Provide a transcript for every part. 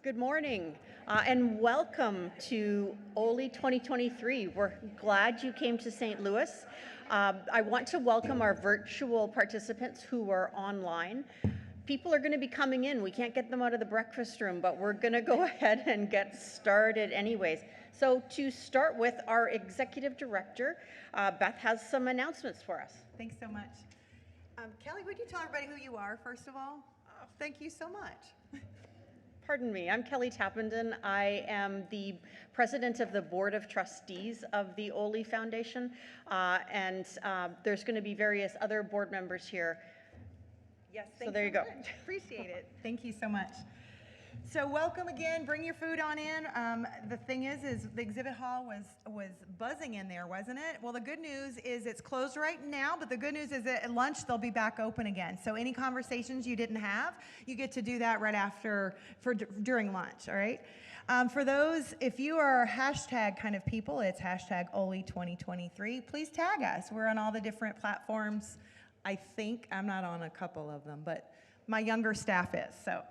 Good morning and welcome to Oley 2023. We're glad you came to St. Louis. I want to welcome our virtual participants who are online. People are going to be coming in. We can't get them out of the breakfast room, but we're going to go ahead and get started anyways. So to start with, our executive director, Beth, has some announcements for us. Thanks so much. Kelly, would you tell everybody who you are, first of all? Thank you so much. Pardon me, I'm Kelly Tappenden. I am the president of the Board of Trustees of the Oley Foundation, and there's going to be various other board members here. Yes, so there you go. Appreciate it. Thank you so much. So welcome again. Bring your food on in. The thing is the exhibit hall was buzzing in there, wasn't it? Well, the good news is it's closed right now, but the good news is that at lunch they'll be back open again. So any conversations you didn't have, you get to do that right after during lunch. All right. For those, if you are hashtag kind of people, it's hashtag Oley 2023. Please tag us. We're on all the different platforms. I think I'm not on a couple of them, but my younger staff is. So.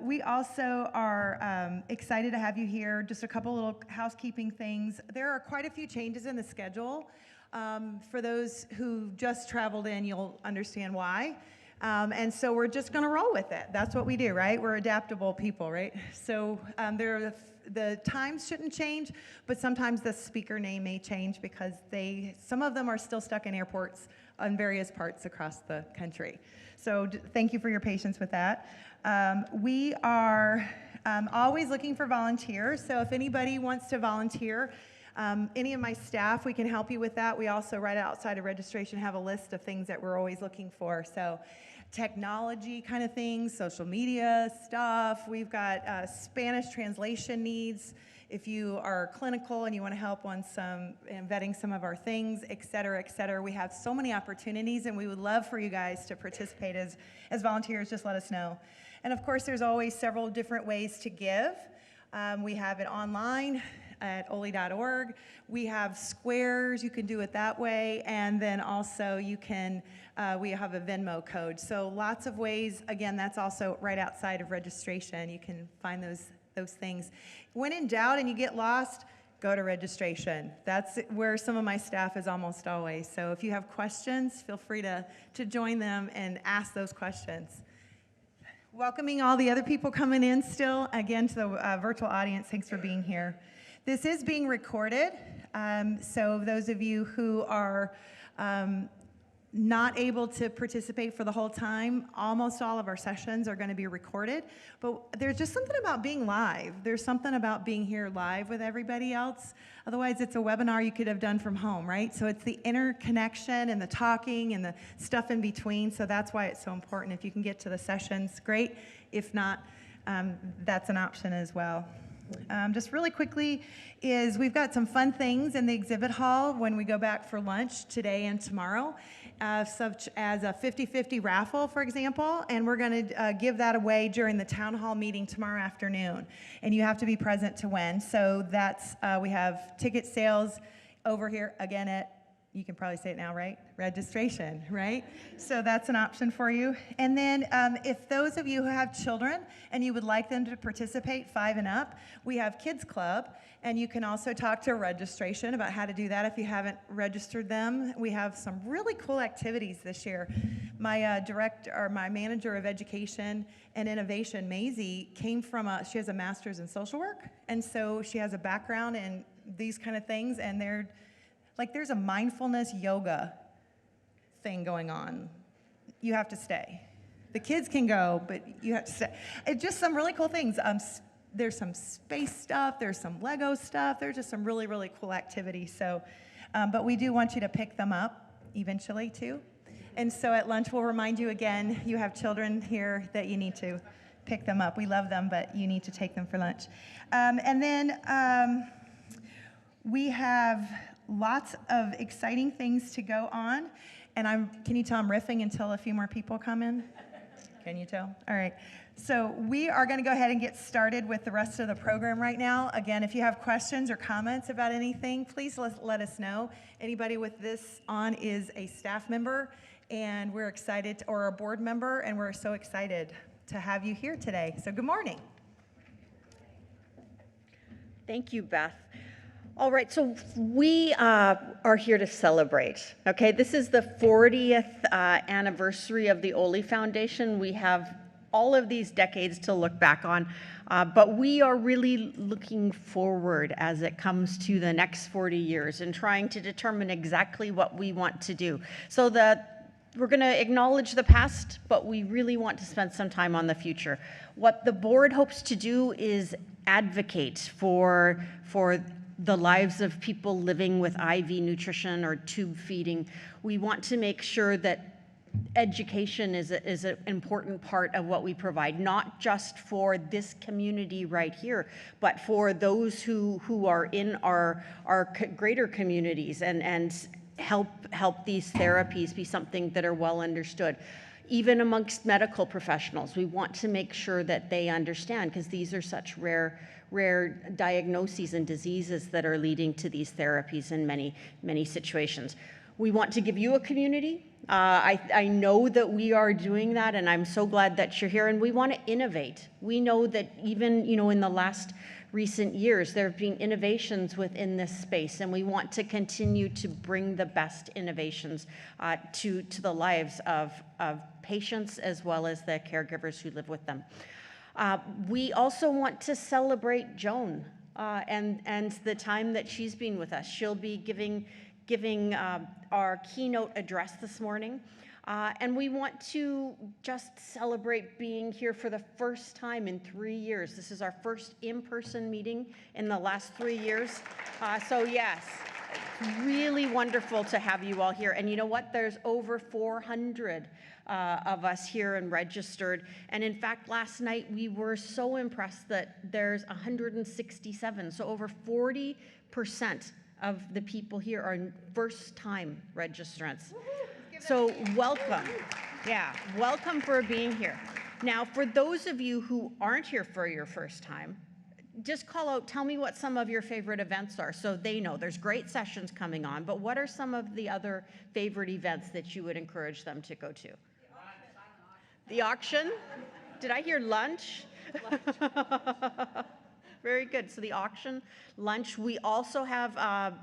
We also are excited to have you here. Just a couple little housekeeping things. There are quite a few changes in the schedule. For those who just traveled in, you'll understand why. And so we're just going to roll with it. That's what we do, right? We're adaptable people, right? So the times shouldn't change, but sometimes the speaker name may change because some of them are still stuck in airports on various parts across the country. So thank you for your patience with that. We are always looking for volunteers, so if anybody wants to volunteer, any of my staff, we can help you with that. We also, right outside of registration, have a list of things that we're always looking for. So technology kind of things, social media stuff. We've got Spanish translation needs. If you are clinical and you want to help on vetting some of our things, et cetera, we have so many opportunities, and we would love for you guys to participate as volunteers. Just let us know. And of course, there's always several different ways to give. We have it online at oley.org. We have squares, you can do it that way, and then also you can, we have a Venmo code. So lots of ways. Again, that's also right outside of registration. You can find those things. When in doubt and you get lost, go to registration. That's where some of my staff is almost always. So if you have questions, feel free to join them and ask those questions. Welcoming all the other people coming in still, again, to the virtual audience, thanks for being here. This is being recorded, so those of you who are not able to participate for the whole time, almost all of our sessions are going to be recorded, but there's just something about being live. There's something about being here live with everybody else. Otherwise, it's a webinar you could have done from home, right? So it's the interconnection and the talking and the stuff in between, so that's why it's so important. If you can get to the sessions, great. If not, that's an option as well. Just really quickly we've got some fun things in the exhibit hall when we go back for lunch today and tomorrow, such as a 50-50 raffle, for example, and we're going to give that away during the town hall meeting tomorrow afternoon, and you have to be present to win. So that's we have ticket sales over here again at, you can probably say it now, right? Registration, right? So that's an option for you. And then if those of you who have children and you would like them to participate 5 and up, we have Kids Club, and you can also talk to registration about how to do that if you haven't registered them. We have some really cool activities this year. My my manager of education and innovation, Maisie, came from she has a master's in social work, and so she has a background in these kind of things, and there's a mindfulness yoga thing going on. You have to stay. The kids can go, but you have to stay. It's just some really cool things. There's some space stuff. There's some Lego stuff. There's just some really, really cool activities. So, but we do want you to pick them up eventually, too. And so at lunch, we'll remind you again, you have children here that you need to pick them up. We love them, but you need to take them for lunch. And then we have lots of exciting things to go on, and can you tell I'm riffing until a few more people come in? Can you tell? All right. So we are going to go ahead and get started with the rest of the program right now. Again, if you have questions or comments about anything, please let us know. Anybody with this on is a staff member, and we're excited, or a board member, and we're so excited to have you here today. So good morning. Thank you, Beth. All right, so we are here to celebrate, okay? This is the 40th anniversary of the Oley Foundation. We have all of these decades to look back on, but we are really looking forward as it comes to the next 40 years and trying to determine exactly what we want to do. So that we're going to acknowledge the past, but we really want to spend some time on the future. What the board hopes to do is advocate for the lives of people living with IV nutrition or tube feeding. We want to make sure that education is an important part of what we provide, not just for this community right here, but for those who are in our greater communities, and help these therapies be something that are well understood. Even amongst medical professionals, we want to make sure that they understand, because these are such rare diagnoses and diseases that are leading to these therapies in many situations. We want to give you a community. I know that we are doing that, and I'm so glad that you're here, and we want to innovate. We know that even, in the last recent years, there have been innovations within this space, and we want to continue to bring the best innovations to the lives of patients as well as the caregivers who live with them. We also want to celebrate Joan and the time that she's been with us. She'll be giving our keynote address this morning. And we want to just celebrate being here for the first time in 3 years. This is our first in-person meeting in the last 3 years. So yes, it's really wonderful to have you all here. And you know what? There's over 400 of us here and registered. And in fact, last night we were so impressed that there's 167. So over 40% of the people here are first-time registrants. So welcome. Yeah, welcome for being here. Now, for those of you who aren't here for your first time, just call out, tell me what some of your favorite events are so they know. There's great sessions coming on, but what are some of the other favorite events that you would encourage them to go to? The auction? Did I hear lunch? Very good. So the auction, lunch. We also have a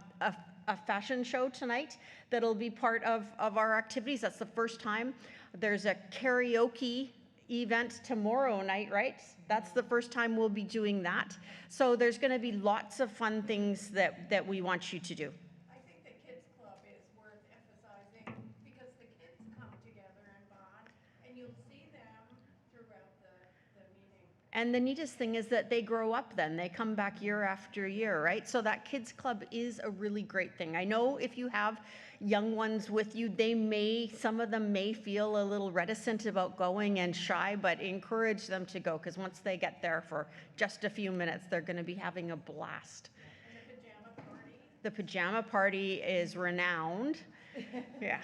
fashion show tonight that'll be part of our activities. That's the first time. There's a karaoke event tomorrow night, right? That's the first time we'll be doing that. So there's going to be lots of fun things that we want you to do. I think the Kids Club is worth emphasizing because the kids come together and bond, and you'll see them throughout the meeting. And the neatest thing is that they grow up then. They come back year after year, right? So that Kids Club is a really great thing. I know if you have young ones with you, some of them may feel a little reticent about going and shy, but encourage them to go, because once they get there for just a few minutes, they're going to be having a blast. And the pajama party? The pajama party is renowned. Yeah.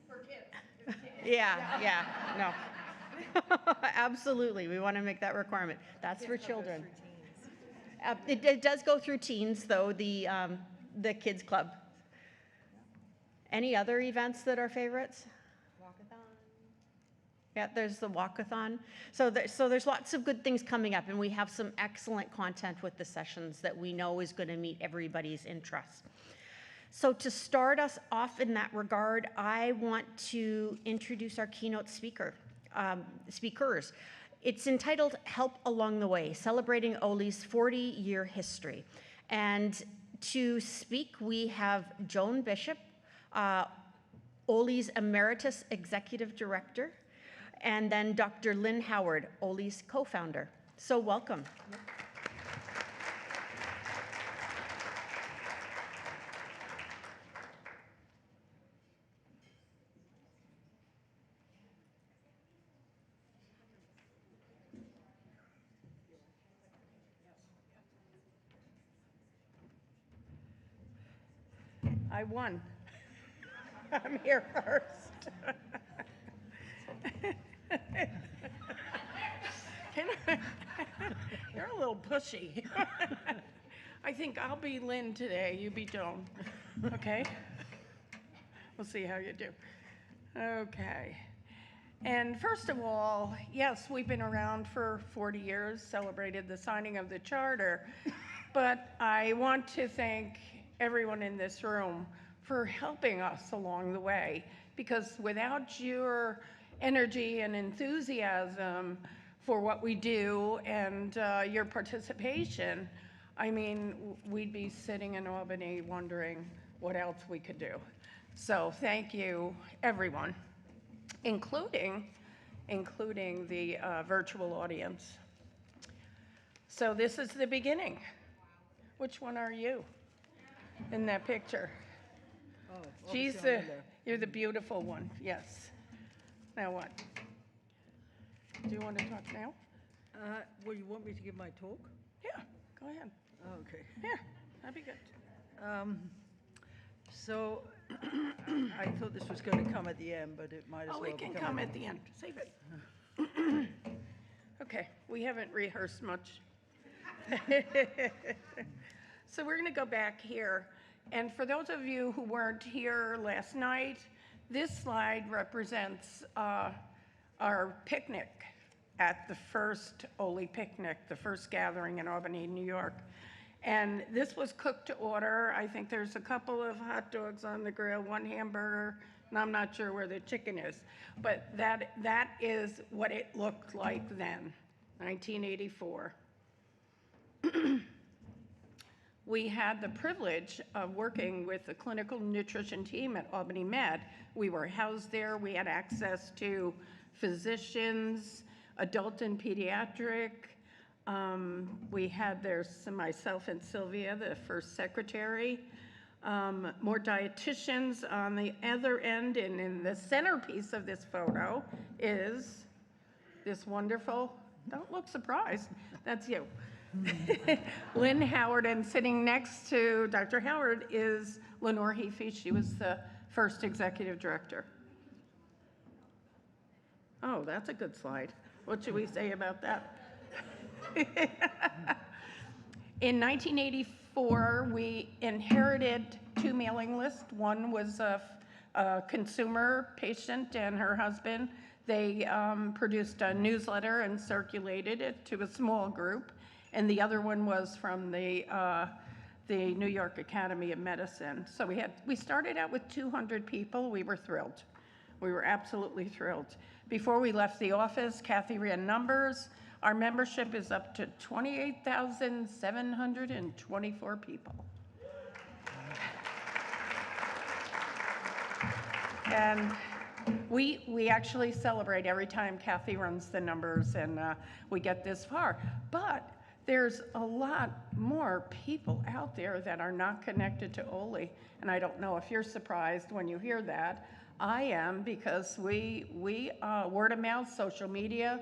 For kids. Yeah, no. Absolutely, we want to make that requirement. That's for children. It does go through teens, though, the Kids Club. Any other events that are favorites? Walkathon. Yeah, there's the walkathon. So there's lots of good things coming up, and we have some excellent content with the sessions that we know is going to meet everybody's interests. So to start us off in that regard, I want to introduce our keynote speakers. It's entitled Help Along the Way, Celebrating Oley's 40-Year History. And to speak, we have Joan Bishop, Oley's Emeritus Executive Director, and then Dr. Lynn Howard, Oley's co-founder. So welcome. I won. I'm here first. You're a little pushy. I think I'll be Lynn today, you be Joan. Okay? We'll see how you do. Okay. And first of all, yes, we've been around for 40 years, celebrated the signing of the charter. But I want to thank everyone in this room for helping us along the way, because without your energy and enthusiasm for what we do and your participation, I mean, we'd be sitting in Albany wondering what else we could do. So thank you, everyone, including the virtual audience. So this is the beginning. Which one are you in that picture? Oh, She's obviously I'm in there. you're the beautiful one, yes. Now what? Do you want to talk now? Well, you want me to give my talk? Yeah, go ahead. Oh, okay. Yeah, that'd be good. So I thought this was going to come at the end, but it might as Oh, well it can be come coming. at the end. Save it. Okay, we haven't rehearsed much. So we're going to go back here. And for those of you who weren't here last night, this slide represents our picnic at the first Oley picnic, the first gathering in Albany, New York. And this was cooked to order. I think there's a couple of hot dogs on the grill, one hamburger, and I'm not sure where the chicken is. But that is what it looked like then, 1984. We had the privilege of working with the clinical nutrition team at Albany Med. We were housed there. We had access to physicians, adult and pediatric. We had myself and Sylvia, the first secretary, more dietitians on the other end, and in the centerpiece of this photo is this wonderful, don't look surprised, that's you. Lynn Howard, and sitting next to Dr. Howard is Lenore Heafy. She was the first executive director. Oh, that's a good slide. What should we say about that? In 1984, we inherited 2 mailing lists. One was a consumer patient and her husband. They produced a newsletter and circulated it to a small group. And the other one was from the New York Academy of Medicine. So we started out with 200 people. We were thrilled. We were absolutely thrilled. Before we left the office, Kathy ran numbers. Our membership is up to 28,724 people. And we actually celebrate every time Kathy runs the numbers and we get this far. But there's a lot more people out there that are not connected to Oley. And I don't know if you're surprised when you hear that. I am, because we word of mouth, social media,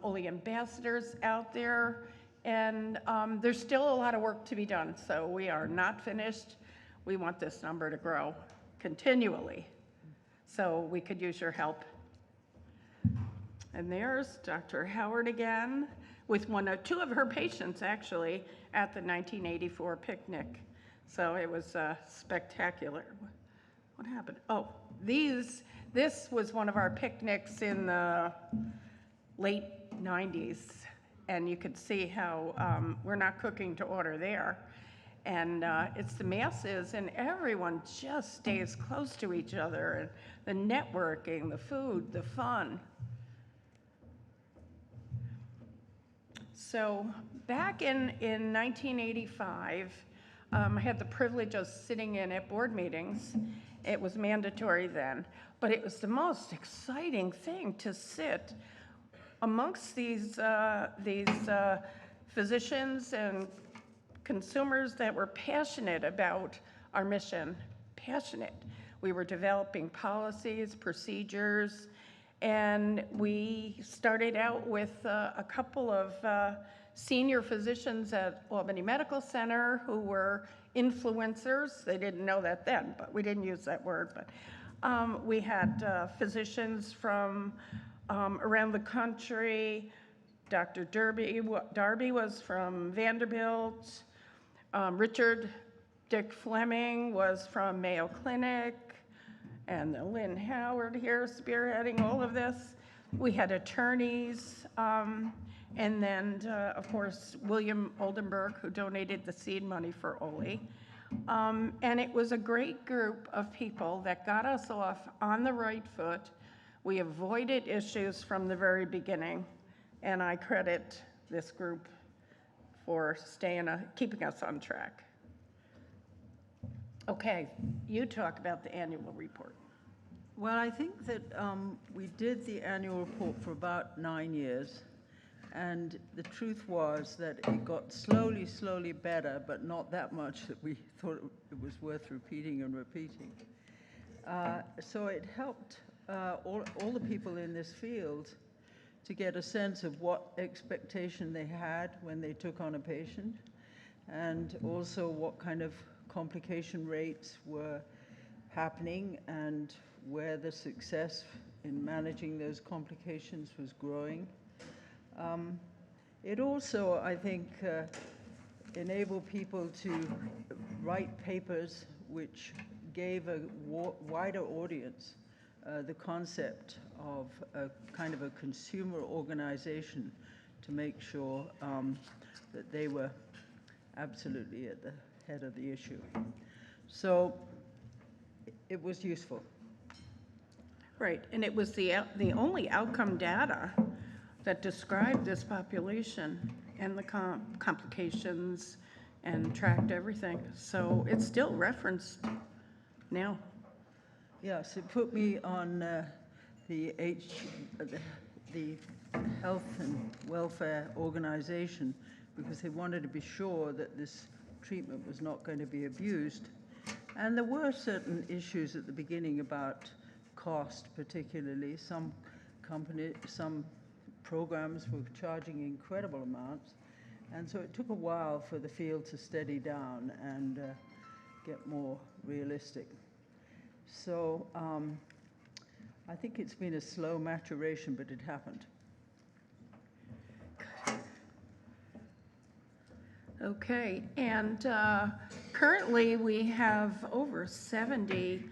Oley ambassadors out there, and there's still a lot of work to be done. So we are not finished. We want this number to grow continually. So we could use your help. And there's Dr. Howard again, with two of her patients actually at the 1984 picnic. So it was spectacular. What happened? Oh, this was one of our picnics in the late 90s. And you could see how we're not cooking to order there. And it's the masses, and everyone just stays close to each other. And the networking, the food, the fun. So back in 1985, I had the privilege of sitting in at board meetings. It was mandatory then, but it was the most exciting thing to sit amongst these physicians and consumers that were passionate about our mission, passionate. We were developing policies, procedures, and we started out with a couple of senior physicians at Albany Medical Center who were influencers. They didn't know that then, but we didn't use that word. But we had physicians from around the country. Dr. Darby was from Vanderbilt. Richard Dick Fleming was from Mayo Clinic. And Lynn Howard here spearheading all of this. We had attorneys, and then, of course, William Oldenburg, who donated the seed money for Oley. And it was a great group of people that got us off on the right foot. We avoided issues from the very beginning, and I credit this group for keeping us on track. Okay, you talk about the annual report. Well, I think that we did the annual report for about 9 years, and the truth was that it got slowly better, but not that much that we thought it was worth repeating and repeating. So it helped all the people in this field to get a sense of what expectation they had when they took on a patient, and also what kind of complication rates were happening and where the success in managing those complications was growing. It also, I think, enabled people to write papers which gave a wider audience the concept of a kind of a consumer organization to make sure that they were absolutely at the head of the issue. So it was useful. Right, and it was the only outcome data that described this population and the complications and tracked everything. So it's still referenced now. Yes, it put me on the Health and Welfare Organization because they wanted to be sure that this treatment was not going to be abused. And there were certain issues at the beginning about cost, particularly. Some programs were charging incredible amounts. And so it took a while for the field to steady down and get more realistic. So I think it's been a slow maturation, but it happened. Okay, and currently we have over 70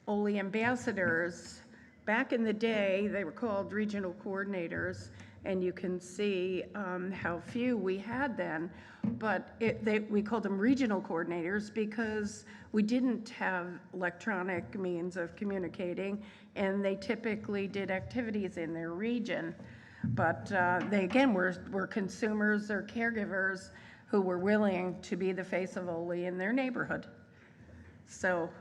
Oley ambassadors. Back in the day, they were called regional coordinators, and you can see how few we had then, but we called them regional coordinators because we didn't have electronic means of communicating, and they typically did activities in their region. But they, again, were consumers or caregivers who were willing to be the face of Oley in their neighborhood. So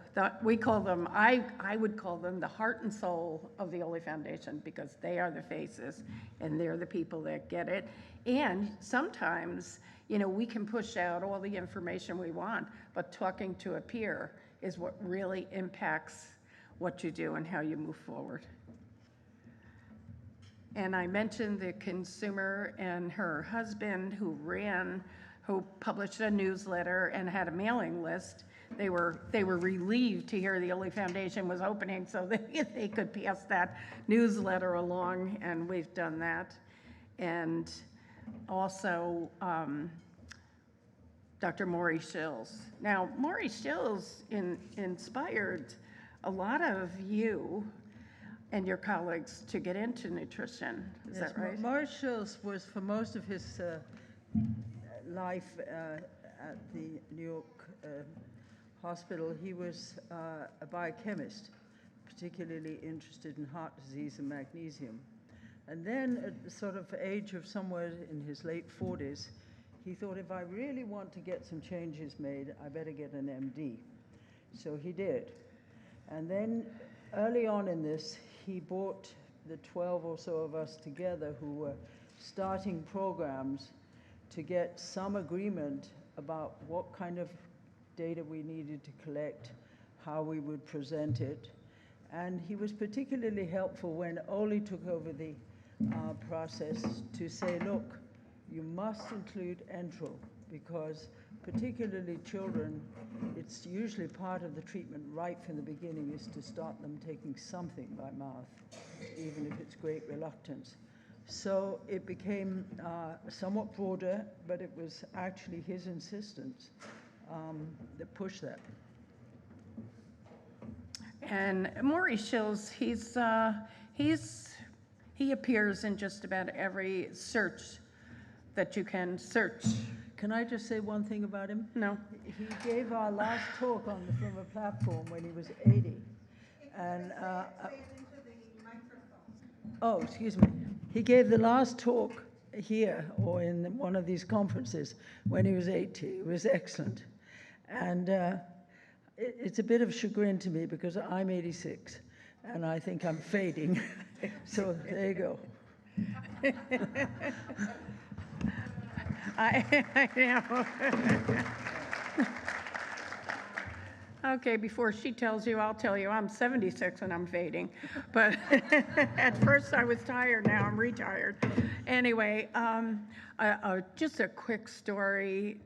we call them, I would call them the heart and soul of the Oley Foundation because they are the faces and they're the people that get it. And sometimes, you know, we can push out all the information we want, but talking to a peer is what really impacts what you do and how you move forward. And I mentioned the consumer and her husband who published a newsletter and had a mailing list. They were relieved to hear the Oley Foundation was opening so that they could pass that newsletter along, and we've done that. And also Dr. Maury Shills. Now, Maury Shills inspired a lot of you and your colleagues to get into nutrition. Is that right? Maury Shills was, for most of his life at the New York hospital, he was a biochemist, particularly interested in heart disease and magnesium. And then at the sort of age of somewhere in his late 40s, he thought, if I really want to get some changes made, I better get an MD. So he did. And then early on in this, he brought the 12 or so of us together who were starting programs to get some agreement about what kind of data we needed to collect, how we would present it. And he was particularly helpful when Oley took over the process to say, look, you must include enteral, because particularly children, it's usually part of the treatment right from the beginning is to start them taking something by mouth, even if it's great reluctance. So it became somewhat broader, but it was actually his insistence that pushed that. And Maury Shills, He appears in just about every search that you can search. Can I just say one thing about him? No? He gave our last talk from a platform when he was 80. And, oh, excuse me. He gave the last talk here or in one of these conferences when he was 80. It was excellent. And it's a bit of chagrin to me because I'm 86 and I think I'm fading. So there you go. I know. Okay, before she tells you, I'll tell you, I'm 76 and I'm fading. But at first I was tired, now I'm retired. Anyway, just a quick story,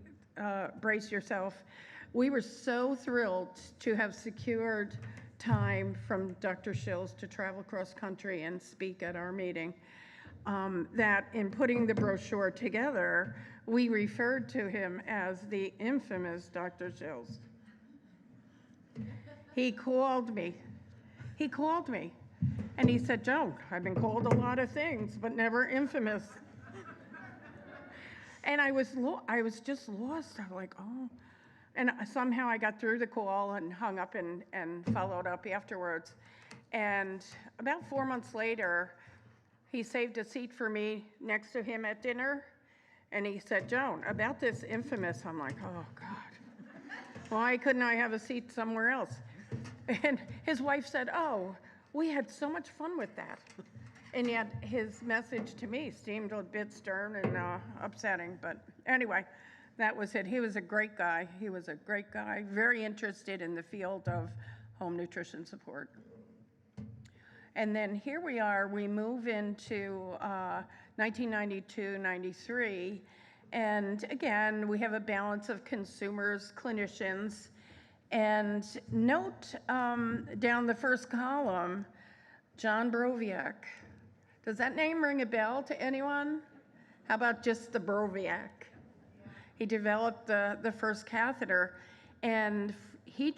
brace yourself. We were so thrilled to have secured time from Dr. Shills to travel cross country and speak at our meeting, that in putting the brochure together, we referred to him as the infamous Dr. Shills. He called me, and he said, "Joan, I've been called a lot of things, but never infamous." And I was just lost. I'm like, oh. And somehow I got through the call and hung up and followed up afterwards. And about 4 months later, he saved a seat for me next to him at dinner. And he said, "Joan, about this infamous." I'm like, oh, God. Why couldn't I have a seat somewhere else? And his wife said, "Oh, we had so much fun with that." And yet his message to me seemed a bit stern and upsetting. But anyway, that was it. He was a great guy. Very interested in the field of home nutrition support. And then here we are. We move into 1992-93. And again, we have a balance of consumers, clinicians. And note down the first column, John Broviac. Does that name ring a bell to anyone? How about just the Broviac? He developed the first catheter, and he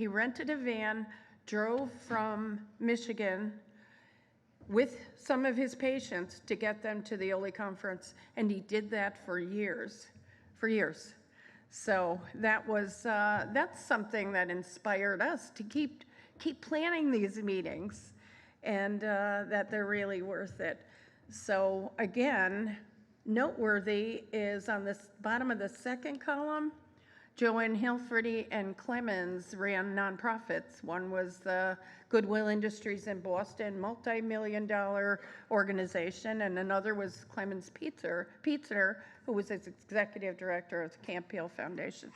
rented a van, drove from Michigan with some of his patients to get them to the Oley conference, and he did that for years. So that's something that inspired us to keep planning these meetings, and that they're really worth it. So again, noteworthy is on the bottom of the second column, Joanne Hilferty and Clemens ran nonprofits. One was the Goodwill Industries in Boston, multi-million-dollar organization, and another was Clemens Pizzer, who was its executive director of the Camp Peel Foundation.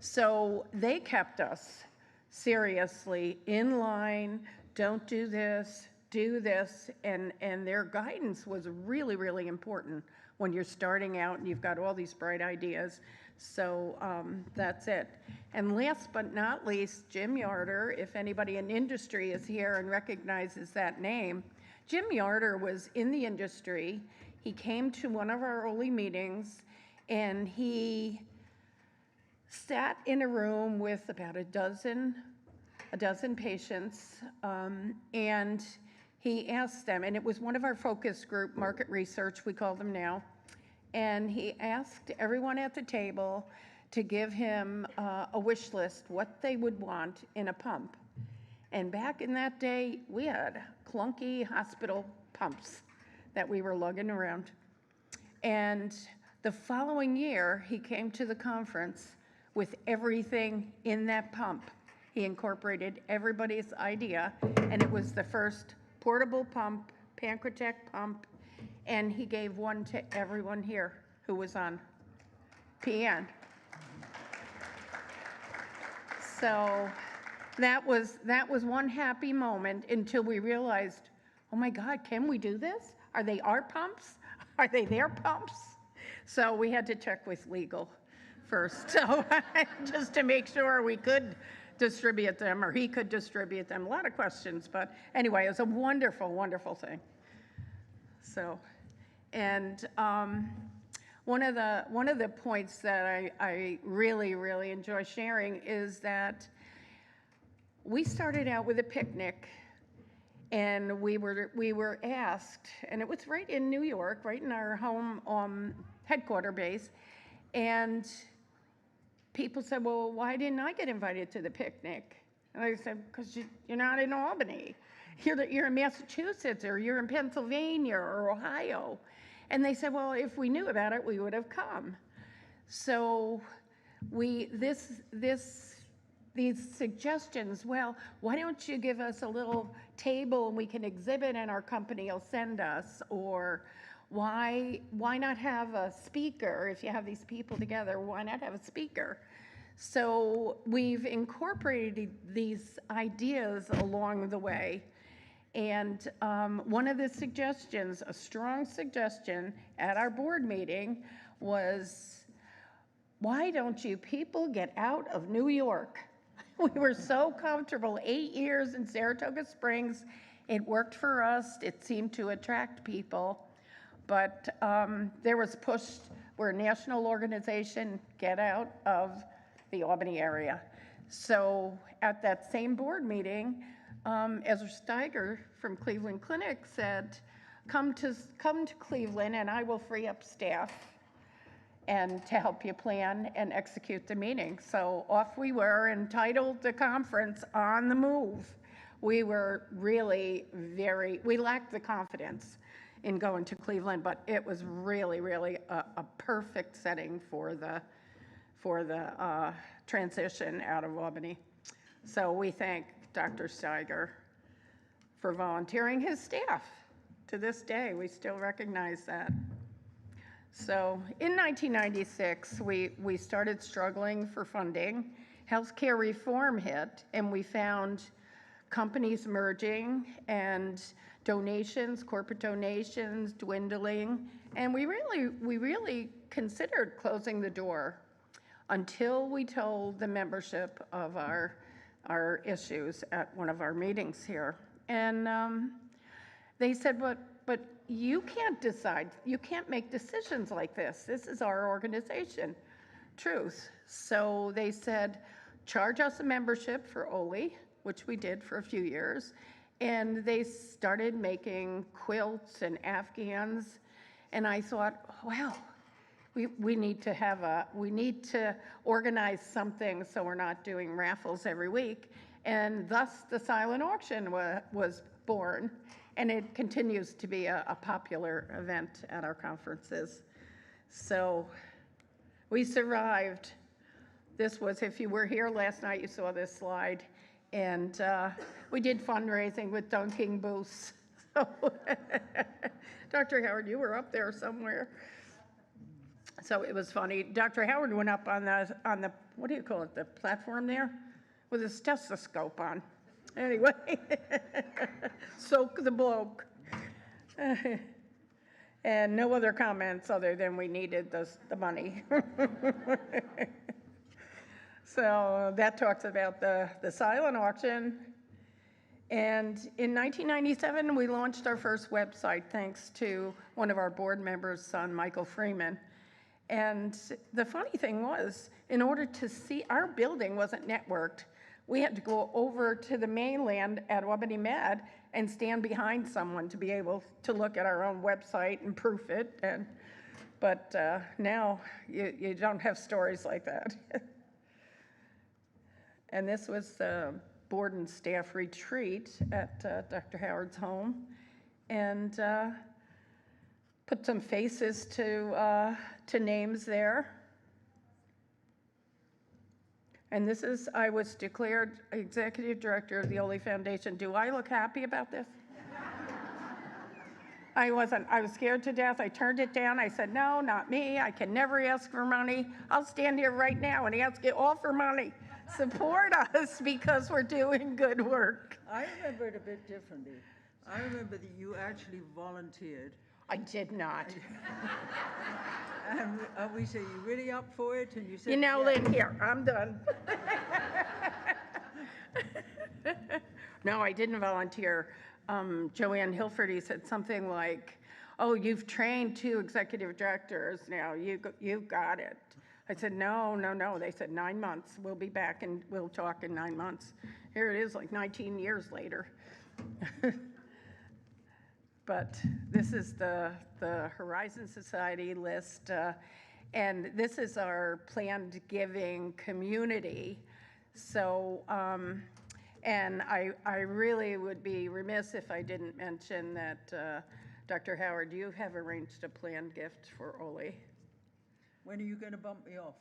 So they kept us seriously in line, don't do this, do this, and their guidance was really, really important when you're starting out and you've got all these bright ideas. So that's it. And last but not least, Jim Yarder, if anybody in industry is here and recognizes that name. Jim Yarder was in the industry. He came to one of our early meetings, and he sat in a room with about a dozen patients, and he asked them, and it was one of our focus group, market research, we call them now, and he asked everyone at the table to give him a wish list, what they would want in a pump. And back in that day, we had clunky hospital pumps that we were lugging around. And the following year, he came to the conference with everything in that pump. He incorporated everybody's idea, and it was the first portable pump, Pancratech pump, and he gave one to everyone here who was on PN. So that was one happy moment until we realized, oh my God, can we do this? Are they our pumps? Are they their pumps? So we had to check with legal first, so just to make sure we could distribute them, or he could distribute them. A lot of questions, but anyway, it was a wonderful, wonderful thing. So, and one of the points that I really, really enjoy sharing is that we started out with a picnic, And we were asked, and it was right in New York, right in our home headquarter base, and people said, well, why didn't I get invited to the picnic? And I said, because you're not in Albany. You're in Massachusetts, or you're in Pennsylvania or Ohio. And they said, well, if we knew about it, we would have come. So these suggestions, well, why don't you give us a little table and we can exhibit and our company will send us? Or why not have a speaker? If you have these people together, why not have a speaker? So we've incorporated these ideas along the way. And one of the suggestions, a strong suggestion at our board meeting, was, why don't you people get out of New York? We were so comfortable, 8 years in Saratoga Springs. It worked for us. It seemed to attract people. But there was push, we're a national organization, get out of the Albany area. So at that same board meeting, Ezra Steiger from Cleveland Clinic said, come to Cleveland and I will free up staff and to help you plan and execute the meeting. So off we were, entitled the conference On the Move. We were really we lacked the confidence in going to Cleveland, but it was really, really a perfect setting for the transition out of Albany. So we thank Dr. Steiger for volunteering his staff. To this day, we still recognize that. So in 1996, we started struggling for funding. Healthcare reform hit, and we found companies merging and donations, corporate donations dwindling, and we really considered closing the door until we told the membership of our issues at one of our meetings here. And they said, but you can't decide, you can't make decisions like this. This is our organization. Truth. So they said, charge us a membership for Oley, which we did for a few years. And they started making quilts and Afghans. And I thought, wow, we need to organize something so we're not doing raffles every week. And thus the silent auction was born. And it continues to be a popular event at our conferences. So we survived. This was, if you were here last night, you saw this slide. And we did fundraising with dunking booths. So Dr. Howard, you were up there somewhere. So it was funny. Dr. Howard went up on the what do you call it, the platform there, with a stethoscope on. Anyway, soak the bloke. And no other comments other than we needed the money. So that talks about the silent auction. And in 1997, we launched our first website thanks to one of our board members' son, Michael Freeman. And the funny thing was, in order to see, our building wasn't networked. We had to go over to the mainland at Albany Med and stand behind someone to be able to look at our own website and proof it. But now you don't have stories like that. And this was the board and staff retreat at Dr. Howard's home, and put some faces to names there. And this is, I was declared executive director of the Oley Foundation. Do I look happy about this? I wasn't. I was scared to death. I turned it down. I said, no, not me. I can never ask for money. I'll stand here right now and ask you all for money. Support us because we're doing good work. I remember it a bit differently. I remember that you actually volunteered. I did not. And we said, you really up for it? And you said, You know, yeah. Lynn, here, I'm done. No, I didn't volunteer. Joanne Hilferty said something like, oh, you've trained 2 executive directors now, you've got it. I said, no. They said 9 months. We'll be back and we'll talk in 9 months. Here it is, like 19 years later. but this is the Horizon Society list, and this is our planned giving community. So, and I really would be remiss if I didn't mention that, Dr. Howard, you have arranged a planned gift for Oley. When are you going to bump me off?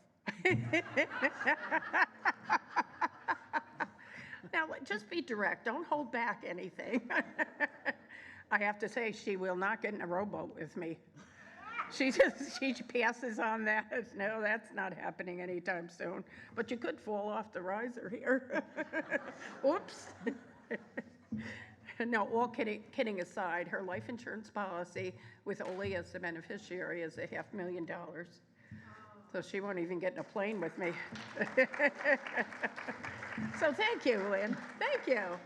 Now, just be direct. Don't hold back anything. I have to say, she will not get in a rowboat with me. She passes on that. No, that's not happening anytime soon. But you could fall off the riser here. Oops. No, all kidding aside, her life insurance policy with Oley as the beneficiary is $500,000. So she won't even get in a plane with me. So thank you, Lynn. Thank you.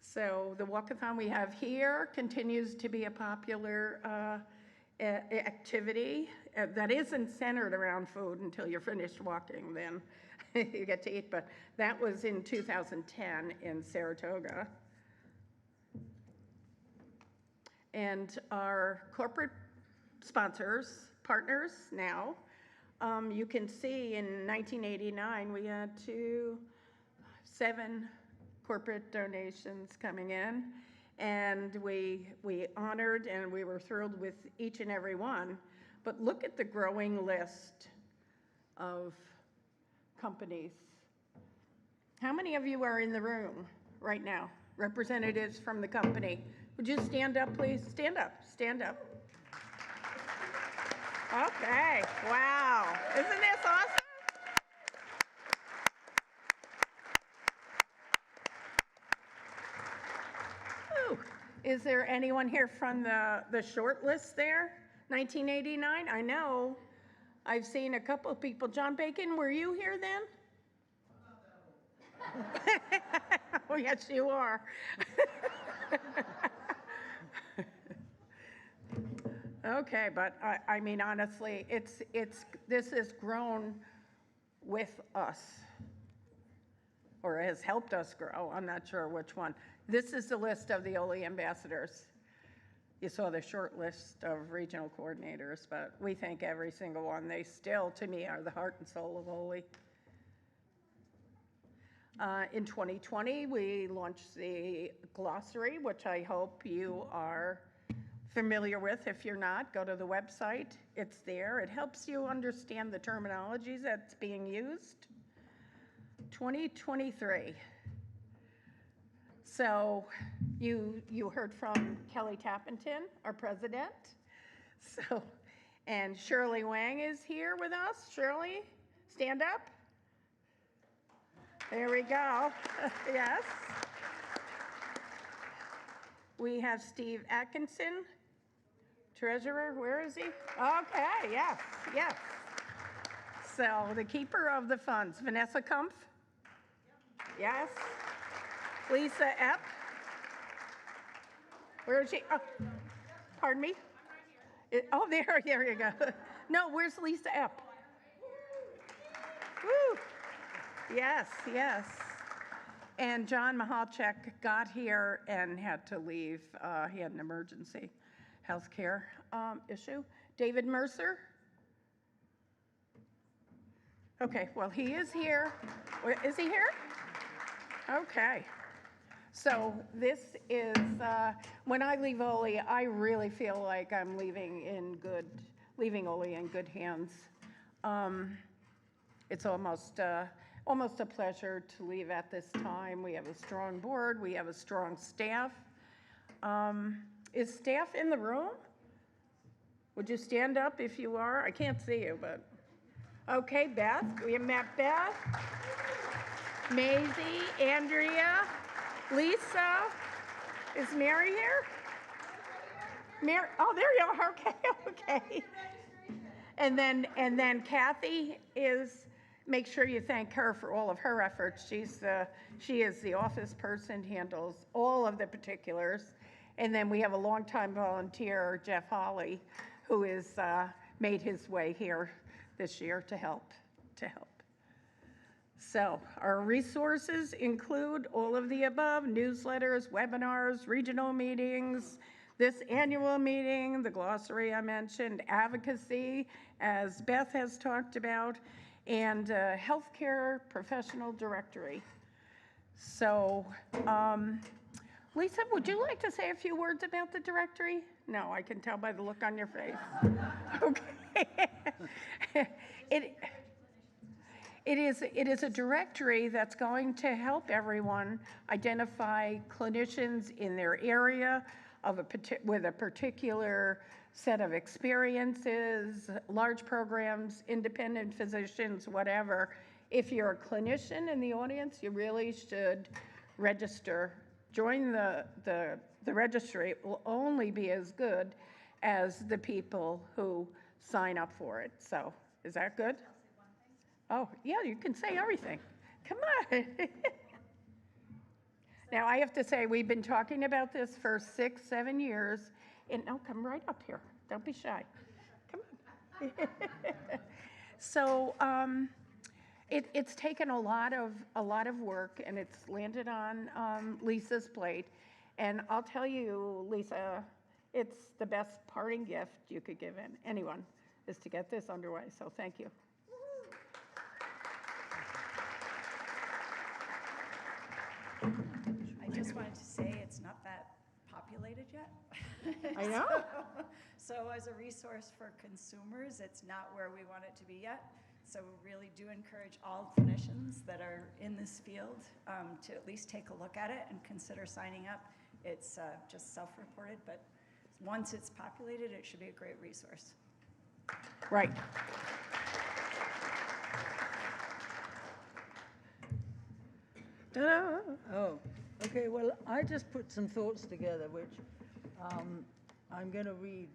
So the walkathon we have here continues to be a popular activity that isn't centered around food until you're finished walking, then you get to eat. But that was in 2010 in Saratoga. And our corporate sponsors, partners now, you can see in 1989 we had 7 corporate donations coming in, and we honored and we were thrilled with each and every one. But look at the growing list of companies. How many of you are in the room right now? Representatives from the company. Would you stand up, please? Stand up, stand up. Okay, wow. Isn't this awesome? Ooh. Is there anyone here from the short list there? 1989? I know. I've seen a couple of people. John Bacon, were you here then? Oh, yes, you are. Okay, but I mean, honestly, this has grown with us, or has helped us grow. I'm not sure which one. This is the list of the Oley ambassadors. You saw the short list of regional coordinators, but we thank every single one. They still, to me, are the heart and soul of Oley. In 2020, we launched the glossary, which I hope you are familiar with. If you're not, go to the website. It's there. It helps you understand the terminologies that's being used. 2023. So you heard from Kelly Tappington, our president. So, and Shirley Wang is here with us. Shirley, stand up. There we go. Yes. We have Steve Atkinson, treasurer. Where is he? Okay, yes, yes. So the keeper of the funds, Vanessa Kumpf. Yes. Lisa Epp. Where is she? Oh, pardon me? Oh, there you go. No, where's Lisa Epp? Woo. Yes, yes. And John Mahalchek got here and had to leave. He had an emergency health care issue. David Mercer. Okay, well, he is here. Is he here? Okay. So this is, when I leave Oley, I really feel like I'm leaving Oley in good hands. It's almost a pleasure to leave at this time. We have a strong board. We have a strong staff. Is staff in the room? Would you stand up if you are? I can't see you, but. Okay, Beth. We have met Beth, Maisie, Andrea, Lisa. Is Mary here? Mary, oh, there you are. Okay, okay. And then Kathy is. Make sure you thank her for all of her efforts. She is the office person, handles all of the particulars. And then we have a longtime volunteer, Jeff Holly, who has made his way here this year to help. So our resources include all of the above: newsletters, webinars, regional meetings, this annual meeting, the glossary I mentioned, advocacy, as Beth has talked about, and healthcare professional directory. So, Lisa, would you like to say a few words about the directory? No, I can tell by the look on your face. Okay. It is a directory that's going to help everyone identify clinicians in their area with a particular set of experiences, large programs, independent physicians, whatever. If you're a clinician in the audience, you really should register. Join the registry. It will only be as good as the people who sign up for it. So, is that good? Oh, yeah, you can say everything. Come on. Now, I have to say, we've been talking about this for 6, 7 years. And no, come right up here. Don't be shy. Come on. So, it's taken a lot of work, and it's landed on Lisa's plate. And I'll tell you, Lisa, it's the best parting gift you could give anyone is to get this underway. So thank you. I just wanted to say it's not that populated yet. I know. So as a resource for consumers, it's not where we want it to be yet. So we really do encourage all clinicians that are in this field to at least take a look at it and consider signing up. It's just self-reported, but once it's populated, it should be a great resource. Right. Ta-da. Oh, okay, well, I just put some thoughts together, which I'm going to read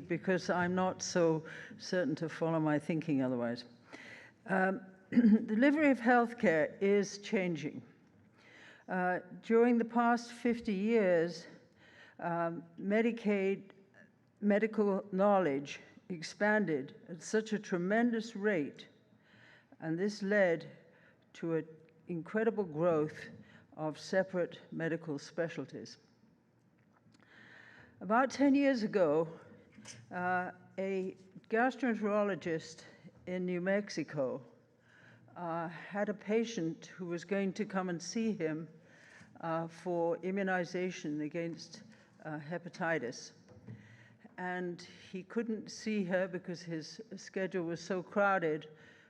because I'm not so certain to follow my thinking otherwise. Delivery of healthcare is changing. During the past 50 years, medical knowledge expanded at such a tremendous rate, and this led to an incredible growth of separate medical specialties. About 10 years ago, a gastroenterologist in New Mexico had a patient who was going to come and see him for immunization against hepatitis. And he couldn't see her because his schedule was so crowded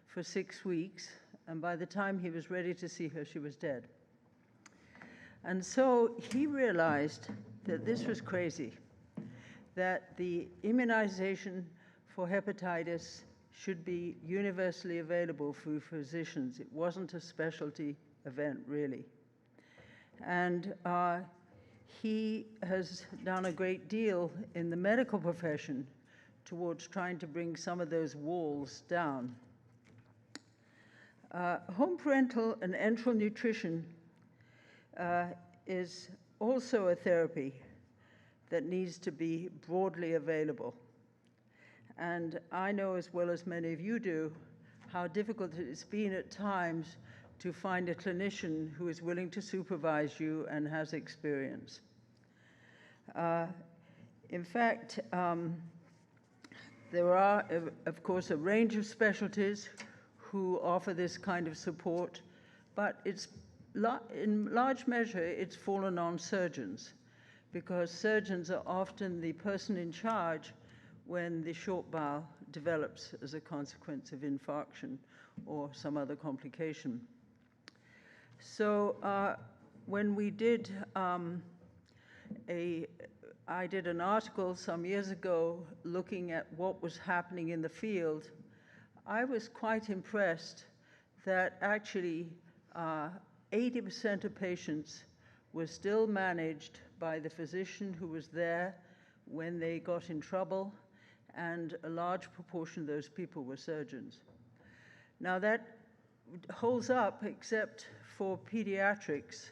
for 6 weeks. And by the time he was ready to see her, she was dead. And so he realized that this was crazy, that the immunization for hepatitis should be universally available for physicians. It wasn't a specialty event, really. And he has done a great deal in the medical profession towards trying to bring some of those walls down. Home parental and enteral nutrition is also a therapy that needs to be broadly available. And I know as well as many of you do how difficult it's been at times to find a clinician who is willing to supervise you and has experience. In fact, there are, of course, a range of specialties who offer this kind of support, but in large measure, it's fallen on surgeons, because surgeons are often the person in charge when the short bowel develops as a consequence of infarction or some other complication. So when we did, I did an article some years ago looking at what was happening in the field. I was quite impressed that actually 80% of patients were still managed by the physician who was there when they got in trouble, and a large proportion of those people were surgeons. Now that holds up except for pediatrics.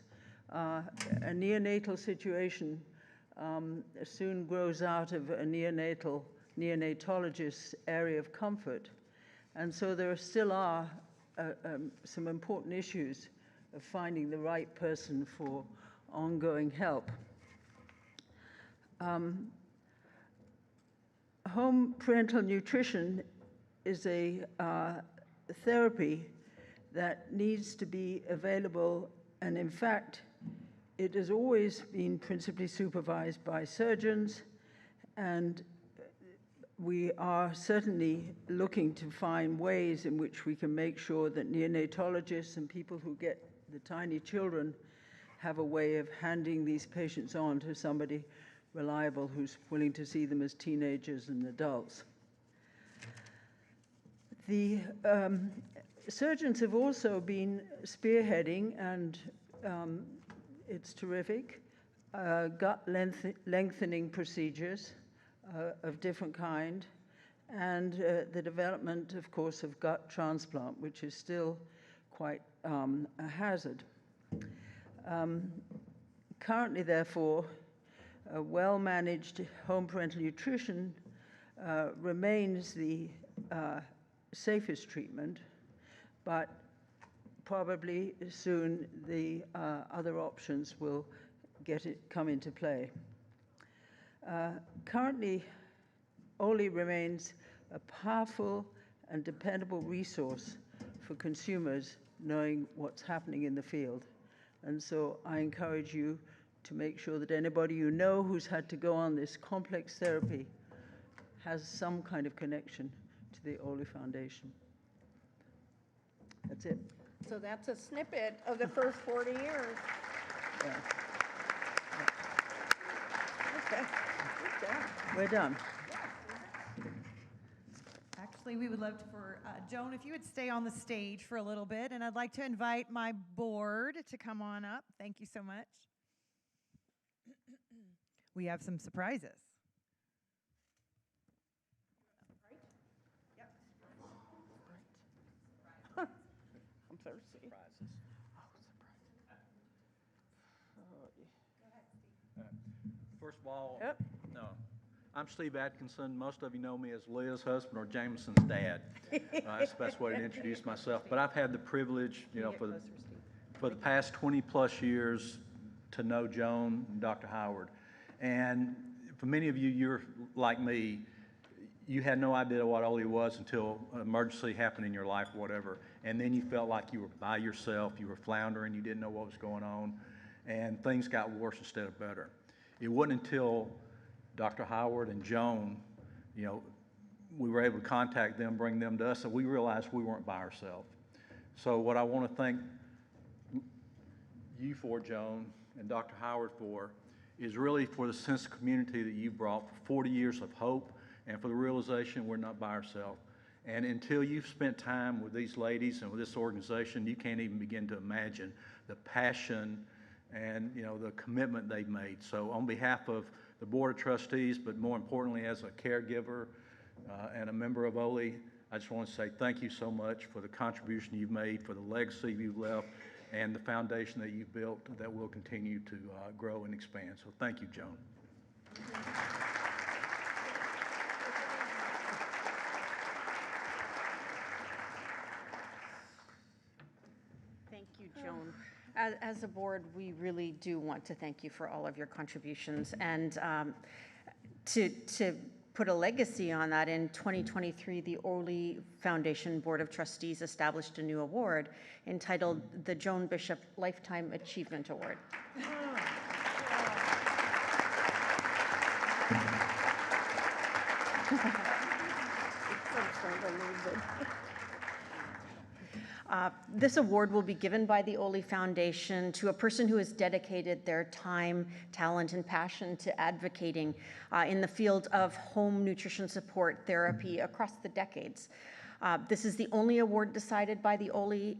A neonatal situation soon grows out of a neonatologist's area of comfort. And so there still are some important issues of finding the right person for ongoing help. Home parental nutrition is a therapy that needs to be available, and in fact, it has always been principally supervised by surgeons, and we are certainly looking to find ways in which we can make sure that neonatologists and people who get the tiny children have a way of handing these patients on to somebody reliable who's willing to see them as teenagers and adults. The surgeons have also been spearheading, and it's terrific, gut lengthening procedures of different kind, and the development, of course, of gut transplant, which is still quite a hazard. Currently, therefore, well-managed home parental nutrition remains the safest treatment, but probably soon the other options will come into play. Currently, Oley remains a powerful and dependable resource for consumers knowing what's happening in the field. And so I encourage you to make sure that anybody you know who's had to go on this complex therapy has some kind of connection to the Oley Foundation. That's it. So that's a snippet of the first 40 years. Yeah. Okay, good job. We're done. Actually, we would love for Joan, if you would stay on the stage for a little bit, and I'd like to invite my board to come on up. Thank you so much. We have some surprises. I'm thirsty. First of all, Yep. no, I'm Steve Atkinson. Most of you know me as Leah's husband or Jameson's dad. That's the best way to introduce myself. But I've had the privilege, for the past 20 plus years to know Joan and Dr. Howard. And for many of you, you're like me, you had no idea what Oley was until an emergency happened in your life or whatever. And then you felt like you were by yourself, you were floundering, you didn't know what was going on, and things got worse instead of better. It wasn't until Dr. Howard and Joan, we were able to contact them, bring them to us, that we realized we weren't by ourselves. So what I want to thank you for, Joan, and Dr. Howard for, is really for the sense of community that you brought, for 40 years of hope, and for the realization we're not by ourselves. And until you've spent time with these ladies and with this organization, you can't even begin to imagine the passion and the commitment they've made. So on behalf of the Board of Trustees, but more importantly as a caregiver and a member of Oley, I just want to say thank you so much for the contribution you've made, for the legacy you've left, and the foundation that you've built that will continue to grow and expand. So thank you, Joan. Thank you, Joan. As a board, we really do want to thank you for all of your contributions, and to put a legacy on that, in 2023, the Oley Foundation Board of Trustees established a new award entitled the Joan Bishop Lifetime Achievement Award. This award will be given by the Oley Foundation to a person who has dedicated their time, talent, and passion to advocating in the field of home nutrition support therapy across the decades. This is the only award decided by the Oley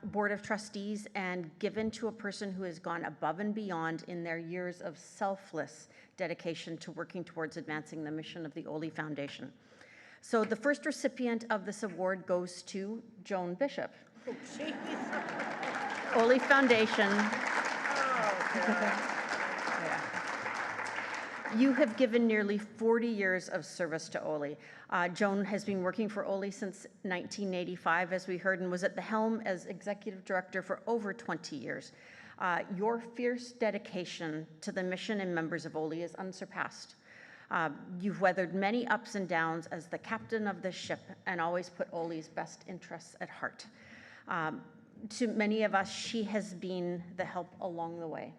Board of Trustees and given to a person who has gone above and beyond in their years of selfless dedication to working towards advancing the mission of the Oley Foundation. So the first recipient of this award goes to Joan Bishop. Oh, jeez. Oley Foundation. Oh, God. You have given nearly 40 years of service to Oley. Joan has been working for Oley since 1985, as we heard, and was at the helm as executive director for over 20 years. Your fierce dedication to the mission and members of Oley is unsurpassed. You've weathered many ups and downs as the captain of the ship and always put Oley's best interests at heart. To many of us, she has been the help along the way.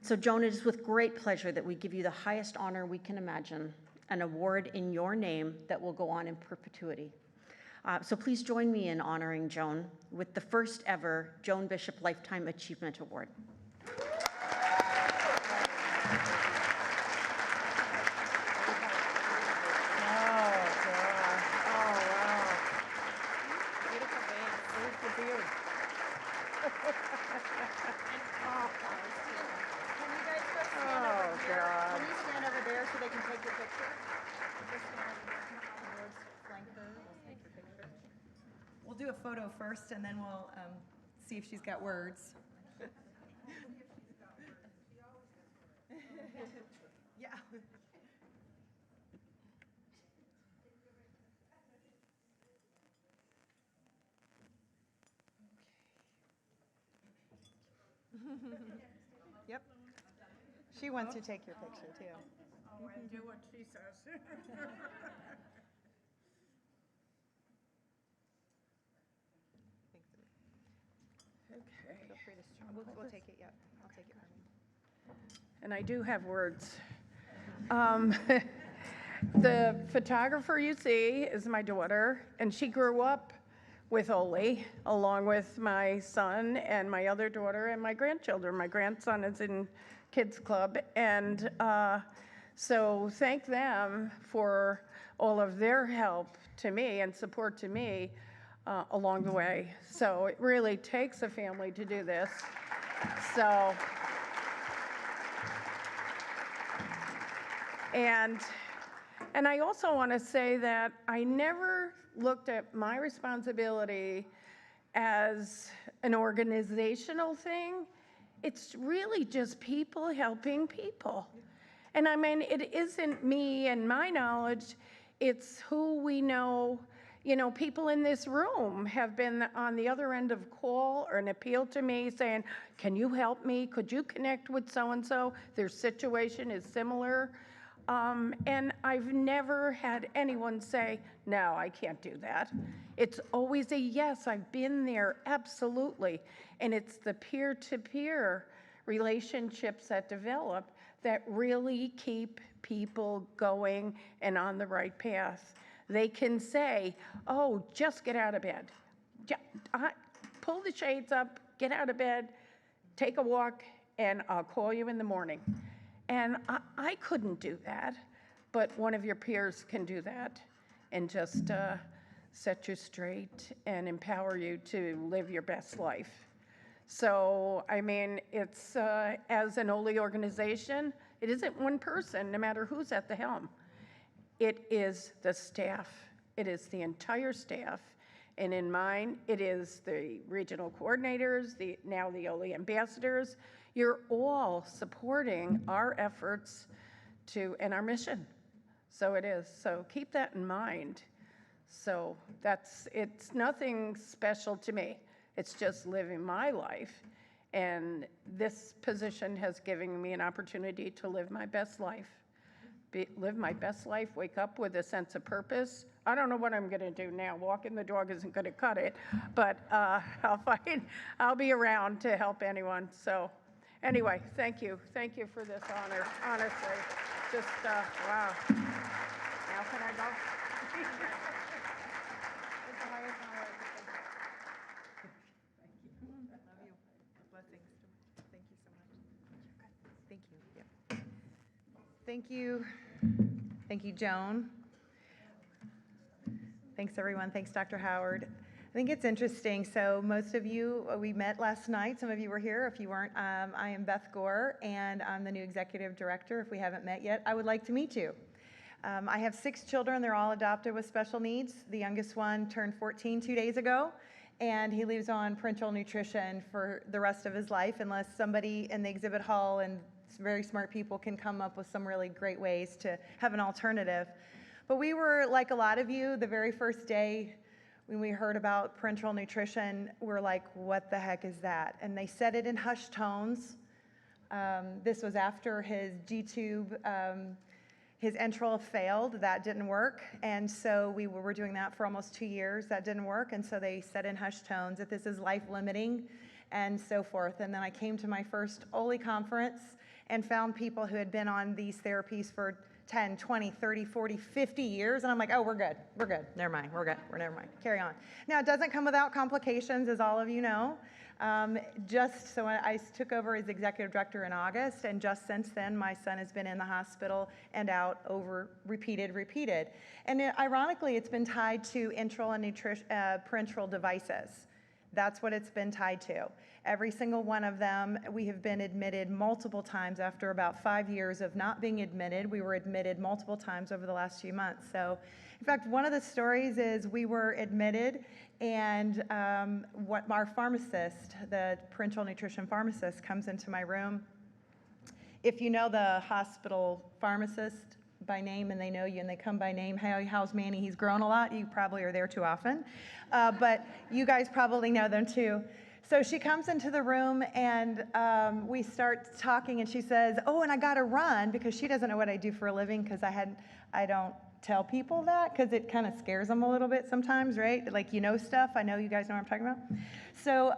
So Joan, it is with great pleasure that we give you the highest honor we can imagine, an award in your name that will go on in perpetuity. So please join me in honoring Joan with the first ever Joan Bishop Lifetime Achievement Award. We'll do a photo first, and then we'll see if she's got words. Yeah. Yep. She wants to take your picture, too. Oh, and do what she says. Okay. Feel free to, we'll take it, yep. I'll take it, Carmen. And I do have words. The photographer you see is my daughter, and she grew up with Oley, along with my son and my other daughter and my grandchildren. My grandson is in Kids Club, and so thank them for all of their help to me and support to me along the way. So it really takes a family to do this. So, and I also want to say that I never looked at my responsibility as an organizational thing. It's really just people helping people. And I mean, it isn't me and my knowledge, it's who we know. You know, people in this room have been on the other end of a call or an appeal to me saying, can you help me? Could you connect with so-and-so? Their situation is similar. And I've never had anyone say, no, I can't do that. It's always a yes, I've been there, absolutely. And it's the peer-to-peer relationships that develop that really keep people going and on the right path. They can say, oh, just get out of bed. Pull the shades up, get out of bed, take a walk, and I'll call you in the morning. And I couldn't do that, but one of your peers can do that and just set you straight and empower you to live your best life. So, I mean, it's, as an Oley organization, it isn't one person, no matter who's at the helm. It is the staff. It is the entire staff. And in mine, it is the regional coordinators, now the Oley ambassadors. You're all supporting our efforts and our mission. So it is. So keep that in mind. So it's nothing special to me. It's just living my life. And this position has given me an opportunity to live my best life. Live my best life, wake up with a sense of purpose. I don't know what I'm going to do now. Walking the dog isn't going to cut it, but I'll be around to help anyone. So anyway, thank you. Thank you for this honor, honestly. Just, wow. Now can I go? It's the highest honor. Love you. Blessings. Thank you so much. Thank you. Yep. Thank you. Thank you, Joan. Thanks, everyone. Thanks, Dr. Howard. I think it's interesting. So most of you, we met last night. Some of you were here. If you weren't, I am Beth Gore, and I'm the new executive director. If we haven't met yet, I would like to meet you. I have 6 children. They're all adopted with special needs. The youngest one turned 14 2 days ago, and he leaves on parenteral nutrition for the rest of his life, unless somebody in the exhibit hall and very smart people can come up with some really great ways to have an alternative. But we were, like a lot of you, the very first day when we heard about parenteral nutrition, we're like, what the heck is that? And they said it in hushed tones. This was after his G-tube, his enteral failed. That didn't work. And so we were doing that for almost 2 years. That didn't work. And so they said in hushed tones that this is life-limiting and so forth. And then I came to my first Oley conference and found people who had been on these therapies for 10, 20, 30, 40, 50 years. And I'm like, oh, we're good. We're good. Never mind. We're good. Never mind. Carry on. Now, it doesn't come without complications, as all of you know. So I took over as executive director in August, and just since then, my son has been in the hospital and out over repeated. And ironically, it's been tied to enteral and parenteral devices. That's what it's been tied to. Every single one of them, we have been admitted multiple times. After about 5 years of not being admitted, we were admitted multiple times over the last few months. So, in fact, one of the stories is we were admitted, and what our pharmacist, the parenteral nutrition pharmacist, comes into my room. If you know the hospital pharmacist by name and they know you and they come by name, hey, how's Manny? He's grown a lot. You probably are there too often. But you guys probably know them too. So she comes into the room and we start talking, and she says, oh, and I got to run, because she doesn't know what I do for a living, because I don't tell people that, because it kind of scares them a little bit sometimes, right? Like, you know stuff. I know you guys know what I'm talking about. So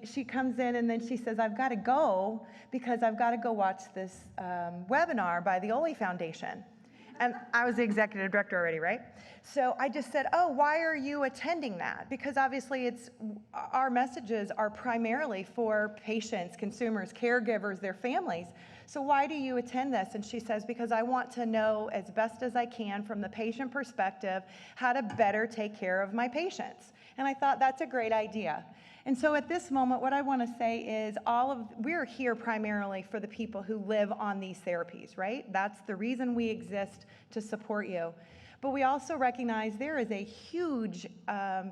she comes in and then she says, I've got to go because I've got to go watch this webinar by the Oley Foundation. And I was the executive director already, right? So I just said, oh, why are you attending that? Because obviously our messages are primarily for patients, consumers, caregivers, their families. So why do you attend this? And she says, because I want to know as best as I can from the patient perspective how to better take care of my patients. And I thought that's a great idea. And so at this moment, what I want to say is we're here primarily for the people who live on these therapies, right? That's the reason we exist, to support you. But we also recognize there is a huge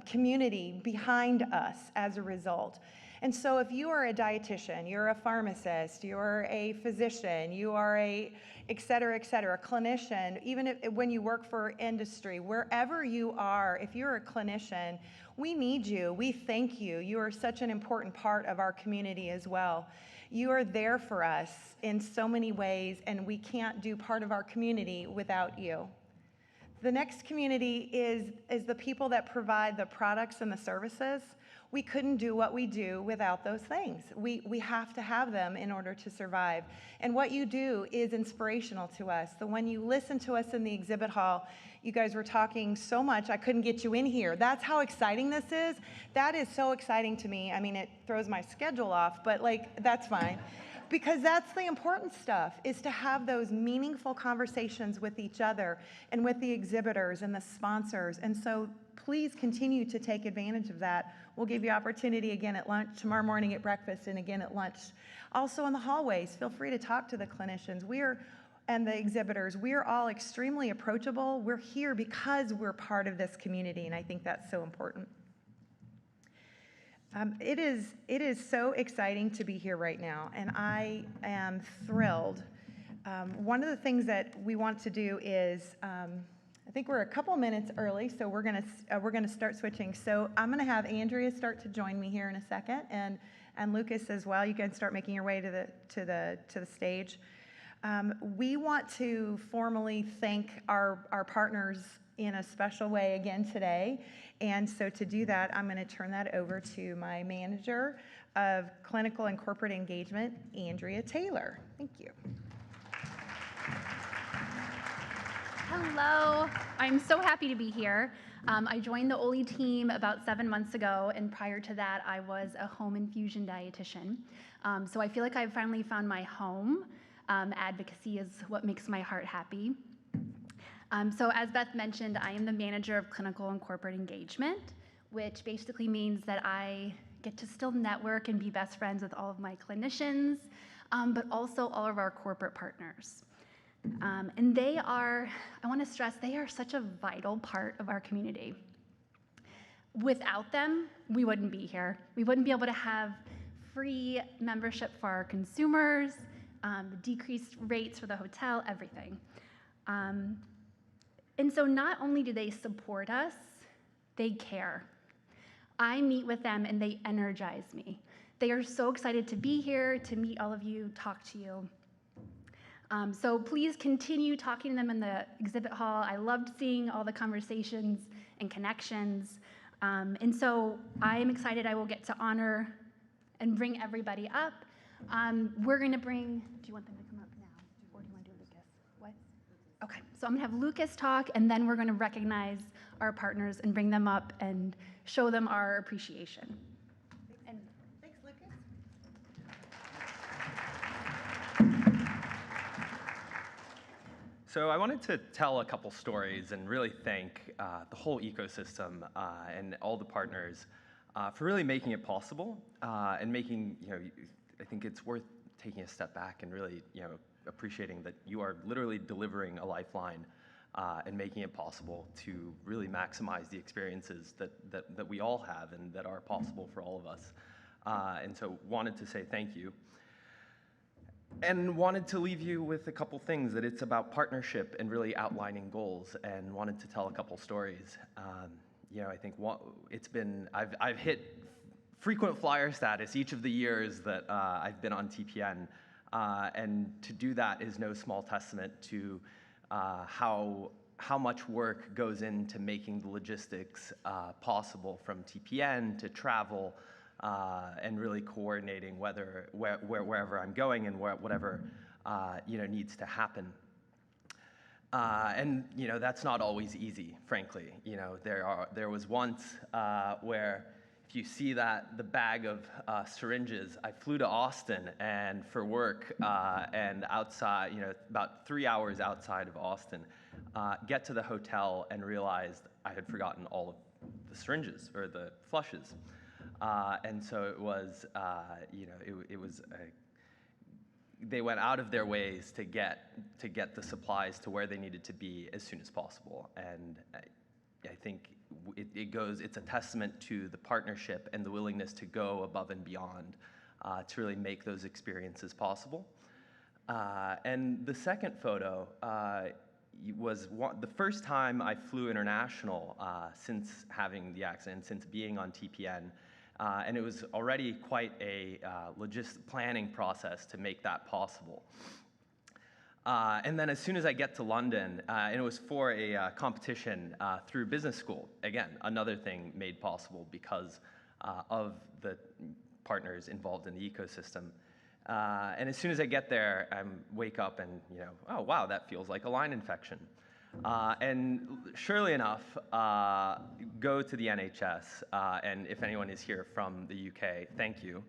community behind us as a result. And so if you are a dietitian, you're a pharmacist, you're a physician, you are a et cetera, clinician, even when you work for industry, wherever you are, if you're a clinician, we need you. We thank you. You are such an important part of our community as well. You are there for us in so many ways, and we can't do part of our community without you. The next community is the people that provide the products and the services. We couldn't do what we do without those things. We have to have them in order to survive. And what you do is inspirational to us. So when you listen to us in the exhibit hall, you guys were talking so much, I couldn't get you in here. That's how exciting this is. That is so exciting to me. I mean, it throws my schedule off, but that's fine. Because that's the important stuff, is to have those meaningful conversations with each other and with the exhibitors and the sponsors. And so please continue to take advantage of that. We'll give you opportunity again at lunch, tomorrow morning at breakfast, and again at lunch. Also in the hallways, feel free to talk to the clinicians and the exhibitors. We're all extremely approachable. We're here because we're part of this community, and I think that's so important. It is so exciting to be here right now, and I am thrilled. One of the things that we want to do is, I think we're a couple minutes early, so we're gonna start switching. So I'm gonna have Andrea start to join me here in a second, and Lucas as well. You can start making your way to the stage. We want to formally thank our partners in a special way again today. And so to do that, I'm going to turn that over to my manager of clinical and corporate engagement, Andrea Taylor. Thank you. Hello, I'm so happy to be here. I joined the Oley team about 7 months ago, and prior to that, I was a home infusion dietitian. So I feel like I've finally found my home. Advocacy is what makes my heart happy. So as Beth mentioned, I am the manager of clinical and corporate engagement, which basically means that I get to still network and be best friends with all of my clinicians, but also all of our corporate partners. And I want to stress, they are such a vital part of our community. Without them, we wouldn't be here. We wouldn't be able to have free membership for our consumers, decreased rates for the hotel, everything. And so not only do they support us, they care. I meet with them and they energize me. They are so excited to be here, to meet all of you, talk to you. So please continue talking to them in the exhibit hall. I loved seeing all the conversations and connections. And so I'm excited I will get to honor and bring everybody up. We're going to bring, do you want them to come up now? Or do you want to do Lucas? What? Okay, so I'm going to have Lucas talk, and then we're going to recognize our partners and bring them up and show them our appreciation. And Thanks, Lucas. So I wanted to tell a couple stories and really thank the whole ecosystem and all the partners for really making it possible and making, I think it's worth taking a step back and really, appreciating that you are literally delivering a lifeline and making it possible to really maximize the experiences that we all have and that are possible for all of us. And so wanted to say thank you. And wanted to leave you with a couple things, that it's about partnership and really outlining goals, and wanted to tell a couple stories. I think it's been, I've hit frequent flyer status each of the years that I've been on TPN, and to do that is no small testament to how much work goes into making the logistics possible, from TPN to travel, and really coordinating wherever I'm going and whatever needs to happen. And that's not always easy, frankly. There was once where, if you see the bag of syringes, I flew to Austin and for work, and outside, about 3 hours outside of Austin, get to the hotel and realized I had forgotten all of the syringes or the flushes. And so it was, they went out of their ways to get the supplies to where they needed to be as soon as possible. And I think it's a testament to the partnership and the willingness to go above and beyond to really make those experiences possible. And the second photo was the first time I flew international since having the accident, since being on TPN. And it was already quite a planning process to make that possible. And then as soon as I get to London, and it was for a competition through business school, again, another thing made possible because of the partners involved in the ecosystem. And as soon as I get there, I wake up and, oh, wow, that feels like a line infection. And surely enough, go to the NHS, and if anyone is here from the UK, thank you.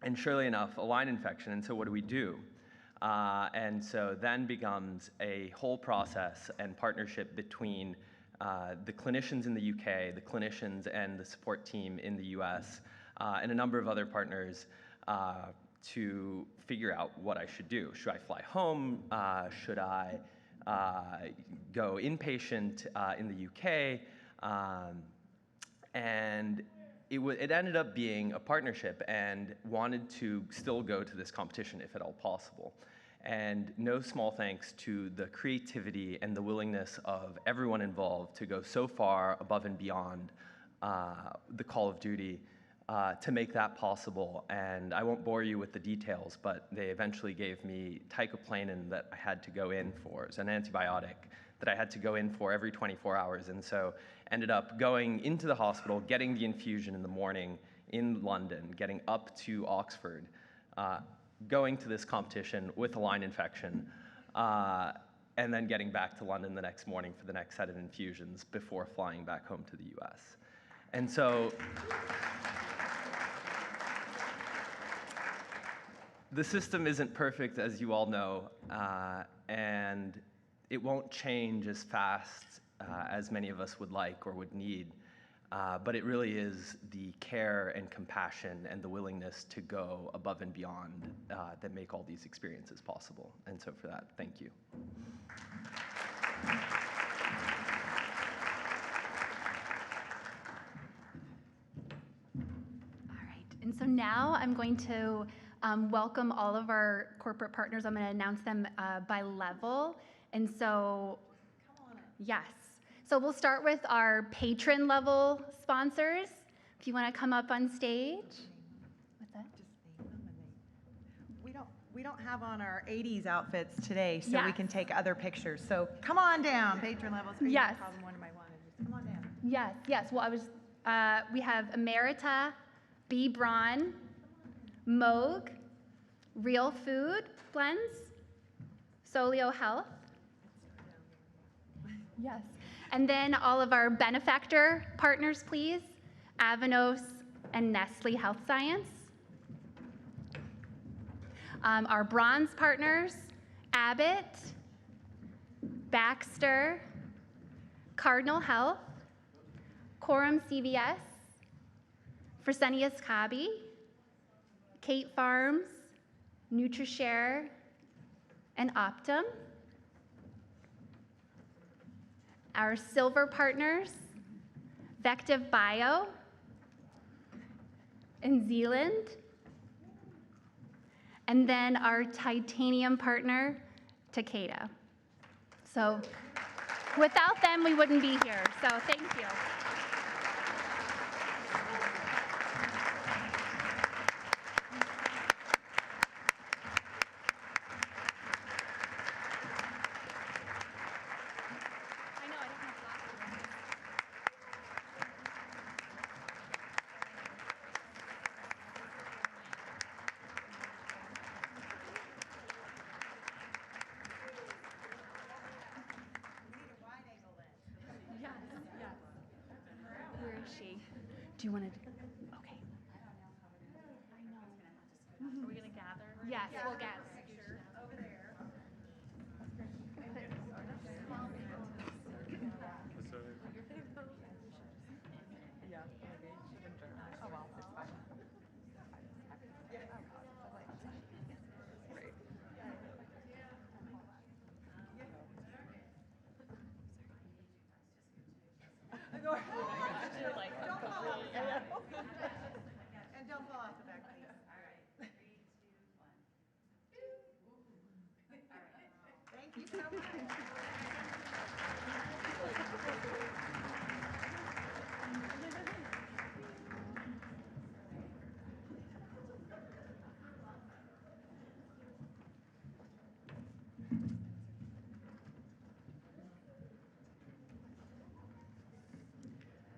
And surely enough, a line infection, and so what do? And so then becomes a whole process and partnership between the clinicians in the UK, the clinicians and the support team in the US, and a number of other partners to figure out what I should do. Should I fly home? Should I go inpatient in the UK? And it ended up being a partnership, and wanted to still go to this competition if at all possible. And no small thanks to the creativity and the willingness of everyone involved to go so far above and beyond the call of duty to make that possible. And I won't bore you with the details, but they eventually gave me teicoplanin that I had to go in for. It's an antibiotic that I had to go in for every 24 hours. And so ended up going into the hospital, getting the infusion in the morning in London, getting up to Oxford, going to this competition with a line infection, and then getting back to London the next morning for the next set of infusions before flying back home to the US. And so the system isn't perfect, as you all know, and it won't change as fast as many of us would like or would need, but it really is the care and compassion and the willingness to go above and beyond that make all these experiences possible. And so for that, thank you. And so now I'm going to welcome all of our corporate partners. I'm going to announce them by level. And so, yes. So we'll start with our patron level sponsors. If you want to come up on stage. What's that? We don't have on our 80s outfits today, so we Yes. can take other pictures. So come on down, patron levels. Yes. Call them one by one and just come on down. Yes, yes. Well, we have Emerita, B. Braun, Moog, Real Food Blends, Solio Health. Yes. And then all of our benefactor partners, please. Avanos and Nestle Health Science. Our bronze partners, Abbott, Baxter, Cardinal Health, Quorum CVS, Fresenius Kabi, Kate Farms, NutriShare, and Optum. Our silver partners, Vectiv Bio and Zealand. And then our titanium partner, Takeda. So without them, we wouldn't be here. So thank you. I know, I don't have glasses. Yes, yes. Where is she? Do you want to? Okay. I know. Are we gonna gather? Yes, we'll gather. Over there. Oh, well, it's fine. And don't fall off the back, please. All right. 3, 2, 1. Thank you so much.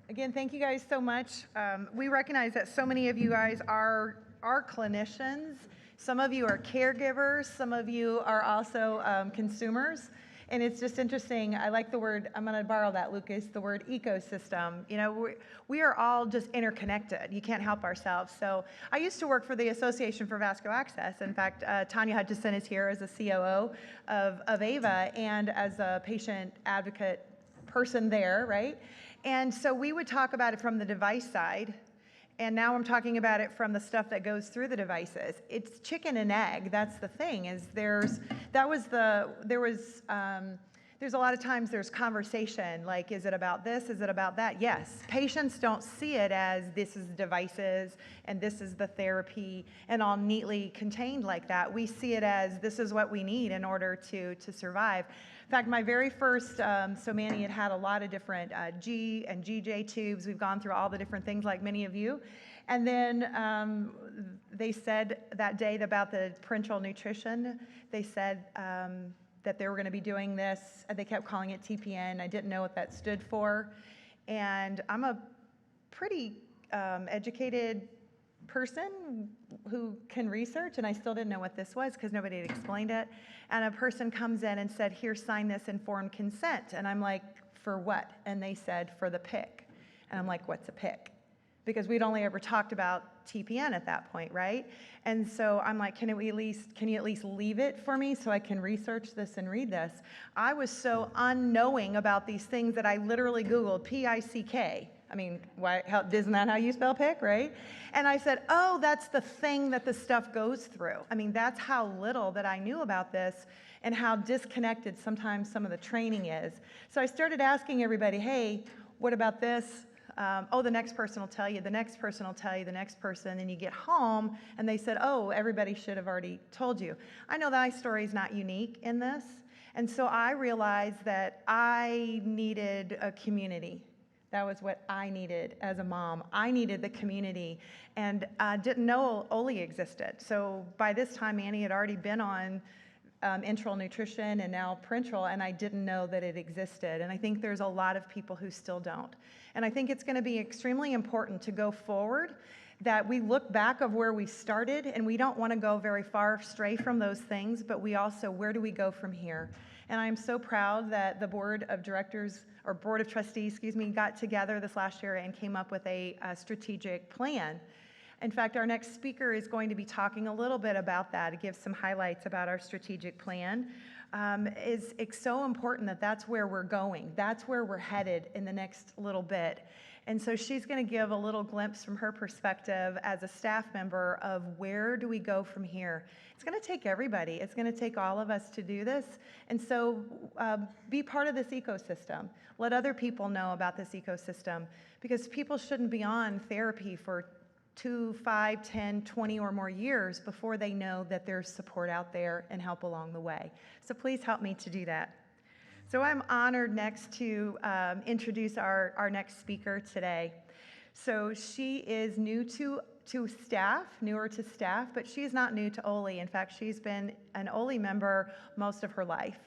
Again, thank you guys so much. We recognize that so many of you guys are clinicians. Some of you are caregivers. Some of you are also consumers. And it's just interesting. I like the word, I'm going to borrow that, Lucas, the word ecosystem. You know, we are all just interconnected. You can't help ourselves. So I used to work for the Association for Vascular Access. In fact, Tanya Hutchison is here as a COO of AVA and as a patient advocate person there, right? And so we would talk about it from the device side, and now I'm talking about it from the stuff that goes through the devices. It's chicken and egg. That's the thing. There's a lot of times there's conversation like, is it about this? Is it about that? Yes. Patients don't see it as this is devices and this is the therapy and all neatly contained like that. We see it as this is what we need in order to survive. In fact, my very first, so Manny had a lot of different G and GJ tubes. We've gone through all the different things like many of you. And then they said that day about the parenteral nutrition, they said that they were going to be doing this. They kept calling it TPN. I didn't know what that stood for. And I'm a pretty educated person who can research, and I still didn't know what this was because nobody had explained it. And a person comes in and said, here, sign this informed consent. And I'm like, for what? And they said, for the PIC. And I'm like, what's a PIC? Because we'd only ever talked about TPN at that point, right? And so I'm like, can you at least leave it for me so I can research this and read this? I was so unknowing about these things that I literally Googled PICK. I mean, isn't that how you spell PIC, right? And I said, oh, that's the thing that the stuff goes through. I mean, that's how little that I knew about this and how disconnected sometimes some of the training is. So I started asking everybody, hey, what about this? oh, the next person will tell you, the next person will tell you, the next person, and then you get home and they said, oh, everybody should have already told you. I know that my story is not unique in this, and so I realized that I needed a community. That was what I needed as a mom. I needed the community, and didn't know Oley existed. So by this time, Annie had already been on enteral nutrition and now parenteral, and I didn't know that it existed. And I think there's a lot of people who still don't. And I think it's going to be extremely important to go forward, that we look back of where we started, and we don't want to go very far astray from those things, but we also, where do we go from here? And I'm so proud that the board of directors, or board of trustees, excuse me, got together this last year and came up with a strategic plan. In fact, our next speaker is going to be talking a little bit about that, to give some highlights about our strategic plan. It's so important that that's where we're going. That's where we're headed in the next little bit. And so she's going to give a little glimpse from her perspective as a staff member of where do we go from here. It's going to take everybody. It's going to take all of us to do this. And so be part of this ecosystem. Let other people know about this ecosystem, because people shouldn't be on therapy for 2, 5, 10, 20 or more years before they know that there's support out there and help along the way. So please help me to do that. So I'm honored next to introduce our next speaker today. So she is new to staff, newer to staff, but she's not new to Oley. In fact, she's been an Oley member most of her life.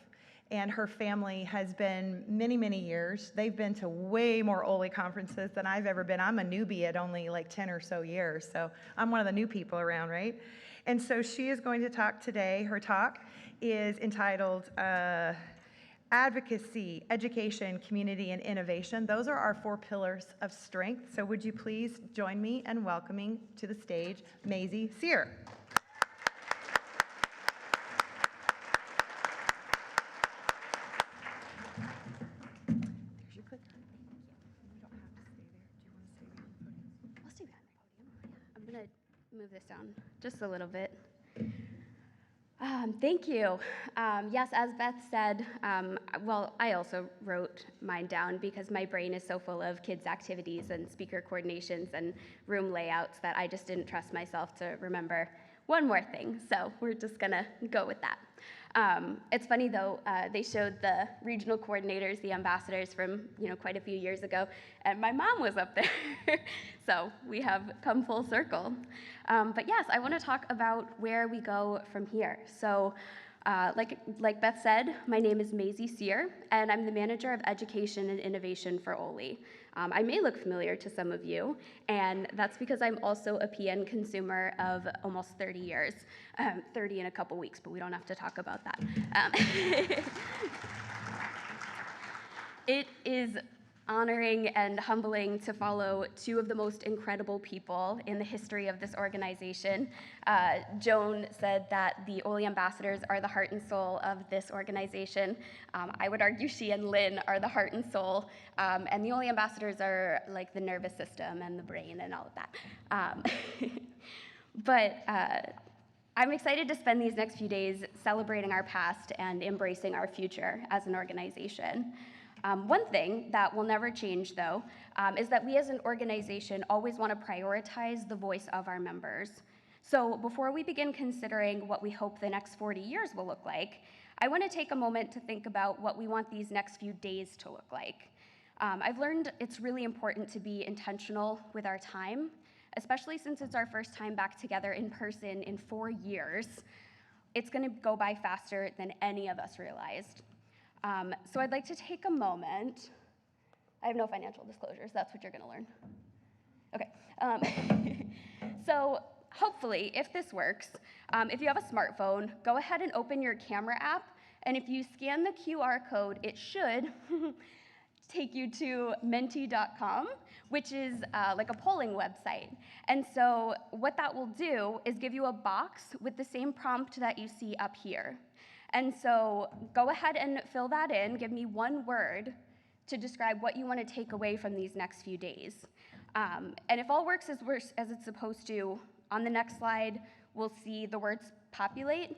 And her family has been many, many years. They've been to way more Oley conferences than I've ever been. I'm a newbie at only like 10 or so years, so I'm one of the new people around, right? And so she is going to talk today. Her talk is entitled Advocacy, Education, Community, and Innovation. Those are our 4 pillars of strength. So would you please join me in welcoming to the stage Maisie Sear. Move this down just a little bit. Thank you. Yes, as Beth said, well, I also wrote mine down because my brain is so full of kids' activities and speaker coordinations and room layouts that I just didn't trust myself to remember one more thing. So we're just gonna go with that. It's funny though, they showed the regional coordinators, the ambassadors from quite a few years ago, and my mom was up there. So we have come full circle. But yes, I want to talk about where we go from here. So like Beth said, my name is Maisie Sear, and I'm the Manager of Education and Innovation for Oley. I may look familiar to some of you, and that's because I'm also a PN consumer of almost 30 years, 30 in a couple weeks, but we don't have to talk about that. It is honoring and humbling to follow 2 of the most incredible people in the history of this organization. Joan said that the Oley ambassadors are the heart and soul of this organization. I would argue she and Lynn are the heart and soul, and the Oley ambassadors are like the nervous system and the brain and all of that. But I'm excited to spend these next few days celebrating our past and embracing our future as an organization. One thing that will never change, though, is that we as an organization always want to prioritize the voice of our members. So before we begin considering what we hope the next 40 years will look like, I want to take a moment to think about what we want these next few days to look like. I've learned it's really important to be intentional with our time, especially since it's our first time back together in person in 4 years. It's going to go by faster than any of us realized. So I'd like to take a moment. I have no financial disclosures. That's what you're going to learn. Okay. So hopefully, if this works, if you have a smartphone, go ahead and open your camera app. And if you scan the QR code, it should take you to menti.com, which is like a polling website. And so what that will do is give you a box with the same prompt that you see up here. And so go ahead and fill that in. Give me one word to describe what you want to take away from these next few days. And if all works as it's supposed to, on the next slide, we'll see the words populate.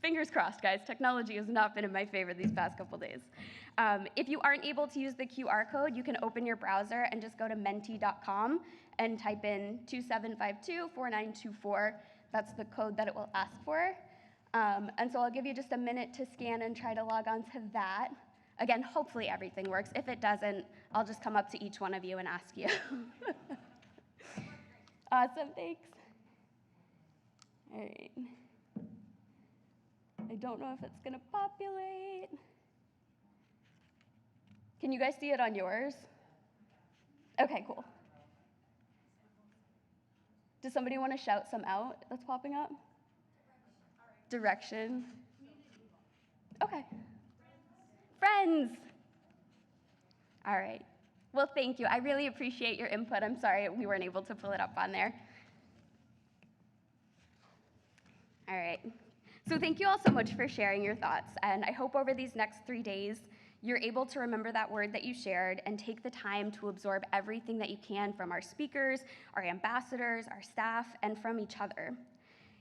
Fingers crossed, guys. Technology has not been in my favor these past couple days. If you aren't able to use the QR code, you can open your browser and just go to menti.com and type in 27524924. That's the code that it will ask for. And so I'll give you just a minute to scan and try to log on to that. Again, hopefully everything works. If it doesn't, I'll just come up to each one of you and ask you. Awesome, thanks. All right. I don't know if it's gonna populate. Can you guys see it on yours? Okay, cool. Does somebody want to shout some out that's popping up? Direction. Okay. Friends. All right. Well, thank you. I really appreciate your input. I'm sorry we weren't able to pull it up on there. All right. So thank you all so much for sharing your thoughts. And I hope over these next 3 days, you're able to remember that word that you shared and take the time to absorb everything that you can from our speakers, our ambassadors, our staff, and from each other.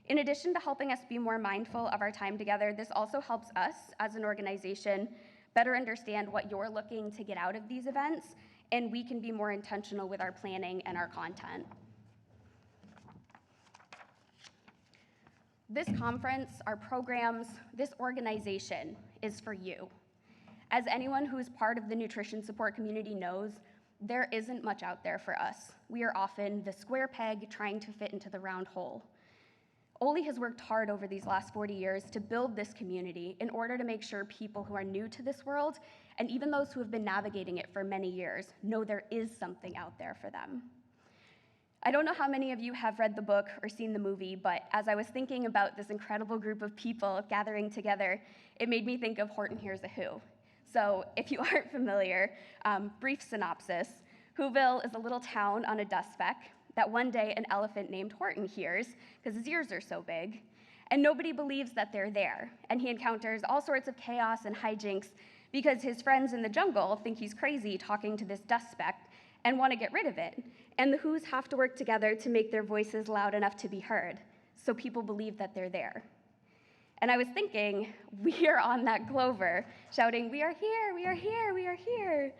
In addition to helping us be more mindful of our time together, this also helps us as an organization better understand what you're looking to get out of these events, and we can be more intentional with our planning and our content. This conference, our programs, this organization is for you. As anyone who is part of the nutrition support community knows, there isn't much out there for us. We are often the square peg trying to fit into the round hole. Oley has worked hard over these last 40 years to build this community in order to make sure people who are new to this world, and even those who have been navigating it for many years, know there is something out there for them. I don't know how many of you have read the book or seen the movie, but as I was thinking about this incredible group of people gathering together, it made me think of Horton Hears a Who. So if you aren't familiar, brief synopsis, Whoville is a little town on a dust speck that one day an elephant named Horton hears because his ears are so big, and nobody believes that they're there. And he encounters all sorts of chaos and hijinks because his friends in the jungle think he's crazy talking to this dust speck and want to get rid of it. And the Whos have to work together to make their voices loud enough to be heard, so people believe that they're there. And I was thinking, we are on that Glover, shouting, "We are here, we are here, we are here."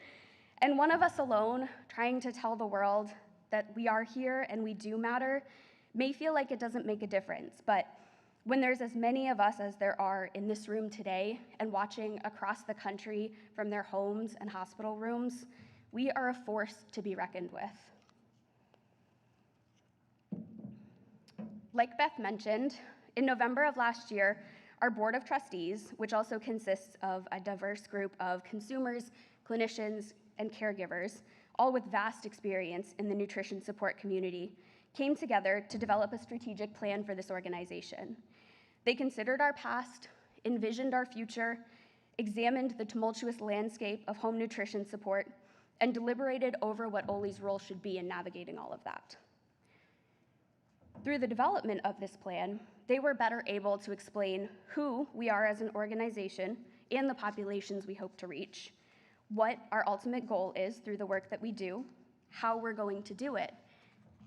And one of us alone, trying to tell the world that we are here and we do matter, may feel like it doesn't make a difference. But when there's as many of us as there are in this room today and watching across the country from their homes and hospital rooms, we are a force to be reckoned with. Like Beth mentioned, in November of last year, our Board of Trustees, which also consists of a diverse group of consumers, clinicians, and caregivers, all with vast experience in the nutrition support community, came together to develop a strategic plan for this organization. They considered our past, envisioned our future, examined the tumultuous landscape of home nutrition support, and deliberated over what Oley's role should be in navigating all of that. Through the development of this plan, they were better able to explain who we are as an organization and the populations we hope to reach, what our ultimate goal is through the work that we do, how we're going to do it,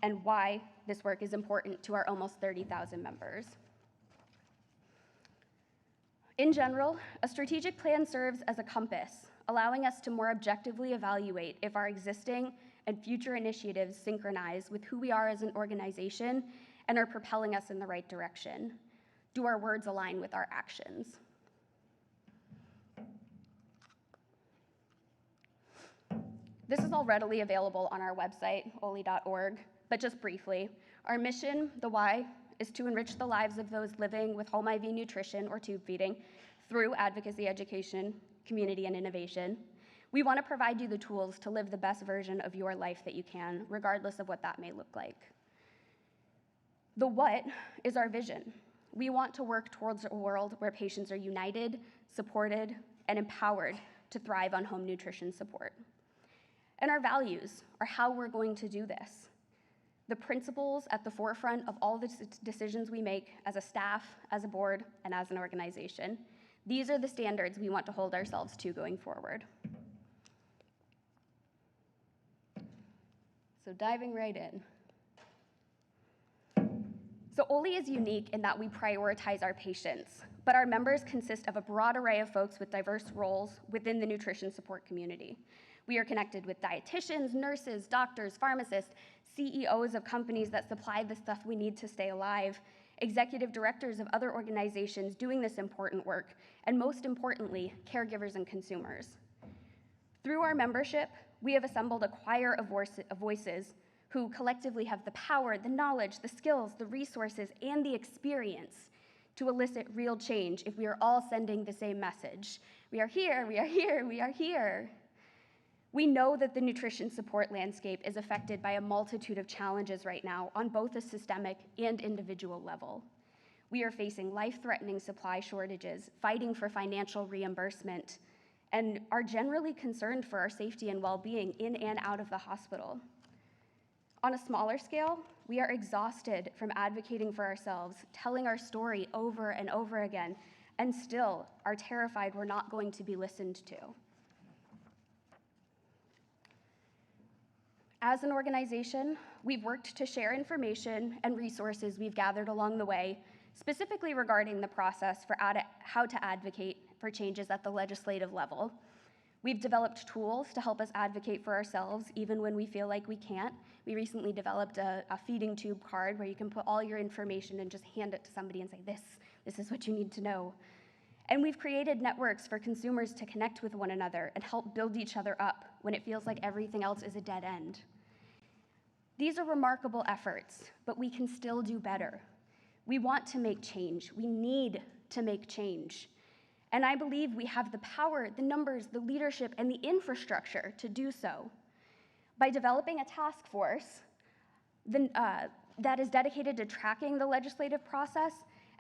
and why this work is important to our almost 30,000 members. In general, a strategic plan serves as a compass, allowing us to more objectively evaluate if our existing and future initiatives synchronize with who we are as an organization and are propelling us in the right direction. Do our words align with our actions? This is all readily available on our website, oley.org, but just briefly, our mission, the why, is to enrich the lives of those living with home IV nutrition or tube feeding through advocacy, education, community, and innovation. We want to provide you the tools to live the best version of your life that you can, regardless of what that may look like. The what is our vision. We want to work towards a world where patients are united, supported, and empowered to thrive on home nutrition support. And our values are how we're going to do this. The principles at the forefront of all the decisions we make as a staff, as a board, and as an organization. These are the standards we want to hold ourselves to going forward. So diving right in. So Oley is unique in that we prioritize our patients, but our members consist of a broad array of folks with diverse roles within the nutrition support community. We are connected with dietitians, nurses, doctors, pharmacists, CEOs of companies that supply the stuff we need to stay alive, executive directors of other organizations doing this important work, and most importantly, caregivers and consumers. Through our membership, we have assembled a choir of voices who collectively have the power, the knowledge, the skills, the resources, and the experience to elicit real change if we are all sending the same message. We are here, we are here, we are here. We know that the nutrition support landscape is affected by a multitude of challenges right now on both a systemic and individual level. We are facing life-threatening supply shortages, fighting for financial reimbursement, and are generally concerned for our safety and well-being in and out of the hospital. On a smaller scale, we are exhausted from advocating for ourselves, telling our story over and over again, and still are terrified we're not going to be listened to. As an organization, we've worked to share information and resources we've gathered along the way, specifically regarding the process for how to advocate for changes at the legislative level. We've developed tools to help us advocate for ourselves even when we feel like we can't. We recently developed a feeding tube card where you can put all your information and just hand it to somebody and say, this is what you need to know. And we've created networks for consumers to connect with one another and help build each other up when it feels like everything else is a dead end. These are remarkable efforts, but we can still do better. We want to make change. We need to make change. And I believe we have the power, the numbers, the leadership, and the infrastructure to do so. By developing a task force that is dedicated to tracking the legislative process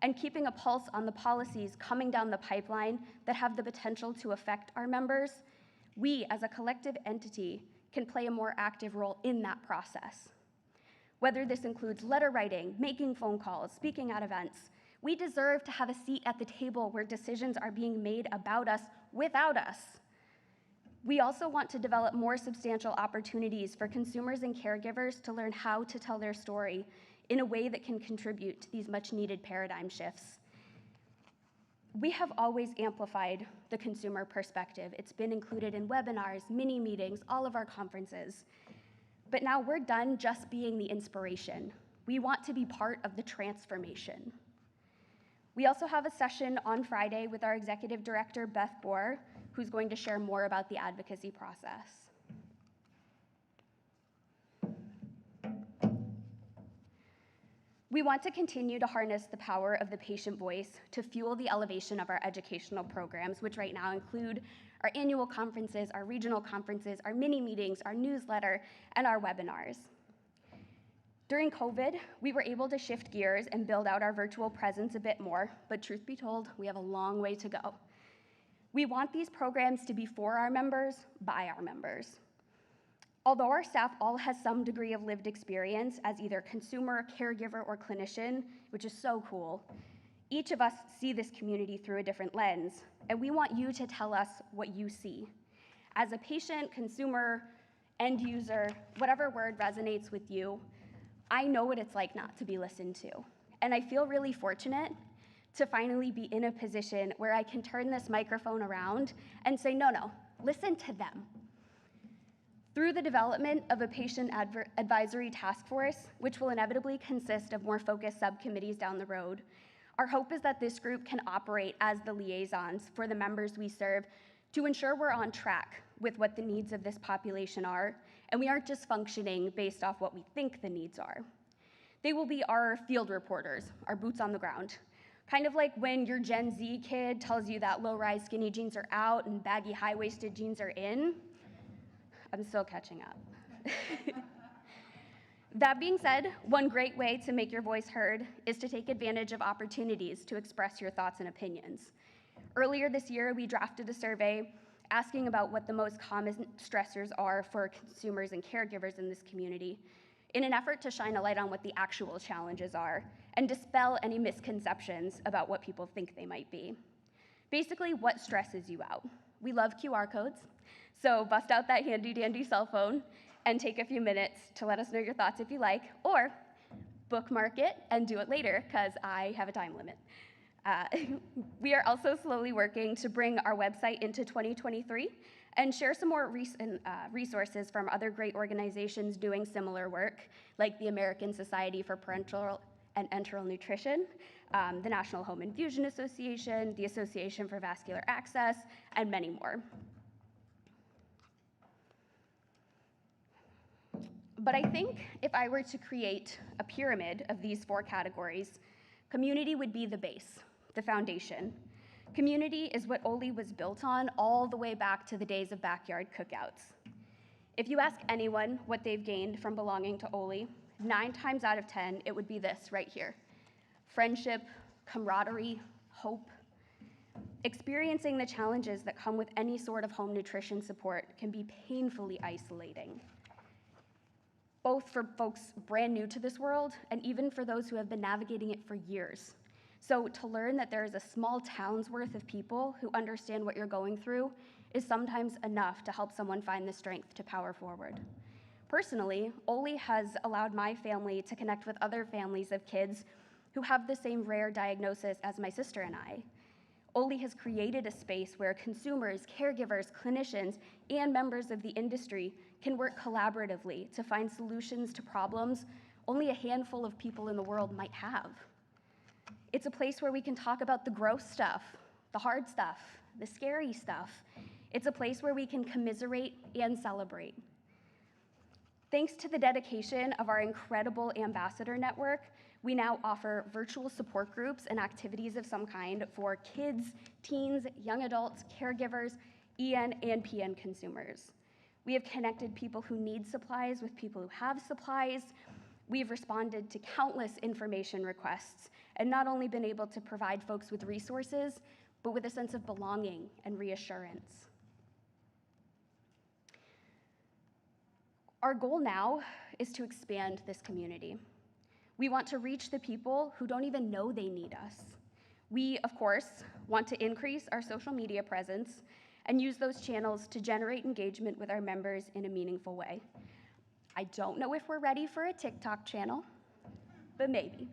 and keeping a pulse on the policies coming down the pipeline that have the potential to affect our members, we as a collective entity can play a more active role in that process. Whether this includes letter writing, making phone calls, speaking at events, we deserve to have a seat at the table where decisions are being made about us without us. We also want to develop more substantial opportunities for consumers and caregivers to learn how to tell their story in a way that can contribute to these much-needed paradigm shifts. We have always amplified the consumer perspective. It's been included in webinars, mini meetings, all of our conferences. But now we're done just being the inspiration. We want to be part of the transformation. We also have a session on Friday with our executive director, Beth Gore, who's going to share more about the advocacy process. We want to continue to harness the power of the patient voice to fuel the elevation of our educational programs, which right now include our annual conferences, our regional conferences, our mini meetings, our newsletter, and our webinars. During COVID, we were able to shift gears and build out our virtual presence a bit more, but truth be told, we have a long way to go. We want these programs to be for our members, by our members. Although our staff all has some degree of lived experience as either consumer, caregiver, or clinician, which is so cool, each of us see this community through a different lens, and we want you to tell us what you see. As a patient, consumer, end user, whatever word resonates with you, I know what it's like not to be listened to. And I feel really fortunate to finally be in a position where I can turn this microphone around and say, no, listen to them. Through the development of a patient advisory task force, which will inevitably consist of more focused subcommittees down the road, our hope is that this group can operate as the liaisons for the members we serve to ensure we're on track with what the needs of this population are, and we aren't just functioning based off what we think the needs are. They will be our field reporters, our boots on the ground. Kind of like when your Gen Z kid tells you that low-rise skinny jeans are out and baggy high-waisted jeans are in. I'm still catching up. That being said, one great way to make your voice heard is to take advantage of opportunities to express your thoughts and opinions. Earlier this year, we drafted a survey asking about what the most common stressors are for consumers and caregivers in this community in an effort to shine a light on what the actual challenges are and dispel any misconceptions about what people think they might be. Basically, what stresses you out? We love QR codes, so bust out that handy-dandy cell phone and take a few minutes to let us know your thoughts if you like, or bookmark it and do it later because I have a time limit. We are also slowly working to bring our website into 2023 and share some more resources from other great organizations doing similar work, like the American Society for Parenteral and Enteral Nutrition, the National Home Infusion Association, the Association for Vascular Access, and many more. But I think if I were to create a pyramid of these 4 categories, community would be the base, the foundation. Community is what Oley was built on all the way back to the days of backyard cookouts. If you ask anyone what they've gained from belonging to Oley, 9 times out of 10, it would be this right here: friendship, camaraderie, hope. Experiencing the challenges that come with any sort of home nutrition support can be painfully isolating, both for folks brand new to this world and even for those who have been navigating it for years. So to learn that there is a small town's worth of people who understand what you're going through is sometimes enough to help someone find the strength to power forward. Personally, Oley has allowed my family to connect with other families of kids who have the same rare diagnosis as my sister and I. Oley has created a space where consumers, caregivers, clinicians, and members of the industry can work collaboratively to find solutions to problems only a handful of people in the world might have. It's a place where we can talk about the gross stuff, the hard stuff, the scary stuff. It's a place where we can commiserate and celebrate. Thanks to the dedication of our incredible ambassador network, we now offer virtual support groups and activities of some kind for kids, teens, young adults, caregivers, EN and PN consumers. We have connected people who need supplies with people who have supplies. We've responded to countless information requests and not only been able to provide folks with resources, but with a sense of belonging and reassurance. Our goal now is to expand this community. We want to reach the people who don't even know they need us. We, of course, want to increase our social media presence and use those channels to generate engagement with our members in a meaningful way. I don't know if we're ready for a TikTok channel, but maybe.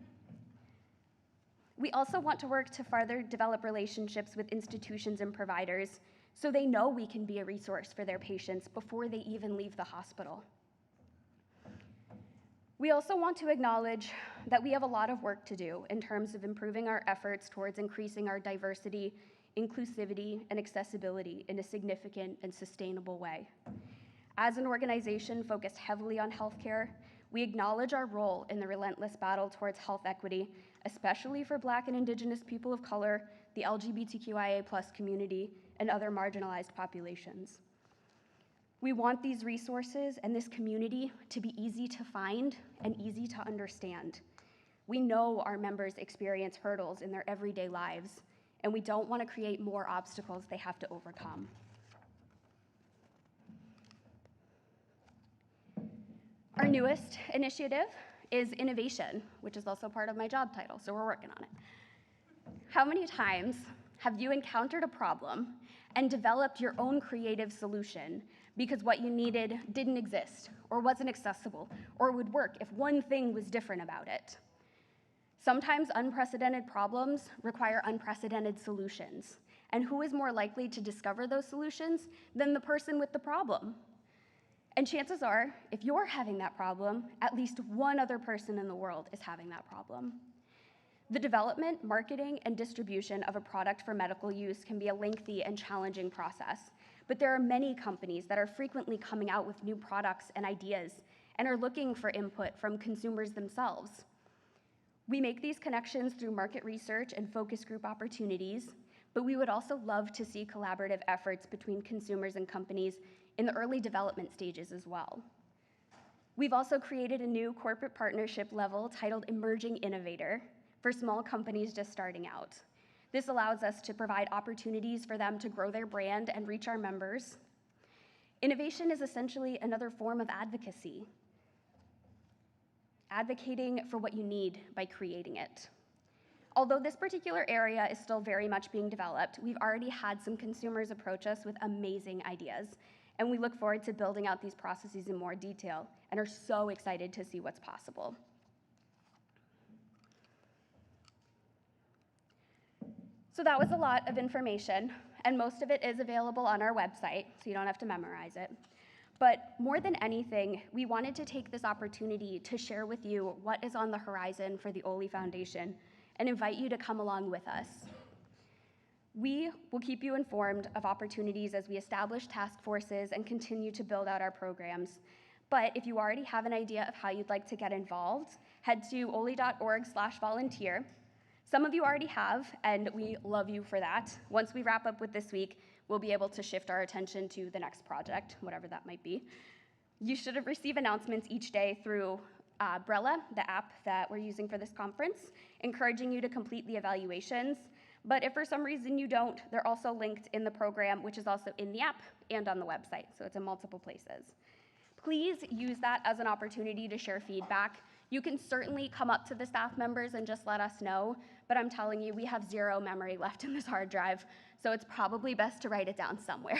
We also want to work to further develop relationships with institutions and providers so they know we can be a resource for their patients before they even leave the hospital. We also want to acknowledge that we have a lot of work to do in terms of improving our efforts towards increasing our diversity, inclusivity, and accessibility in a significant and sustainable way. As an organization focused heavily on healthcare, we acknowledge our role in the relentless battle towards health equity, especially for Black and Indigenous people of color, the LGBTQIA+ community, and other marginalized populations. We want these resources and this community to be easy to find and easy to understand. We know our members experience hurdles in their everyday lives, and we don't want to create more obstacles they have to overcome. Our newest initiative is innovation, which is also part of my job title, so we're working on it. How many times have you encountered a problem and developed your own creative solution because what you needed didn't exist, or wasn't accessible, or would work if one thing was different about it? Sometimes unprecedented problems require unprecedented solutions, and who is more likely to discover those solutions than the person with the problem? And chances are, if you're having that problem, at least one other person in the world is having that problem. The development, marketing, and distribution of a product for medical use can be a lengthy and challenging process, but there are many companies that are frequently coming out with new products and ideas and are looking for input from consumers themselves. We make these connections through market research and focus group opportunities, but we would also love to see collaborative efforts between consumers and companies in the early development stages as well. We've also created a new corporate partnership level titled Emerging Innovator for small companies just starting out. This allows us to provide opportunities for them to grow their brand and reach our members. Innovation is essentially another form of advocacy, advocating for what you need by creating it. Although this particular area is still very much being developed, we've already had some consumers approach us with amazing ideas, and we look forward to building out these processes in more detail and are so excited to see what's possible. So that was a lot of information, and most of it is available on our website, so you don't have to memorize it. But more than anything, we wanted to take this opportunity to share with you what is on the horizon for the Oley Foundation and invite you to come along with us. We will keep you informed of opportunities as we establish task forces and continue to build out our programs. But if you already have an idea of how you'd like to get involved, head to oley.org/volunteer. Some of you already have, and we love you for that. Once we wrap up with this week, we'll be able to shift our attention to the next project, whatever that might be. You should have received announcements each day through Brella, the app that we're using for this conference, encouraging you to complete the evaluations. But if for some reason you don't, they're also linked in the program, which is also in the app and on the website, so it's in multiple places. Please use that as an opportunity to share feedback. You can certainly come up to the staff members and just let us know, but I'm telling you, we have zero memory left in this hard drive, so it's probably best to write it down somewhere.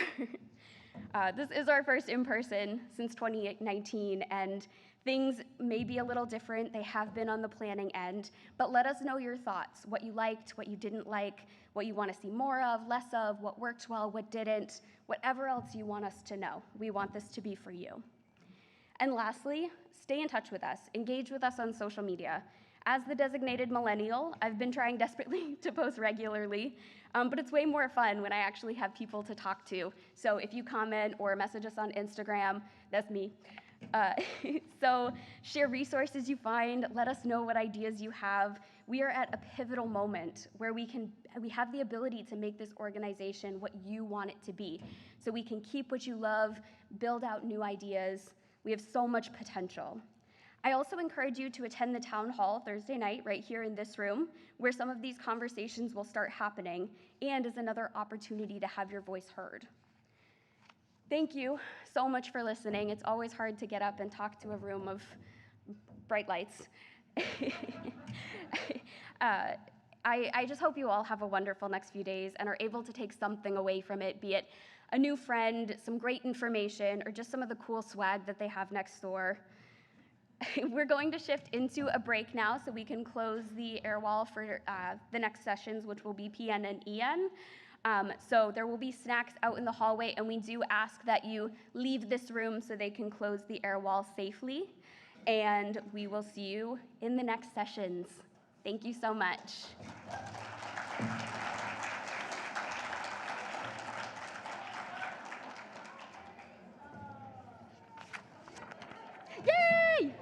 This is our first in-person since 2019, and things may be a little different. They have been on the planning end, but let us know your thoughts, what you liked, what you didn't like, what you want to see more of, less of, what worked well, what didn't, whatever else you want us to know. We want this to be for you. And lastly, stay in touch with us. Engage with us on social media. As the designated millennial, I've been trying desperately to post regularly, but it's way more fun when I actually have people to talk to. So if you comment or message us on Instagram, that's me. So share resources you find, let us know what ideas you have. We are at a pivotal moment where we have the ability to make this organization what you want it to be. So we can keep what you love, build out new ideas. We have so much potential. I also encourage you to attend the town hall Thursday night right here in this room, where some of these conversations will start happening and is another opportunity to have your voice heard. Thank you so much for listening. It's always hard to get up and talk to a room of bright lights. I just hope you all have a wonderful next few days and are able to take something away from it, be it a new friend, some great information, or just some of the cool swag that they have next door. We're going to shift into a break now so we can close the air wall for the next sessions, which will be PN and EN. So there will be snacks out in the hallway, and we do ask that you leave this room so they can close the air wall safely. And we will see you in the next sessions. Thank you so much. Yay!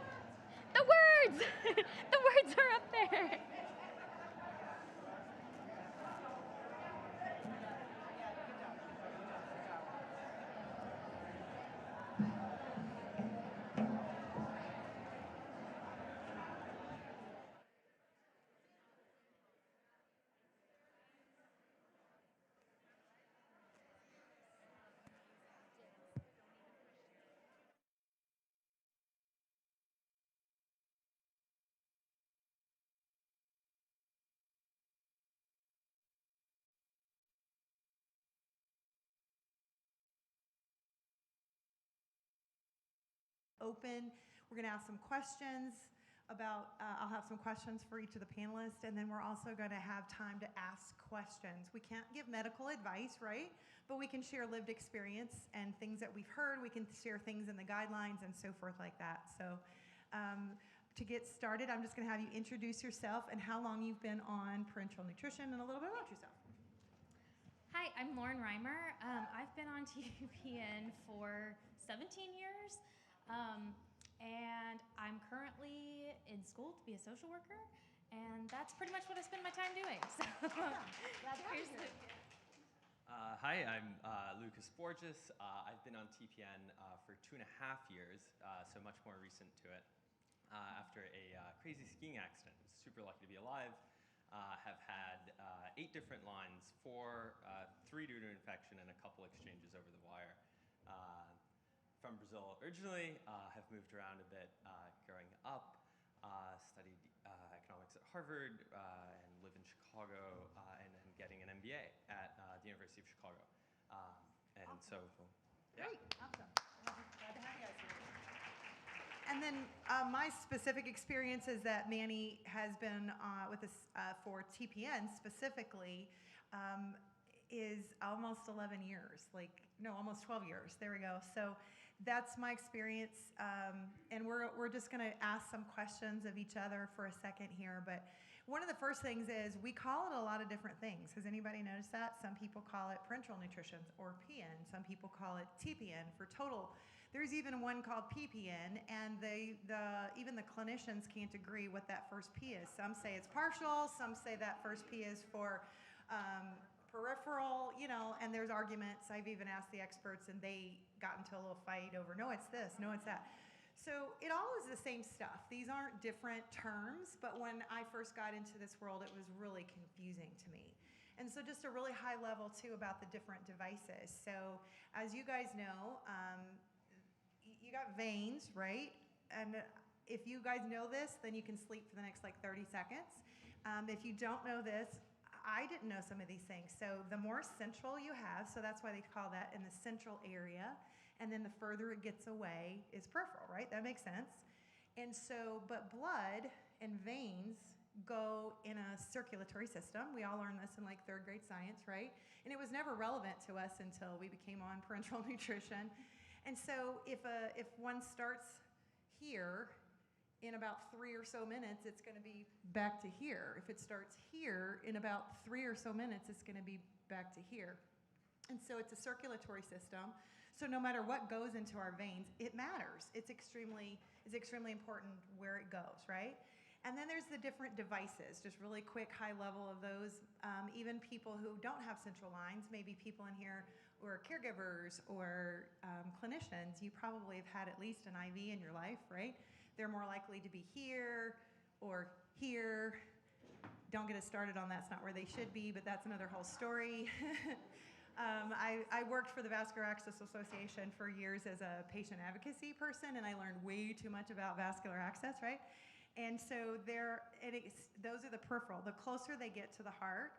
The words! The words are up there. Open. We're going to ask some questions about, I'll have some questions for each of the panelists, and then we're also going to have time to ask questions. We can't give medical advice, right? But we can share lived experience and things that we've heard. We can share things in the guidelines and so forth like that. So to get started, I'm just going to have you introduce yourself and how long you've been on parenteral nutrition and a little bit about yourself. Hi, I'm Lauren Reimer. I've been on TPN for 17 years. And I'm currently in school to be a social worker, and that's pretty much what I spend my time doing. So, here's the... Hi, I'm Lucas Borges. I've been on TPN for 2.5 years, so much more recent to it. After a crazy skiing accident, I was super lucky to be alive. Have had 8 different lines, 3 due to infection, and a couple exchanges over the wire. From Brazil originally, have moved around a bit growing up, studied economics at Harvard, and live in Chicago, and then getting an MBA at the University of Chicago. And awesome. so, yeah. Great, awesome. Glad to have you guys here. And then my specific experience is that Manny has been with us for TPN specifically is almost 11 years, almost 12 years. There we go. So that's my experience. And we're just going to ask some questions of each other for a second here. But one of the first things is we call it a lot of different things. Has anybody noticed that? Some people call it parenteral nutrition or PN. Some people call it TPN for total. There's even one called PPN, and even the clinicians can't agree what that first P is. Some say it's partial, some say that first P is for peripheral, and there's arguments. I've even asked the experts, and they got into a little fight over, no, it's this, no, it's that. So it all is the same stuff. These aren't different terms, but when I first got into this world, it was really confusing to me. And so just a really high level, too, about the different devices. So as you guys know, you got veins, right? And if you guys know this, then you can sleep for the next 30 seconds. If you don't know this, I didn't know some of these things. So the more central you have, so that's why they call that in the central area, and then the further it gets away is peripheral, right? That makes sense. And so, but blood and veins go in a circulatory system. We all learned this in third grade science, right? And it was never relevant to us until we became on parenteral nutrition. And so if one starts here, in about 3 or so minutes, it's going to be back to here. If it starts here, in about 3 or so minutes, it's going to be back to here. And so it's a circulatory system. So no matter what goes into our veins, it matters. It's extremely important where it goes, right? And then there's the different devices, just really quick, high level of those. Even people who don't have central lines, maybe people in here who are caregivers or clinicians, you probably have had at least an IV in your life, right? They're more likely to be here or here. Don't get us started on that's not where they should be, but that's another whole story. I worked for the Vascular Access Association for years as a patient advocacy person, and I learned way too much about vascular access, right? And so those are the peripheral. The closer they get to the heart,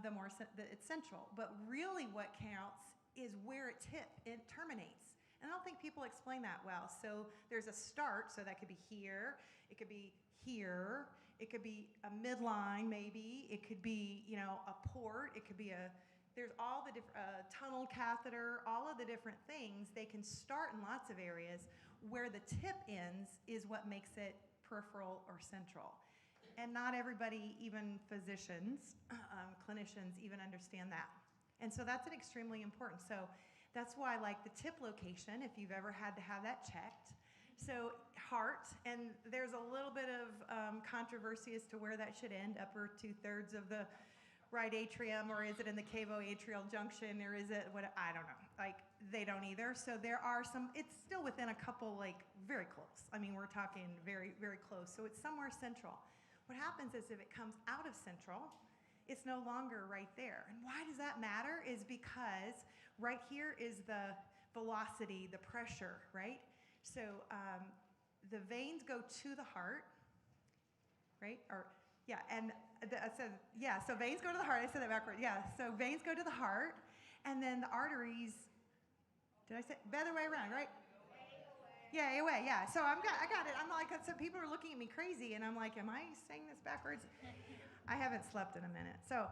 the more it's central. But really what counts is where it terminates. And I don't think people explain that well. So there's a start, so that could be here. It could be here. It could be a midline, maybe. It could be, a port. It could be there's all the different, tunnel catheter, all of the different things. They can start in lots of areas. Where the tip ends is what makes it peripheral or central. And not everybody, even physicians, clinicians, even understand that. And so that's extremely important. So that's why I like the tip location, if you've ever had to have that checked. So heart, and there's a little bit of controversy as to where that should end, upper 2/3 of the right atrium, or is it in the cavo-atrial junction, or is it what, I don't know. They don't either. So there are some, it's still within a couple, very close. I mean, we're talking very, very close. So it's somewhere central. What happens is if it comes out of central, it's no longer right there. And why does that matter? Is because right here is the velocity, the pressure, right? So the veins go to the heart, right? So veins go to the heart. I said that backwards. Yeah, so veins go to the heart, and then the arteries, did I say, the other way around, right? Yeah, away, yeah. So I got it. I'm like, so people are looking at me crazy, and I'm like, am I saying this backwards? I haven't slept in a minute. So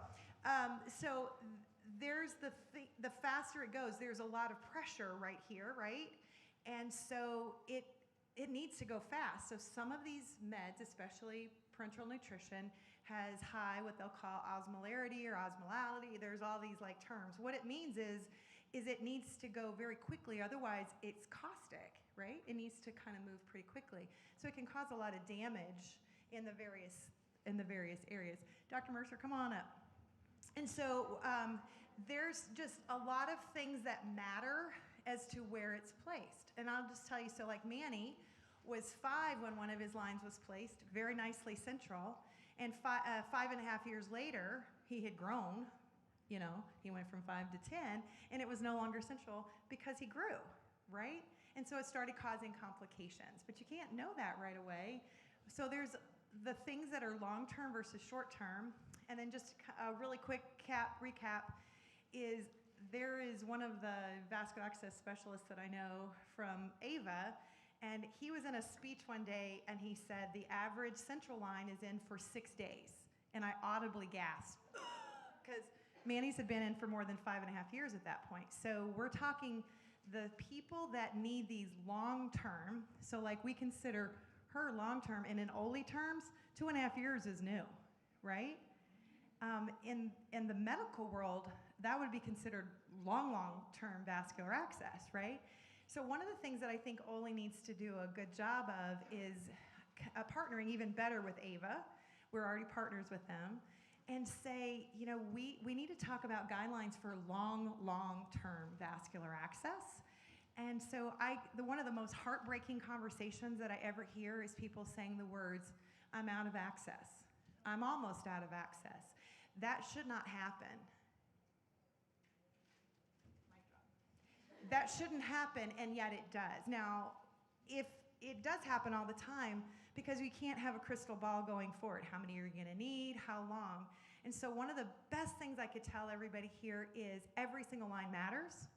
there's the faster it goes, there's a lot of pressure right here, right? And so it needs to go fast. So some of these meds, especially parenteral nutrition, has high, what they'll call osmolarity or osmolality. There's all these terms. What it means is it needs to go very quickly, otherwise it's caustic, right? It needs to kind of move pretty quickly. So it can cause a lot of damage in the various areas. Dr. Mercer, come on up. And so there's just a lot of things that matter as to where it's placed. And I'll just tell you, so Manny was 5 when one of his lines was placed, very nicely central. And 5.5 years later, he had grown. He went from 5 to 10, and it was no longer central because he grew, right? And so it started causing complications. But you can't know that right away. So there's the things that are long-term versus short-term. And then just a really quick recap is there is one of the vascular access specialists that I know from AVA, And he was in a speech one day, and he said the average central line is in for 6 days. And I audibly gasped, because Manny's had been in for more than 5.5 years at that point. So we're talking the people that need these long-term, so like we consider her long-term, and in Oley terms, 2.5 years is new, right? In the medical world, that would be considered long-term vascular access, right? So one of the things that I think Oley needs to do a good job of is partnering even better with AVA. We're already partners with them. And say, you know, we need to talk about guidelines for long-term vascular access. And so one of the most heartbreaking conversations that I ever hear is people saying the words, I'm out of access. I'm almost out of access. That should not happen. That shouldn't happen, and yet it does. Now, if it does happen all the time, because we can't have a crystal ball going forward. How many are you gonna need? How long? And so one of the best things I could tell everybody here is every single line matters.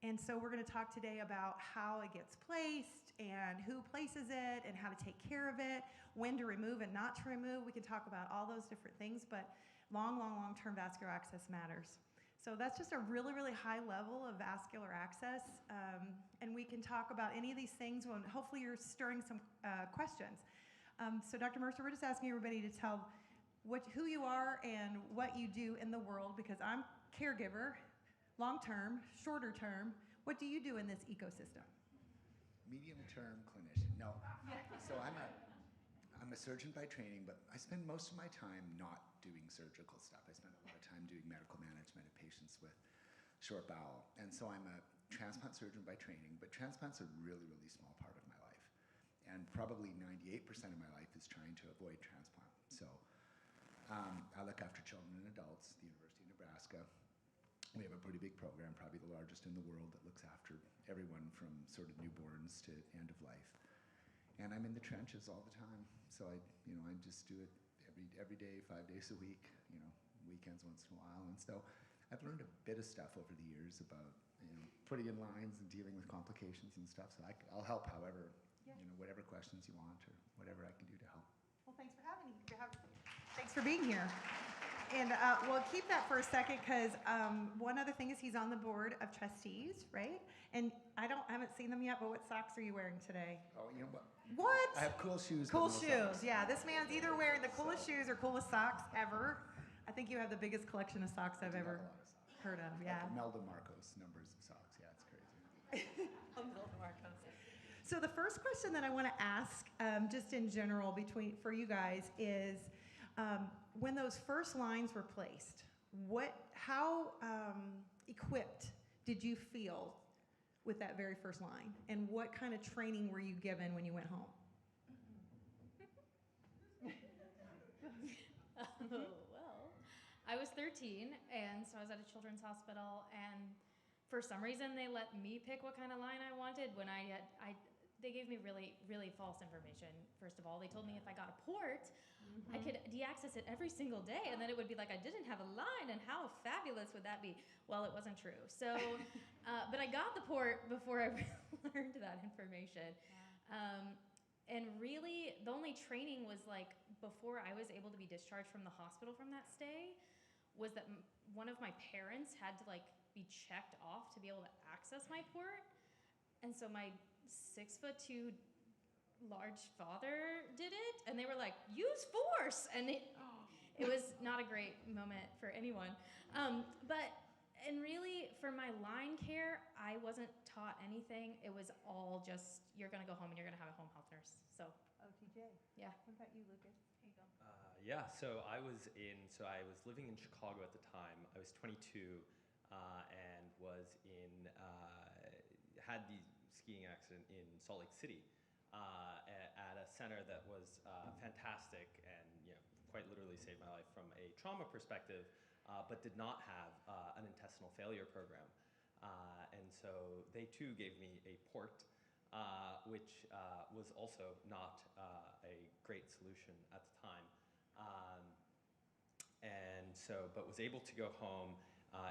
And so we're gonna talk today about how it gets placed and who places it and how to take care of it, when to remove and not to remove. We can talk about all those different things, but long-term vascular access matters. So that's just a really, really high level of vascular access. And we can talk about any of these things when hopefully you're stirring some questions. So Dr. Mercer, we're just asking everybody to tell who you are and what you do in the world, because I'm caregiver, long-term, shorter term. What do you do in this ecosystem? Medium-term clinician. No. So I'm a surgeon by training, but I spend most of my time not doing surgical stuff. I spend a lot of time doing medical management of patients with short bowel. And so I'm a transplant surgeon by training, but transplant's a really, really small part of my life. And probably 98% of my life is trying to avoid transplant. So I look after children and adults at the University of Nebraska. We have a pretty big program, probably the largest in the world, that looks after everyone from sort of newborns to end of life. And I'm in the trenches all the time. So I just do it every day, 5 days a week, weekends once in a while. And so I've learned a bit of stuff over the years about, putting in lines and dealing with complications and stuff. So I'll help however, whatever questions you want or whatever I can do to help. Well, thanks for having me. Thanks for being here. And we'll keep that for a second, because one other thing is he's on the board of trustees, right? And I haven't seen them yet, but what socks are you wearing today? Oh, you know what? What? I have cool shoes. Cool but no shoes, socks. yeah. This man's either wearing the coolest shoes or coolest socks ever. I think you have the biggest collection of socks I've ever heard of, yeah. Like Melda Marcos numbers of socks. Yeah, it's crazy. Melda Marcos. So the first question that I want to ask, just in general for you guys, is when those first lines were placed, how equipped did you feel with that very first line? And what kind of training were you given when you went home? Well, I was 13, and so I was at a children's hospital, and for some reason they let me pick what kind of line I wanted when they gave me really, really false information. First of all, they told me if I got a port, I could de-access it every single day, and then it would be like I didn't have a line, and how fabulous would that be? Well, it wasn't true. So, but I got the port before I learned that information. And really, the only training was like before I was able to be discharged from the hospital from that stay, was that one of my parents had to like be checked off to be able to access my port. And so my 6'2" large father did it, and they were like, use force, and it was not a great moment for anyone. And really, for my line care, I wasn't taught anything. It was all just, you're gonna go home and you're gonna have a home health nurse. So. Oh, TJ. Yeah. What about you, Lucas? Here you go. Yeah, so I was living in Chicago at the time. I was 22 and had the skiing accident in Salt Lake City at a center that was fantastic and quite literally saved my life from a trauma perspective, but did not have an intestinal failure program. And so they too gave me a port, which was also not a great solution at the time. But was able to go home.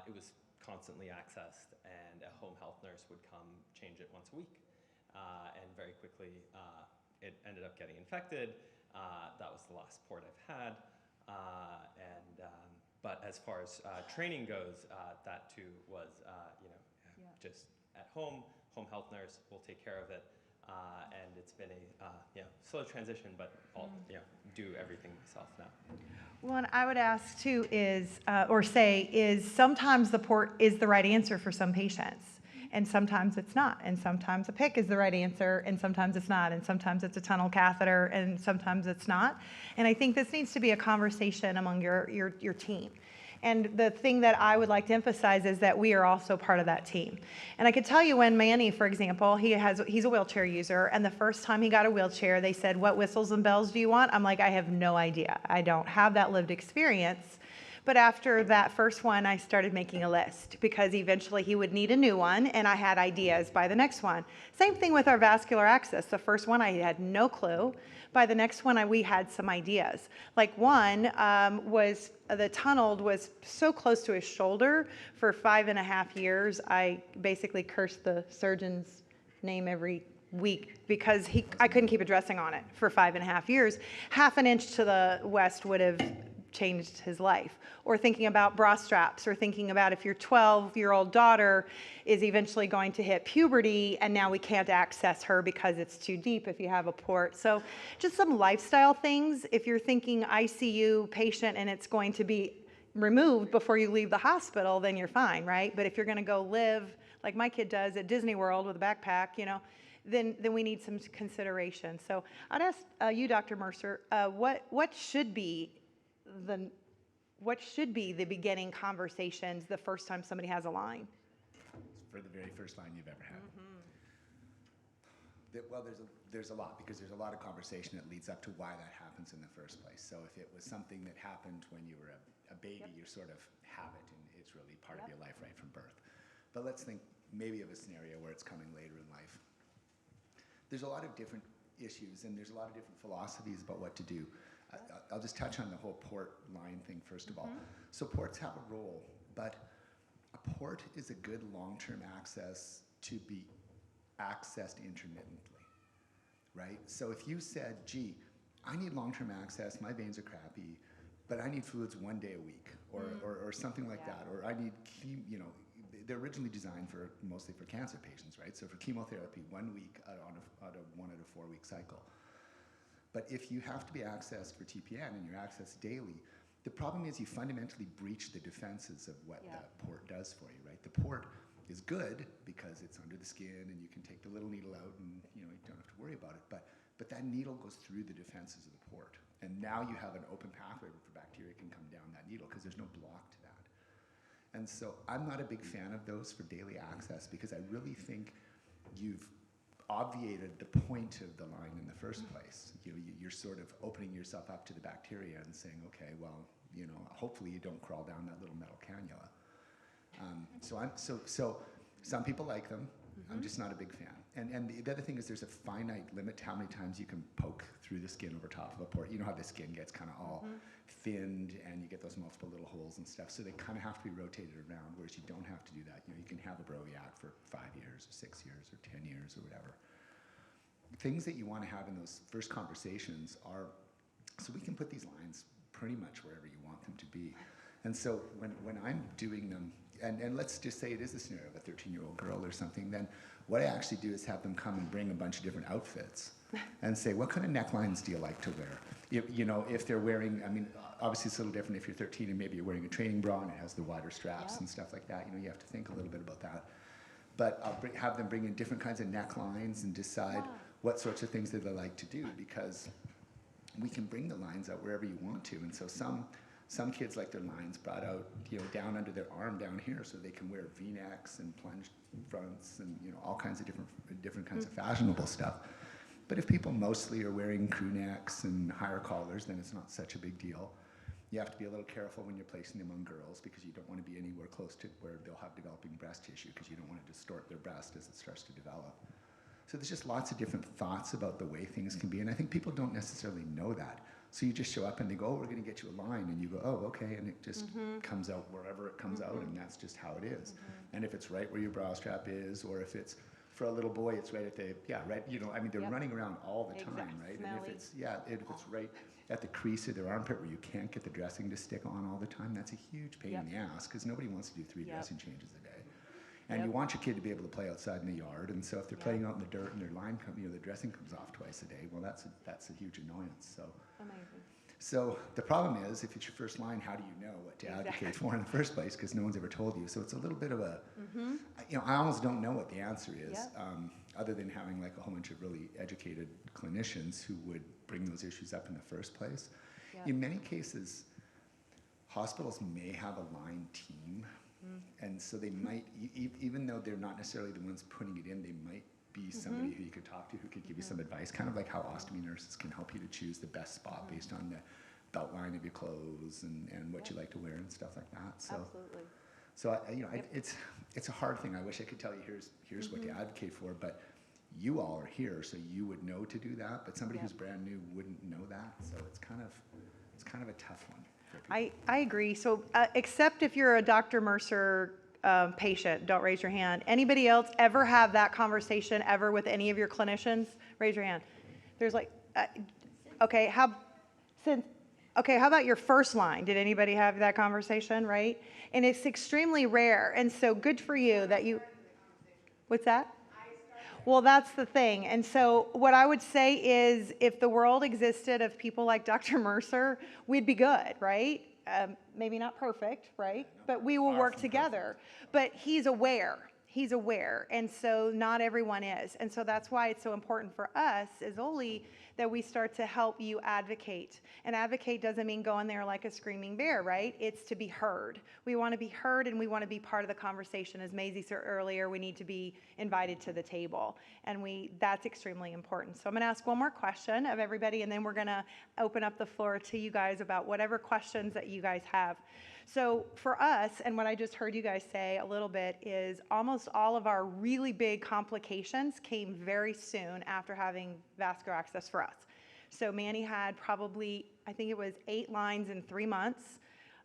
It was constantly accessed, and a home health nurse would come change it once a week. and very quickly it ended up getting infected. That was the last port I've had. But as far as training goes, that too was, just at home health nurse will take care of it. And it's been a slow transition, but I'll do everything myself now. Well, and I would ask too is sometimes the port is the right answer for some patients. And sometimes it's not. And sometimes a PICC is the right answer, and sometimes it's not. And sometimes it's a tunnel catheter, and sometimes it's not. And I think this needs to be a conversation among your team. And the thing that I would like to emphasize is that we are also part of that team. And I could tell you when Manny, for example, he's a wheelchair user, and the first time he got a wheelchair, they said, "What whistles and bells do you want?" I'm like, I have no idea. I don't have that lived experience. But after that first one, I started making a list because eventually he would need a new one, and I had ideas by the next one. Same thing with our vascular access. The first one, I had no clue. By the next one, we had some ideas. Like one was the tunnel was so close to his shoulder for 5.5 years. I basically cursed the surgeon's name every week because I couldn't keep a dressing on it for 5.5 years. Half an inch to the west would have changed his life. Or thinking about bra straps, or thinking about if your 12-year-old daughter is eventually going to hit puberty and now we can't access her because it's too deep if you have a port. So just some lifestyle things. If you're thinking ICU patient and it's going to be removed before you leave the hospital, then you're fine, right? But if you're going to go live like my kid does at Disney World with a backpack, then we need some consideration. So I'd ask you, Dr. Mercer, what should be the beginning conversations the first time somebody has a line? For the very first line you've ever had. Well, there's a lot, because there's a lot of conversation that leads up to why that happens in the first place. So if it was something that happened when you were a baby, you sort of have it, and it's really part of your life right from birth. But let's think maybe of a scenario where it's coming later in life. There's a lot of different issues, and there's a lot of different philosophies about what to do. I'll just touch on the whole port line thing first of all. So ports have a role, but a port is a good long-term access to be accessed intermittently, right? So if you said, gee, I need long-term access, my veins are crappy, but I need fluids 1 day a week, or something like that, or I need, they're originally designed mostly for cancer patients, right? So for chemotherapy, 1 week out of a 4-week cycle. But if you have to be accessed for TPN and you're accessed daily, the problem is you fundamentally breach the defenses of what that port does for you, right? The port is good because it's under the skin and you can take the little needle out and you don't have to worry about it. But that needle goes through the defenses of the port. And now you have an open pathway for bacteria can come down that needle because there's no block to that. And so I'm not a big fan of those for daily access because I really think you've obviated the point of the line in the first place. You're sort of opening yourself up to the bacteria and saying, okay, well, hopefully you don't crawl down that little metal cannula. So some people like them. I'm just not a big fan. And the other thing is there's a finite limit to how many times you can poke through the skin over top of a port. You know how the skin gets kind of all thinned and you get those multiple little holes and stuff. So they kind of have to be rotated around, whereas you don't have to do that. You can have a Broviac for 5 years or 6 years or 10 years or whatever. Things that you want to have in those first conversations are, so we can put these lines pretty much wherever you want them to be. And so when I'm doing them, and let's just say it is a scenario of a 13-year-old girl or something, then what I actually do is have them come and bring a bunch of different outfits and say, what kind of necklines do you like to wear? If they're wearing, obviously it's a little different if you're 13 and maybe you're wearing a training bra and it has the wider straps and stuff like that. You have to think a little bit about that. But I'll have them bring in different kinds of necklines and decide what sorts of things that they like to do, because we can bring the lines out wherever you want to. And so some kids like their lines brought out, down under their arm down here, so they can wear V-necks and plunge fronts and all kinds of different kinds of fashionable stuff. But if people mostly are wearing crew necks and higher collars, then it's not such a big deal. You have to be a little careful when you're placing them on girls because you don't want to be anywhere close to where they'll have developing breast tissue because you don't want to distort their breast as it starts to develop. So there's just lots of different thoughts about the way things can be, and I think people don't necessarily know that. So you just show up and they go, oh, we're going to get you a line, and you go, oh, okay, and it just comes out wherever it comes out, and that's just how it is. And if it's right where your bra strap is, or if it's for a little boy, it's right at the, right, I mean, they're running around all the time, right? And Smelly. if it's right at the crease of their armpit where you can't get the dressing to stick on all the time, that's a huge pain in the ass, because nobody wants to do 3 dressing changes a day. And you want your kid to be able to play outside in the yard, and so if they're playing out in the dirt and their the dressing comes off twice a day, well, that's a huge annoyance. So. Amazing. So the problem is, if it's your first line, how do you know what to advocate for in the first place? Because no one's ever told you. So it's a little bit of a, I almost don't know what the answer is, other than having like a whole bunch of really educated clinicians who would bring those issues up in the first place. In many cases, hospitals may have a line team, and so they might, even though they're not necessarily the ones putting it in, they might be somebody who you could talk to who could give you some advice, kind of like how ostomy nurses can help you to choose the best spot based on the belt line of your clothes and what you like to wear and stuff like that. So, Absolutely. so it's a hard thing. I wish I could tell you here's what to advocate for, but you all are here, so you would know to do that. But somebody who's brand new wouldn't know that, so it's kind of a tough one. For people. I agree. So except if you're a Dr. Mercer patient, don't raise your hand. Anybody else ever have that conversation ever with any of your clinicians? Raise your hand. There's like, okay, how about your first line? Did anybody have that conversation, right? And it's extremely rare. And so good for you that you, what's that? Well, that's the thing. And so what I would say is if the world existed of people like Dr. Mercer, we'd be good, right? Maybe not perfect, right? But we will work together. But he's aware. He's aware. And so not everyone is. And so that's why it's so important for us as Oley that we start to help you advocate. And advocate doesn't mean go in there like a screaming bear, right? It's to be heard. We want to be heard and we want to be part of the conversation. As Maisie said earlier, we need to be invited to the table. And that's extremely important. So I'm going to ask one more question of everybody, and then we're going to open up the floor to you guys about whatever questions that you guys have. So for us, and what I just heard you guys say a little bit, is almost all of our really big complications came very soon after having vascular access for us. So Manny had probably, I think it was 8 lines in 3 months.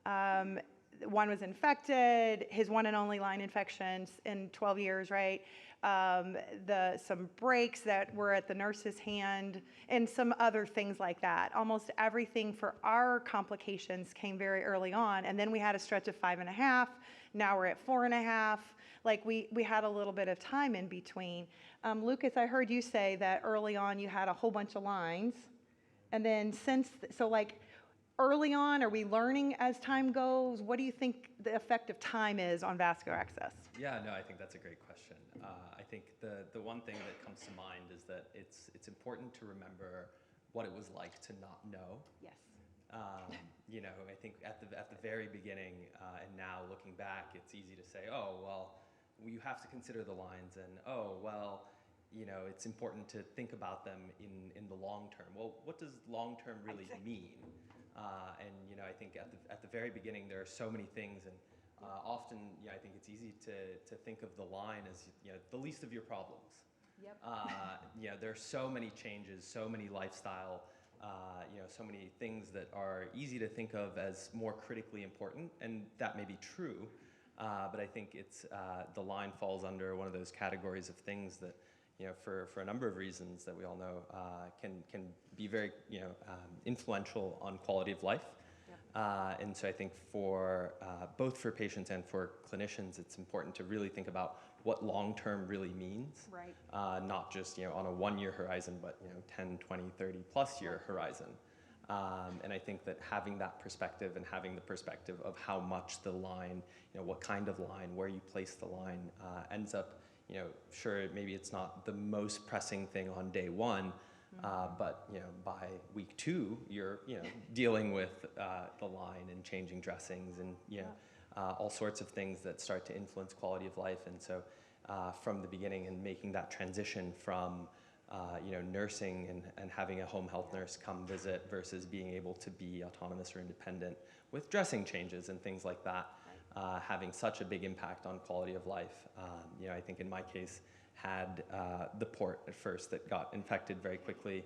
One was infected, his one and only line infections in 12 years, right? Some breaks that were at the nurse's hand, and some other things like that. Almost everything for our complications came very early on, and then we had a stretch of 5.5. Now we're at 4.5. Like we had a little bit of time in between. Lucas, I heard you say that early on you had a whole bunch of lines, and then early on, are we learning as time goes? What do you think the effect of time is on vascular access? Yeah, no, I think that's a great question. I think the one thing that comes to mind is that it's important to remember what it was like to not know. Yes. I think at the very beginning, and now looking back, it's easy to say, oh, well, you have to consider the lines, and oh, well, it's important to think about them in the long term. Well, what does long term really mean? I think at the very beginning, there are so many things, and often, I think it's easy to think of the line as the least of your problems. Yep. There are so many changes, so many lifestyle, so many things that are easy to think of as more critically important, and that may be true. But I think the line falls under one of those categories of things that, for a number of reasons that we all know, can be very, influential on quality of life. And so I think for both for patients and for clinicians, it's important to really think about what long-term really means. Right. Not just, on a 1-year horizon, but, 10, 20, 30 plus year horizon. And I think that having that perspective and having the perspective of how much the line, what kind of line, where you place the line, ends up, sure, maybe it's not the most pressing thing on day 1, but by week 2, you're dealing with the line and changing dressings and all sorts of things that start to influence quality of life. And so from the beginning and making that transition from nursing and having a home health nurse come visit versus being able to be autonomous or independent with dressing changes and things like that, having such a big impact on quality of life. I think in my case, had the port at first that got infected very quickly.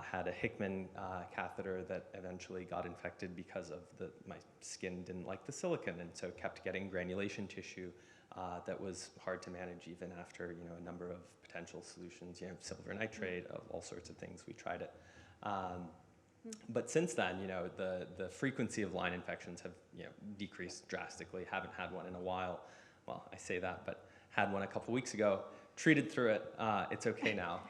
had a Hickman catheter that eventually got infected because of my skin didn't like the silicone, and so kept getting granulation tissue that was hard to manage even after a number of potential solutions, silver nitrate, of all sorts of things. We tried it. But since then, the frequency of line infections have decreased drastically. Haven't had one in a while. Well, I say that, but had one a couple weeks ago. Treated through it. It's okay now.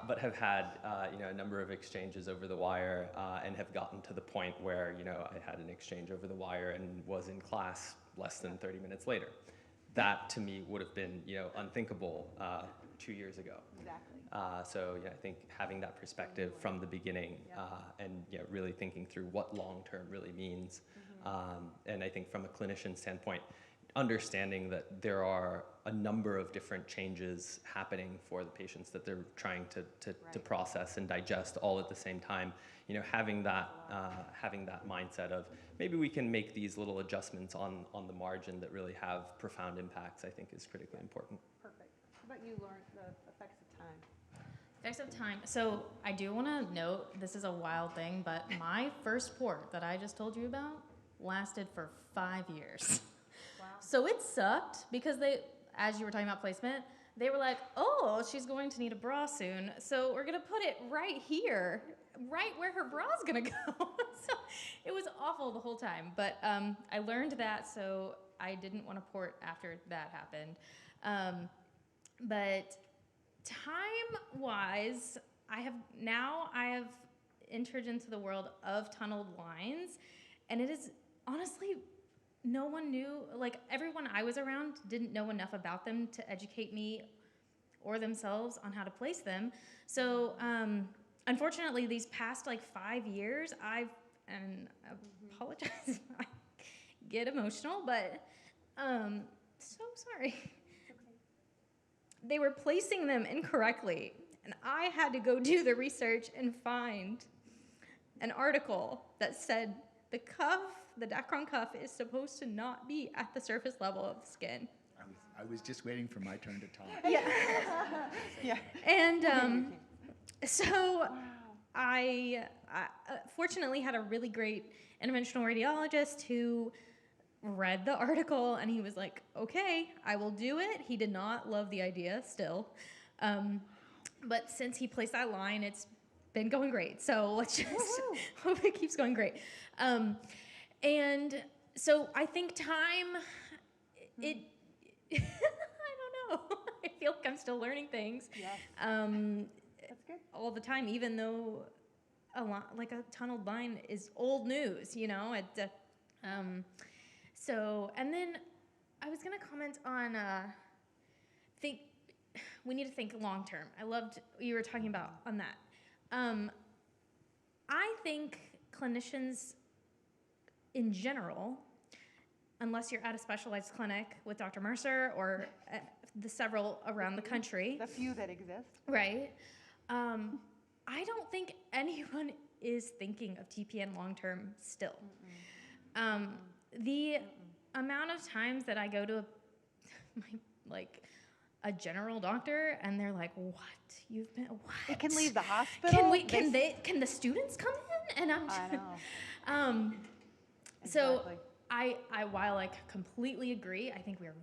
But have had a number of exchanges over the wire, and have gotten to the point where I had an exchange over the wire and was in class less than 30 minutes later. That to me would have been unthinkable 2 years ago. Exactly. So I think having that perspective from the beginning, and really thinking through what long-term really means, and I think from a clinician standpoint, understanding that there are a number of different changes happening for the patients that they're trying to process and digest all at the same time. Having that mindset of maybe we can make these little adjustments on the margin that really have profound impacts, I think is critically important. Perfect. How about you, Lauren, the effects of time? Effects of time. So I do want to note, this is a wild thing, but my first port that I just told you about lasted for 5 years. Wow. So it sucked because they, as you were talking about placement, they were like, oh, she's going to need a bra soon, so we're going to put it right here, right where her bra's going to go. So it was awful the whole time. But I learned that, so I didn't want to port after that happened. But time-wise, I have entered into the world of tunneled lines, and it is honestly, no one knew, like everyone I was around didn't know enough about them to educate me or themselves on how to place them. So unfortunately, these past 5 years, and I apologize if I get emotional, but so sorry. They were placing them incorrectly, and I had to go do the research and find an article that said the Dacron cuff is supposed to not be at the surface level of the skin. I was just waiting for my turn to talk. Yeah. Yeah. And so I fortunately had a really great interventional radiologist who read the article, and he was like, okay, I will do it. He did not love the idea still. But since he placed that line, it's been going great. So let's just hope it keeps going great. And so I think time, I don't know. I feel like I'm still learning things. Yes. That's good. All the time, even though a tunneled line is old news, So, and then I was going to comment on, we need to think long term. I loved what you were talking about on that. I think clinicians in general, unless you're at a specialized clinic with Dr. Mercer or the several around the country. The few that exist. Right. I don't think anyone is thinking of TPN long term still. The amount of times that I go to a general doctor and they're like, "What? You've been what? They can leave the hospital. Can the students come in?" And I'm just, I know. So Exactly. I while I completely agree, I think we're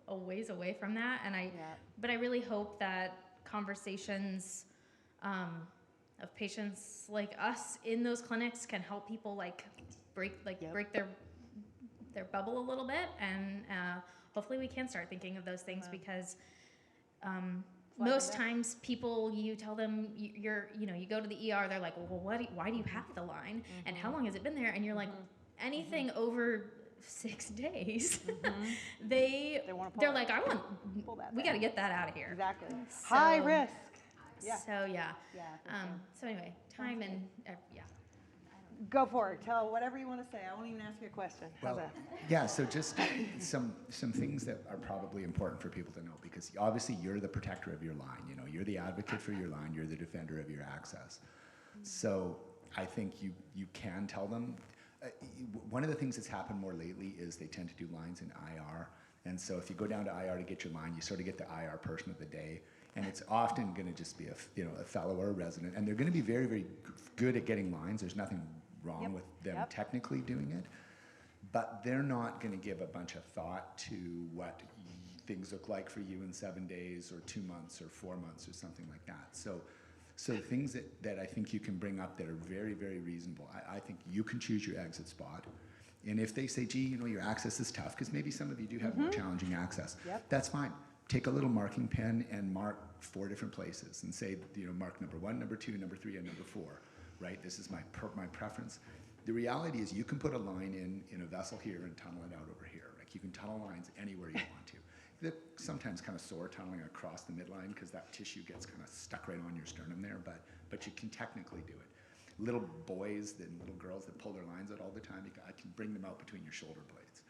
a ways away from that, and but I really hope that conversations of patients like us in those clinics can help people break their bubble a little bit, and hopefully we can start thinking of those things because most times people, you tell them you go to the ER, they're like, well, why do you have the line, and how long has it been there? And you're like, anything over 6 days, they're like, we got to get that out of here. Exactly. So, High risk. Yeah. So yeah. Yeah. So anyway, time and Go for it. Tell whatever you want to say. I won't even ask you a question. How's that? Yeah, so just some things that are probably important for people to know, because obviously you're the protector of your line. You're the advocate for your line. You're the defender of your access. So I think you can tell them. One of the things that's happened more lately is they tend to do lines in IR. And so if you go down to IR to get your line, you sort of get the IR person of the day. And it's often going to just be a fellow or a resident, and they're going to be very, very good at getting lines. There's nothing wrong with them technically doing it, but they're not going to give a bunch of thought to what things look like for you in 7 days or 2 months or 4 months or something like that. So things that I think you can bring up that are very, very reasonable. I think you can choose your exit spot. And if they say, gee, your access is tough, because maybe some of you do have more challenging access, that's fine. Take a little marking pen and mark 4 different places and say, mark number 1, number 2, number 3, and number 4, right? This is my preference. The reality is you can put a line in a vessel here and tunnel it out over here. Like you can tunnel lines anywhere you want to. They're sometimes kind of sore tunneling across the midline because that tissue gets kind of stuck right on your sternum there, but you can technically do it. Little boys and little girls that pull their lines out all the time, I can bring them out between your shoulder blades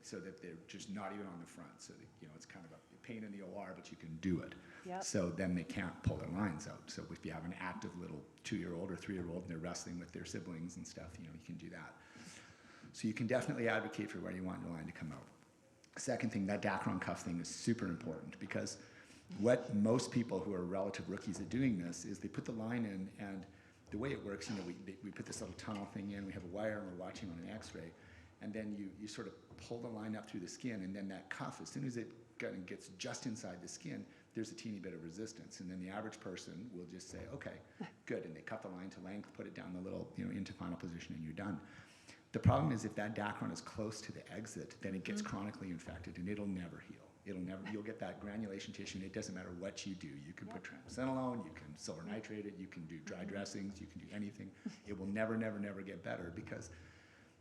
so that they're just not even on the front. So that, it's kind of a pain in the OR, but you can do it. So then they can't pull their lines out. So if you have an active little 2-year-old or 3-year-old and they're wrestling with their siblings and stuff, you can do that. So you can definitely advocate for where you want your line to come out. Second thing, that Dacron cuff thing is super important because what most people who are relative rookies at doing this is they put the line in, and the way it works, we put this little tunnel thing in, we have a wire and we're watching on an x-ray, and then you sort of pull the line up through the skin, and then that cuff, as soon as it gets just inside the skin, there's a teeny bit of resistance, and then the average person will just say, okay, good, and they cut the line to length, put it down the little, into final position, and you're done. The problem is if that Dacron is close to the exit, then it gets chronically infected, and it'll never heal. You'll get that granulation tissue, and it doesn't matter what you do. You can put triamcinolone, you can silver nitrate it, you can do dry dressings, you can do anything. It will never, never, never get better because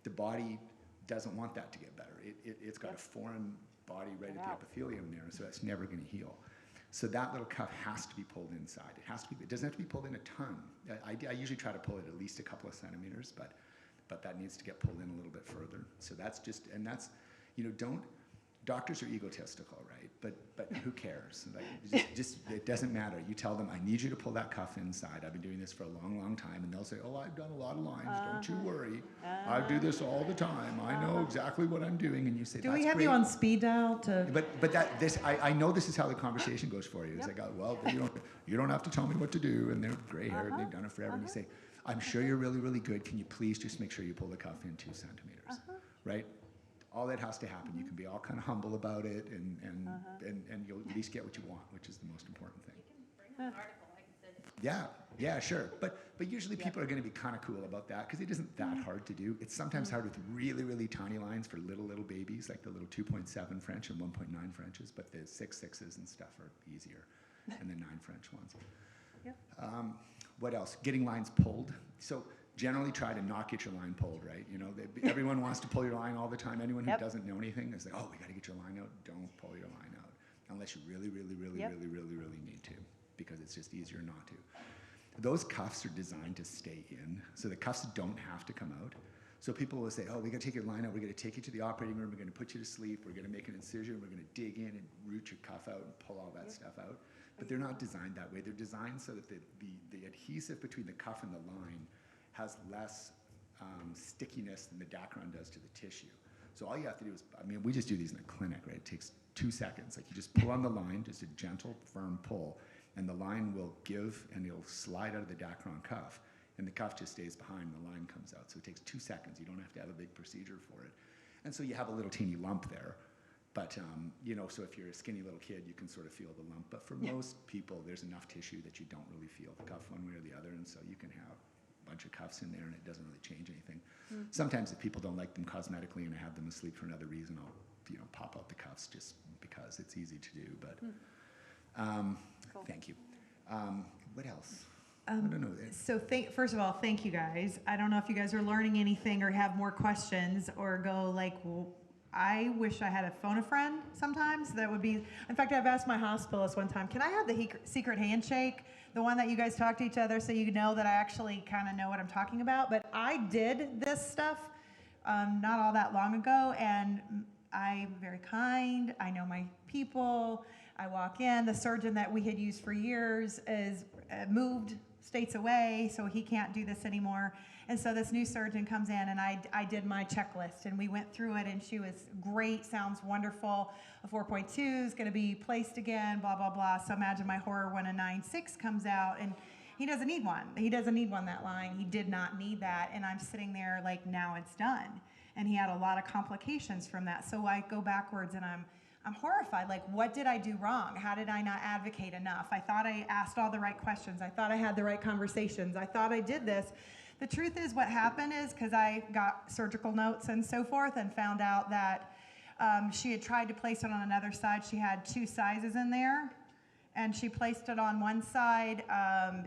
the body doesn't want that to get better. It's got a foreign body right at the epithelium there, so that's never going to heal. So that little cuff has to be pulled inside. It doesn't have to be pulled in a ton. I usually try to pull it at least a couple of centimeters, but that needs to get pulled in a little bit further. So that's doctors are egotistical, right? But who cares? Like, just it doesn't matter. You tell them, I need you to pull that cuff inside. I've been doing this for a long, long time. And they'll say, oh, I've done a lot of lines. Don't you worry. I do this all the time. I know exactly what I'm doing. And you say, do we have you on speed dial to? I know this is how the conversation goes for you. It's like, well, you don't have to tell me what to do. And they're gray haired and they've done it forever. And you say, I'm sure you're really, really good. Can you please just make sure you pull the cuff in 2 centimeters, right? All that has to happen. You can be all kind of humble about it, and you'll at least get what you want, which is the most important thing. You can bring up an article. I can send it. Yeah, sure. But usually people are going to be kind of cool about that because it isn't that hard to do. It's sometimes hard with really, really tiny lines for little babies, like the little 2.7 French and 1.9 Frenches, but the 6/6s and stuff are easier, and the 9 French ones. What else? Getting lines pulled. So generally try to not get your line pulled, right? Everyone wants to pull your line all the time. Anyone who doesn't know anything is like, oh, we got to get your line out. Don't pull your line out unless you really, really, really, really, really, really need to, because it's just easier not to. Those cuffs are designed to stay in, so the cuffs don't have to come out. So people will say, oh, we got to take your line out. We're going to take you to the operating room. We're going to put you to sleep. We're going to make an incision. We're going to dig in and root your cuff out and pull all that stuff out. But they're not designed that way. They're designed so that the adhesive between the cuff and the line has less stickiness than the Dacron does to the tissue. So all you have to do is, we just do these in the clinic, right? It takes 2 seconds. Like you just pull on the line, just a gentle, firm pull, and the line will give and it'll slide out of the Dacron cuff, and the cuff just stays behind and the line comes out. So it takes 2 seconds. You don't have to have a big procedure for it. And so you have a little teeny lump there. But, so if you're a skinny little kid, you can sort of feel the lump. But for most people, there's enough tissue that you don't really feel the cuff one way or the other, and so you can have bunch of cuffs in there and it doesn't really change anything. Sometimes if people don't like them cosmetically and I have them asleep for another reason, I'll pop out the cuffs just because it's easy to do. But thank you. What else? I don't know. So first of all, thank you guys. I don't know if you guys are learning anything or have more questions or go like, well, I wish I had a phone a friend sometimes. That would be, in fact, I've asked my hospitalist one time, can I have the secret handshake? The one that you guys talk to each other so you know that I actually kind of know what I'm talking about. But I did this stuff not all that long ago, and I'm very kind. I know my people. I walk in. The surgeon that we had used for years is moved states away, so he can't do this anymore. And so this new surgeon comes in, and I did my checklist, and we went through it, and she was great, sounds wonderful. A 4.2 is going to be placed again, blah, blah, blah. So imagine my horror when a 9.6 comes out, and he doesn't need one. He doesn't need one that line. He did not need that, and I'm sitting there like, now it's done. And he had a lot of complications from that. So I go backwards, and I'm horrified. Like, what did I do wrong? How did I not advocate enough? I thought I asked all the right questions. I thought I had the right conversations. I thought I did this. The truth is, what happened is, because I got surgical notes and so forth and found out that she had tried to place it on another side. She had 2 sizes in there, and she placed it on one side.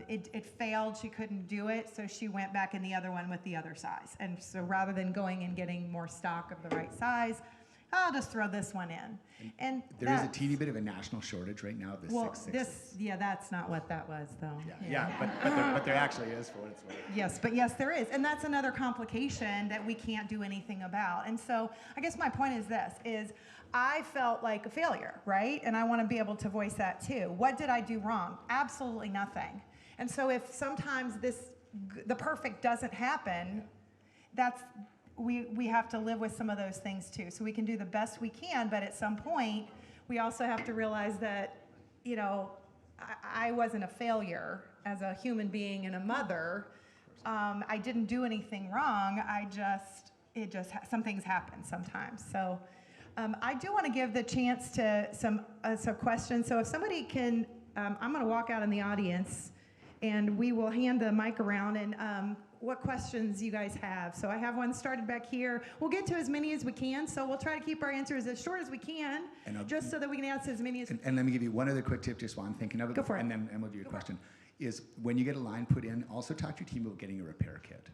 It failed. She couldn't do it, so she went back in the other one with the other size. And so rather than going and getting more stock of the right size, I'll just throw this one in. And there is a teeny bit of a national shortage right now of the 6.6s. That's not what that was, though. But there actually is, for what it's worth. Yes, but yes, there is. And that's another complication that we can't do anything about. And so I guess my point is this, is I felt like a failure, right? And I want to be able to voice that too. What did I do wrong? Absolutely nothing. And so if sometimes the perfect doesn't happen, we have to live with some of those things too. So we can do the best we can, but at some point, we also have to realize that, you know, I wasn't a failure as a human being and a mother. I didn't do anything wrong. Some things happen sometimes. So I do want to give the chance to some questions. So if somebody can, I'm going to walk out in the audience, and we will hand the mic around, and what questions you guys have. So I have one started back here. We'll get to as many as we can, so we'll try to keep our answers as short as we can, just so that we can answer as many as we can. And let me give you one other quick tip just while I'm thinking of it. Go for it. And then we'll do your question. Is when you get a line put in, also talk to your team about getting a repair kit.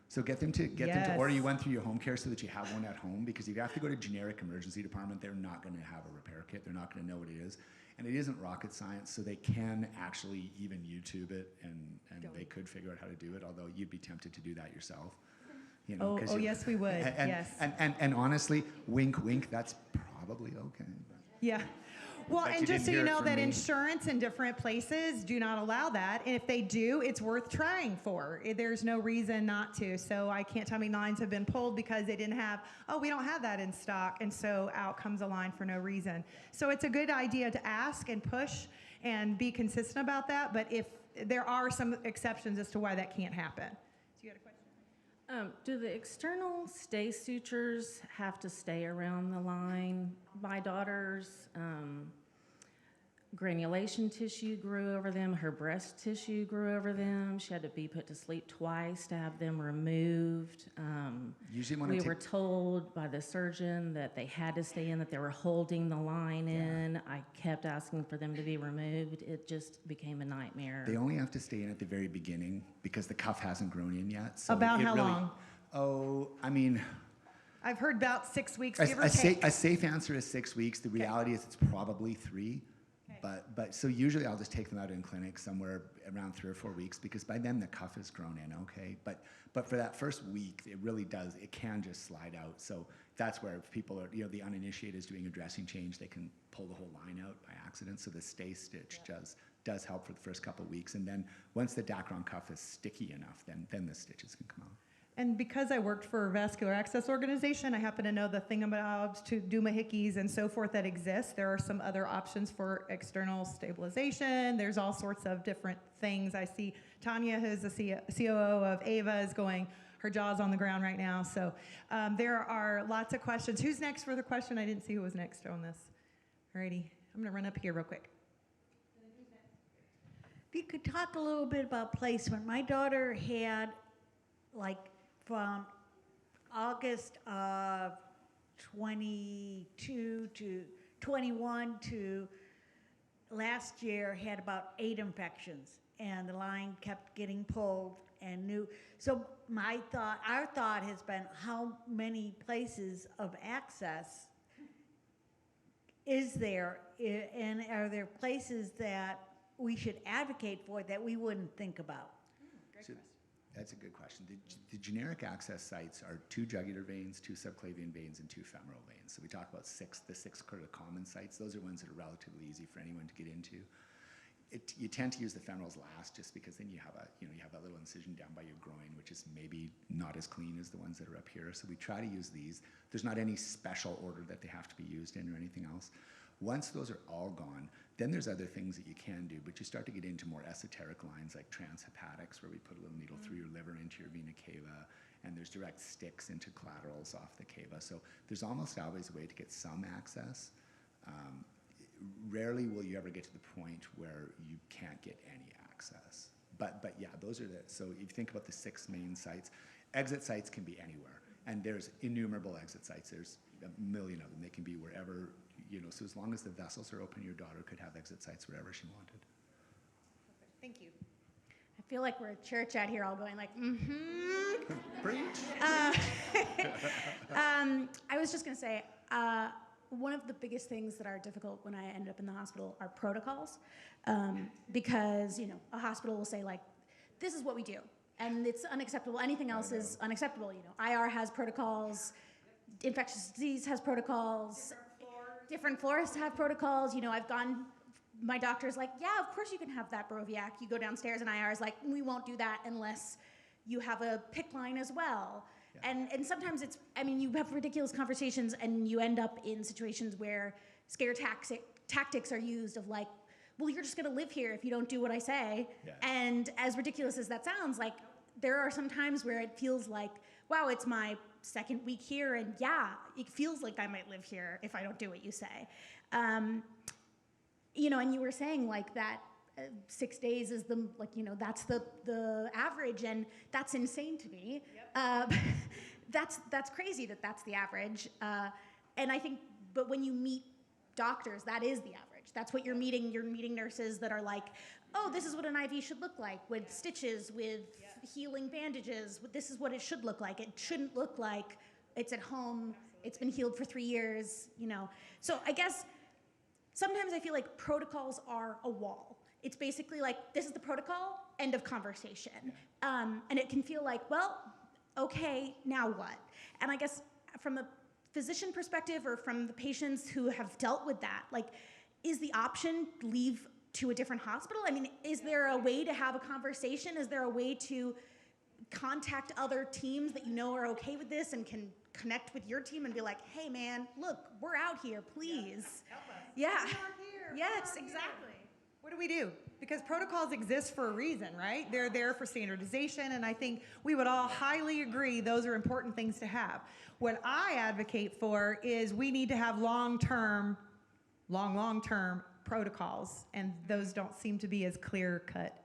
So get them to order you one through your home care so that you have one at home, because if you have to go to generic emergency department, they're not going to have a repair kit. They're not going to know what it is. And it isn't rocket science, so they can actually even YouTube it, and they could figure out how to do it, although you'd be tempted to do that yourself. You know, yes, we would, yes. And honestly, wink, wink, that's probably okay. But. Yeah. Well, But and you just so didn't you hear it know from that me. insurance in different places do not allow that. And if they do, it's worth trying for. There's no reason not to. So I can't tell how many lines have been pulled because they didn't have, we don't have that in stock. And so out comes a line for no reason. So it's a good idea to ask and push and be consistent about that. But if there are some exceptions as to why that can't happen. So you had a question? Do the external stay sutures have to stay around the line? My daughter's granulation tissue grew over them. Her breast tissue grew over them. She had to be put to sleep twice to have them removed. Usually when we were told by the surgeon that they had to stay in, that they were holding the line in. I kept asking for them to be removed. It just became a nightmare. They only have to stay in at the very beginning because the cuff hasn't grown in yet. So About how long? Oh, I mean, I've heard about 6 weeks, a, give or a, take. a safe answer is 6 weeks. The reality is it's probably 3. But so usually I'll just take them out in clinic somewhere around 3 or 4 weeks, because by then the cuff has grown in, okay? But for that first week, it really does, it can just slide out. So that's where if people are, the uninitiated is doing a dressing change, they can pull the whole line out by accident. So the stay stitch does help for the first couple of weeks. And then once the Dacron cuff is sticky enough, then the stitches can come out. And because I worked for a vascular access organization, I happen to know the thingamabobs to doohickeys and so forth that exist. There are some other options for external stabilization. There's all sorts of different things. I see Tanya, who's the COO of Ava, is going, her jaw's on the ground right now. So there are lots of questions. Who's next for the question? I didn't see who was next on this. Alrighty, I'm gonna run up here real quick. If you could talk a little bit about placement. My daughter had, like, from August of 22 to 21 to last year, had about 8 infections, and the line kept getting pulled and new. So our thought has been, how many places of access is there, and are there places that we should advocate for that we wouldn't think about? That's a good question. The generic access sites are 2 jugular veins, 2 subclavian veins, and 2 femoral veins. So we talk about the 6 sort of common sites. Those are ones that are relatively easy for anyone to get into. you tend to use the femorals last, just because then you have that little incision down by your groin, which is maybe not as clean as the ones that are up here. So we try to use these. There's not any special order that they have to be used in or anything else. Once those are all gone, then there's other things that you can do, but you start to get into more esoteric lines like transhepatics, where we put a little needle through your liver into your vena cava, and there's direct sticks into collaterals off the cava. So there's almost always a way to get some access. Rarely will you ever get to the point where you can't get any access. But yeah, those are so if you think about the 6 main sites, exit sites can be anywhere. And there's innumerable exit sites. There's a million of them. They can be wherever, so as long as the vessels are open, your daughter could have exit sites wherever she wanted. Thank you. I feel like we're at church out here all going like, mm-hmm. Preach. I was just going to say, one of the biggest things that are difficult when I ended up in the hospital are protocols, because, a hospital will say like, this is what we do, and it's unacceptable. Anything else is unacceptable. IR has protocols, infectious disease has protocols, different floors have protocols. My doctor's like, yeah, of course you can have that Broviac. You go downstairs and IR is like, we won't do that unless you have a PICC line as well. Yeah. And sometimes you have ridiculous conversations and you end up in situations where scare tactics are used of like, well, you're just gonna live here if you don't do what I say. Yeah. And as ridiculous as that sounds, like there are some times where it feels like, wow, it's my 2nd week here, and yeah, it feels like I might live here if I don't do what you say. And you were saying like that 6 days is that's the average, and that's insane to me. Yep. That's crazy that's the average. And I think, but when you meet doctors, that is the average. That's what you're meeting. You're meeting nurses that are like, oh, this is what an IV should look like, with stitches, with healing bandages. This is what it should look like. It shouldn't look like it's at home. It's been healed for 3 years. So I guess sometimes I feel like protocols are a wall. It's basically like, this is the protocol, end of conversation. And it can feel like, well, okay, now what? And I guess from a physician perspective, or from the patients who have dealt with that, like, is the option leave to a different hospital? I mean, is there a way to have a conversation? Is there a way to contact other teams that are okay with this and can connect with your team and be like, hey man, look, we're out here, please. Help us. Yeah. We're here. Yes, exactly. What do we do? Because protocols exist for a reason, right? They're there for standardization, and I think we would all highly agree those are important things to have. What I advocate for is we need to have long-term protocols, and those don't seem to be as clear-cut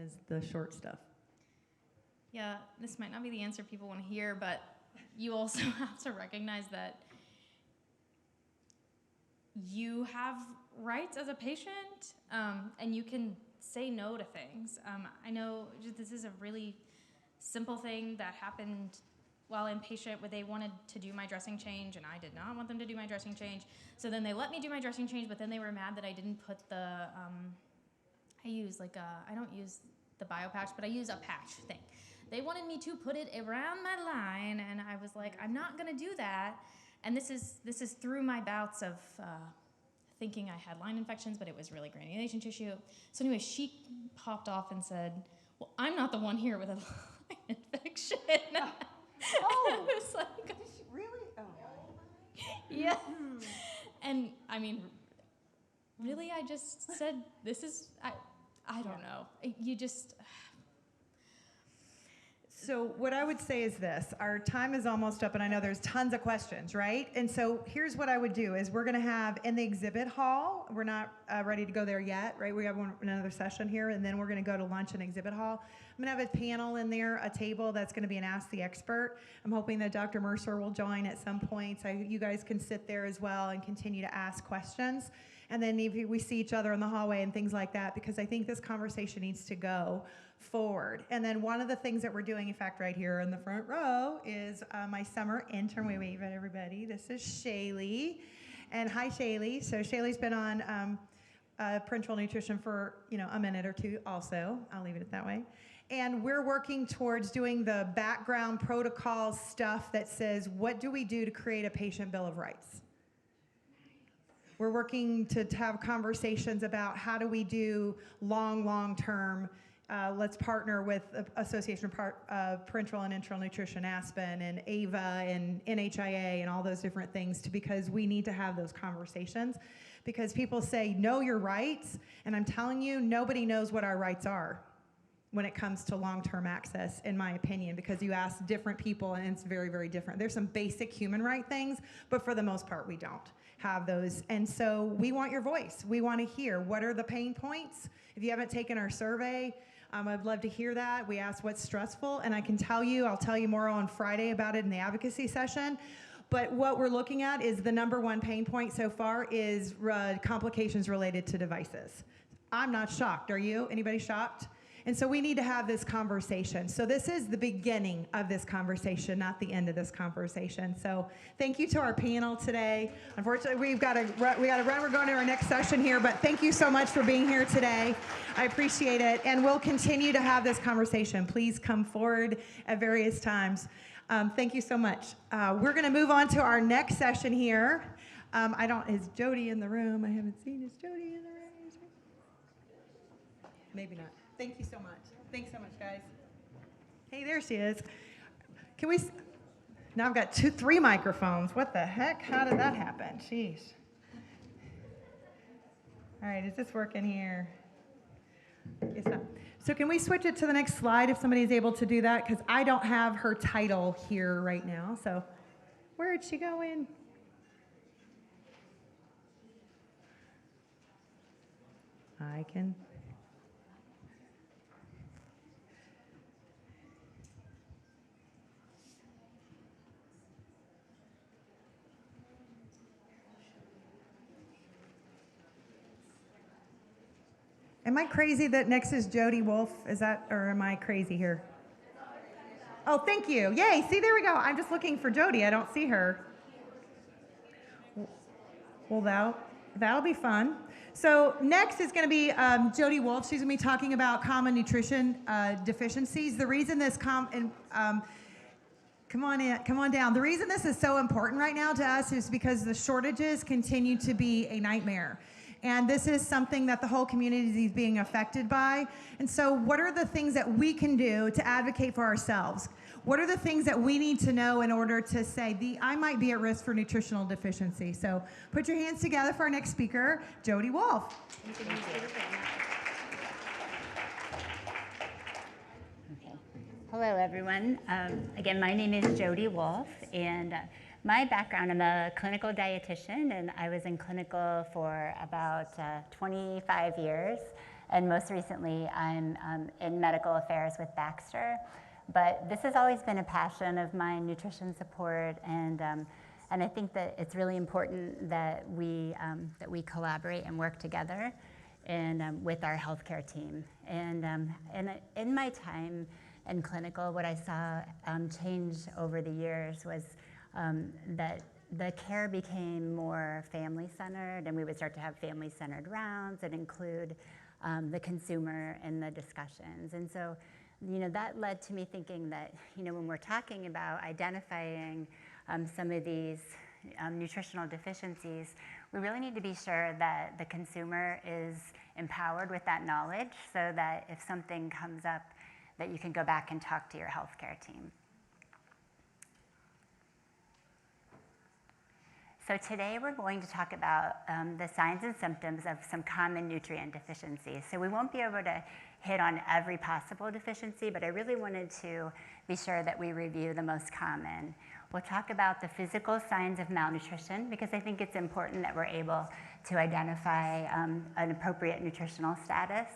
as the short stuff. Yeah, this might not be the answer people want to hear, but you also have to recognize that you have rights as a patient, and you can say no to things. I know this is a really simple thing that happened while inpatient, where they wanted to do my dressing change, and I did not want them to do my dressing change. So then they let me do my dressing change, but then they were mad that I didn't put the, I don't use the bio patch, but I use a patch thing. They wanted me to put it around my line, and I was like, I'm not gonna do that. And this is through my bouts of thinking I had line infections, but it was really granulation tissue. So anyway, she popped off and said, well, I'm not the one here with a line infection. Oh, I was like, really? Oh. Yeah. And I mean, really, I just said, this is, I don't know. You just. So what I would say is this, our time is almost up, and I know there's tons of questions, right? And so here's what I would do is we're gonna have in the exhibit hall, we're not ready to go there yet, right? We have another session here, and then we're gonna go to lunch in exhibit hall. I'm gonna have a panel in there, a table that's gonna be an Ask the Expert. I'm hoping that Dr. Mercer will join at some point, so you guys can sit there as well and continue to ask questions. And then if we see each other in the hallway and things like that, because I think this conversation needs to go forward. And then one of the things that we're doing, in fact, right here in the front row, is my summer intern. We wave at everybody. This is Shaylee. And hi, Shaylee. So Shaylee's been on parenteral nutrition for a minute or two also. I'll leave it at that way. And we're working towards doing the background protocol stuff that says, what do we do to create a patient bill of rights? We're working to have conversations about how do we do long-term. Let's partner with the Association of Parenteral and Enteral Nutrition, ASPEN, and AVA, and NHIA, and all those different things, because we need to have those conversations. Because people say, know your rights, and I'm telling you, nobody knows what our rights are when it comes to long-term access, in my opinion, because you ask different people, and it's very, very different. There's some basic human right things, but for the most part, we don't have those. And so we want your voice. We want to hear, what are the pain points? If you haven't taken our survey, I'd love to hear that. We asked what's stressful, and I can tell you, I'll tell you more on Friday about it in the advocacy session. But what we're looking at is the number one pain point so far is complications related to devices. I'm not shocked. Are you? Anybody shocked? And so we need to have this conversation. So this is the beginning of this conversation, not the end of this conversation. So thank you to our panel today. Unfortunately, we got to run. We're going to our next session here, but thank you so much for being here today. I appreciate it. And we'll continue to have this conversation. Please come forward at various times. Thank you so much. We're going to move on to our next session here. Is Jody in the room? I haven't seen. Is Jody in the room? Maybe not. Thank you so much. Thanks so much, guys. Hey, there she is. Can we? Now I've got 3 microphones. What the heck? How did that happen? Jeez. All right, is this working here? It's not. So can we switch it to the next slide if somebody's able to do that? Because I don't have her title here right now. So where'd she go in? I can. Am I crazy that next is Jody Wolf? Is that, or am I crazy here? Oh, thank you. Yay, see, there we go. I'm just looking for Jody. I don't see her. Well, that'll be fun. So next is going to be Jody Wolf. She's going to be talking about common nutrition deficiencies. The reason this come on down. The reason this is so important right now to us is because the shortages continue to be a nightmare. And this is something that the whole community is being affected by. And so what are the things that we can do to advocate for ourselves? What are the things that we need to know in order to say, I might be at risk for nutritional deficiency? So put your hands together for our next speaker, Jody Wolf. Okay. Hello, everyone. Again, my name is Jody Wolf, and my background, I'm a clinical dietitian, and I was in clinical for about 25 years. And most recently, I'm in medical affairs with Baxter. But this has always been a passion of mine, nutrition support, and I think that it's really important that we collaborate and work together, and with our healthcare team. And in my time in clinical, what I saw change over the years was that the care became more family-centered, and we would start to have family-centered rounds that include the consumer in the discussions. And so, that led to me thinking that, when we're talking about identifying some of these nutritional deficiencies, we really need to be sure that the consumer is empowered with that knowledge so that if something comes up, that you can go back and talk to your healthcare team. So today we're going to talk about the signs and symptoms of some common nutrient deficiencies. So we won't be able to hit on every possible deficiency, but I really wanted to be sure that we review the most common. We'll talk about the physical signs of malnutrition, because I think it's important that we're able to identify an appropriate nutritional status.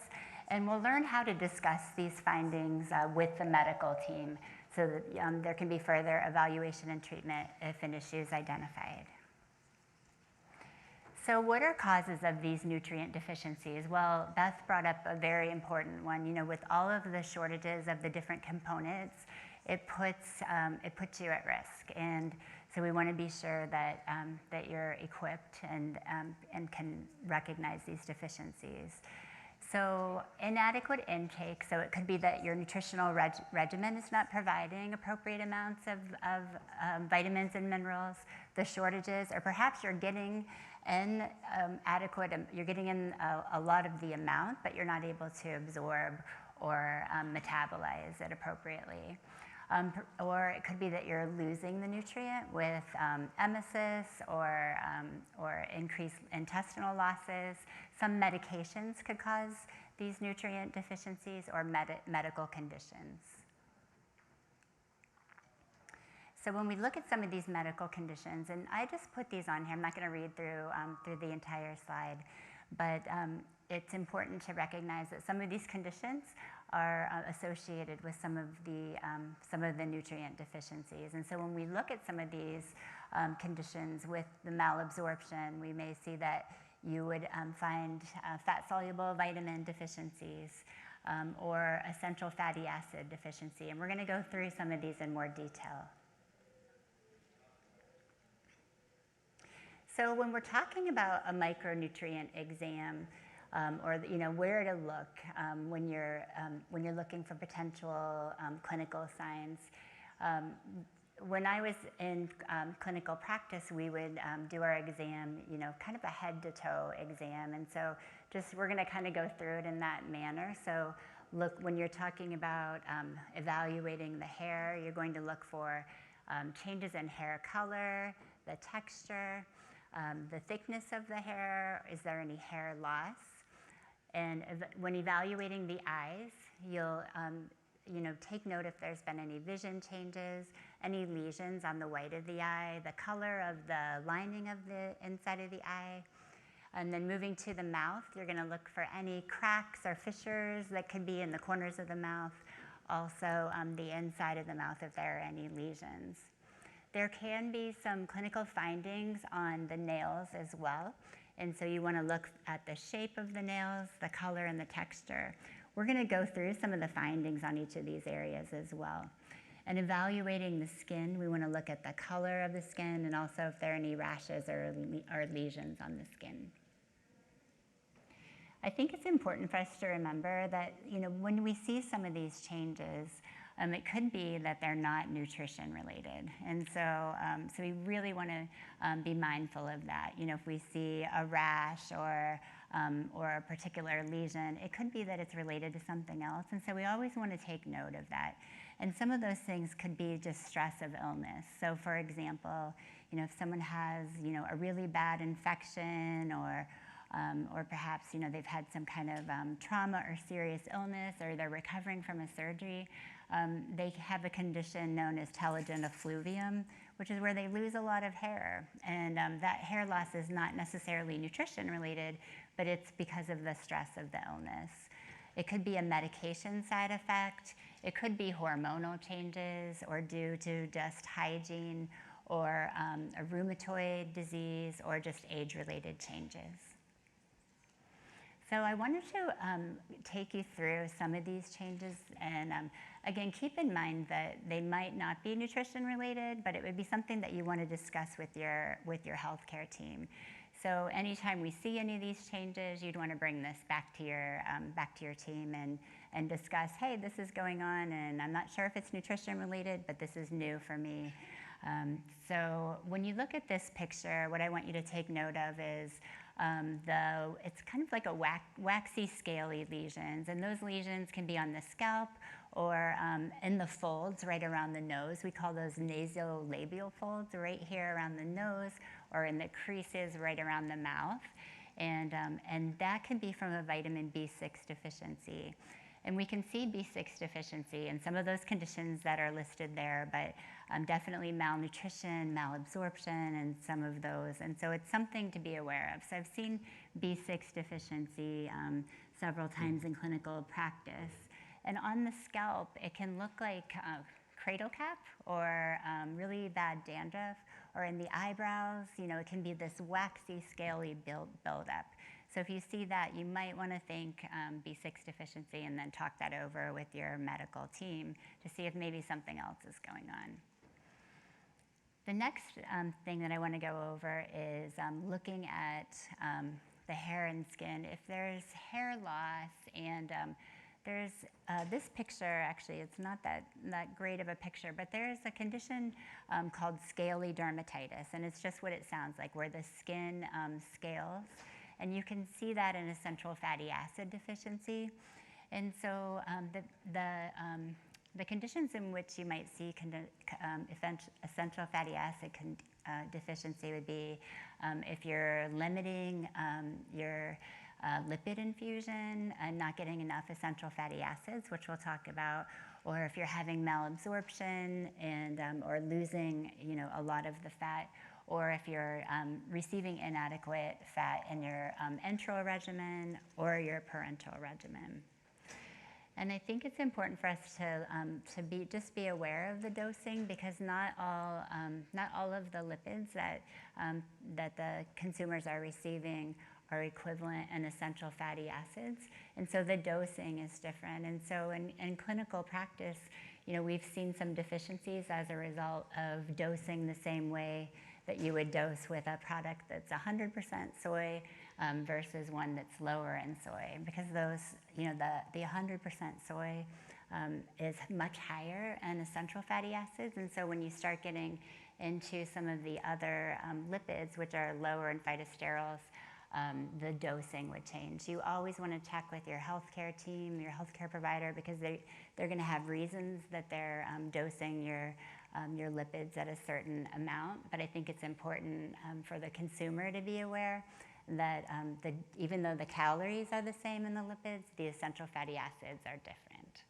And we'll learn how to discuss these findings with the medical team so that there can be further evaluation and treatment if an issue is identified. So what are causes of these nutrient deficiencies? Well, Beth brought up a very important one. With all of the shortages of the different components, it puts you at risk. And so we want to be sure that, that you're equipped and can recognize these deficiencies. So inadequate intake, so it could be that your nutritional regimen is not providing appropriate amounts of vitamins and minerals, the shortages, or perhaps you're getting in you're getting in a lot of the amount, but you're not able to absorb or metabolize it appropriately. Or it could be that you're losing the nutrient with emesis or increased intestinal losses. Some medications could cause these nutrient deficiencies or medical conditions. So when we look at some of these medical conditions, and I just put these on here, I'm not going to read through the entire slide, but it's important to recognize that some of these conditions are associated with some of the nutrient deficiencies. And so when we look at some of these conditions with the malabsorption, we may see that you would find fat-soluble vitamin deficiencies or essential fatty acid deficiency. And we're going to go through some of these in more detail. So when we're talking about a micronutrient exam, or where to look when you're looking for potential clinical signs. When I was in clinical practice, we would do our exam, kind of a head to toe exam, and so we're going to kind of go through it in that manner. So look, when you're talking about evaluating the hair, you're going to look for changes in hair color, the texture, the thickness of the hair. Is there any hair loss? And when evaluating the eyes, you'll take note if there's been any vision changes, any lesions on the white of the eye, the color of the lining of the inside of the eye. And then moving to the mouth, you're going to look for any cracks or fissures that could be in the corners of the mouth, also the inside of the mouth if there are any lesions. There can be some clinical findings on the nails as well. And so you want to look at the shape of the nails, the color, and the texture. We're going to go through some of the findings on each of these areas as well. And evaluating the skin, we want to look at the color of the skin and also if there are any rashes or lesions on the skin. I think it's important for us to remember that when we see some of these changes, it could be that they're not nutrition related. And so, so we really want to be mindful of that. If we see a rash or a particular lesion, it could be that it's related to something else. And so we always want to take note of that. And some of those things could be just stress of illness. So for example, if someone has, a really bad infection or perhaps, they've had some kind of trauma or serious illness or they're recovering from a surgery, they have a condition known as telogen effluvium, which is where they lose a lot of hair. And that hair loss is not necessarily nutrition related, but it's because of the stress of the illness. It could be a medication side effect. It could be hormonal changes or due to just hygiene or a rheumatoid disease or just age-related changes. So I wanted to take you through some of these changes, and again, keep in mind that they might not be nutrition related, but it would be something that you want to discuss with your healthcare team. So anytime we see any of these changes, you'd want to bring this back to your team and discuss, hey, this is going on, and I'm not sure if it's nutrition related, but this is new for me. So when you look at this picture, what I want you to take note of is it's kind of like a waxy, scaly lesions, and those lesions can be on the scalp or in the folds right around the nose. We call those nasolabial folds right here around the nose or in the creases right around the mouth. And that can be from a vitamin B6 deficiency. And we can see B6 deficiency in some of those conditions that are listed there, but definitely malnutrition, malabsorption, and some of those. And so it's something to be aware of. So I've seen B6 deficiency several times in clinical practice. And on the scalp, it can look like cradle cap or really bad dandruff, or in the eyebrows, it can be this waxy, scaly buildup. So if you see that, you might want to think B6 deficiency and then talk that over with your medical team to see if maybe something else is going on. The next thing that I want to go over is looking at the hair and skin. If there's hair loss, and there's this picture, actually, it's not that great of a picture, but there's a condition called scaly dermatitis, and it's just what it sounds like, where the skin scales. And you can see that in essential fatty acid deficiency. And so the conditions in which you might see essential fatty acid deficiency would be if you're limiting your lipid infusion and not getting enough essential fatty acids, which we'll talk about, or if you're having malabsorption and or losing, a lot of the fat, or if you're receiving inadequate fat in your enteral regimen or your parenteral regimen. And I think it's important for us to be aware of the dosing, because not all of the lipids that the consumers are receiving are equivalent in essential fatty acids, and so the dosing is different. And so in clinical practice, we've seen some deficiencies as a result of dosing the same way that you would dose with a product that's 100% soy versus one that's lower in soy, because those, the 100% soy is much higher in essential fatty acids, and so when you start getting into some of the other lipids, which are lower in phytosterols, the dosing would change. You always want to check with your healthcare team, your healthcare provider, because they're going to have reasons that they're dosing your lipids at a certain amount. But I think it's important for the consumer to be aware that even though the calories are the same in the lipids, the essential fatty acids are different.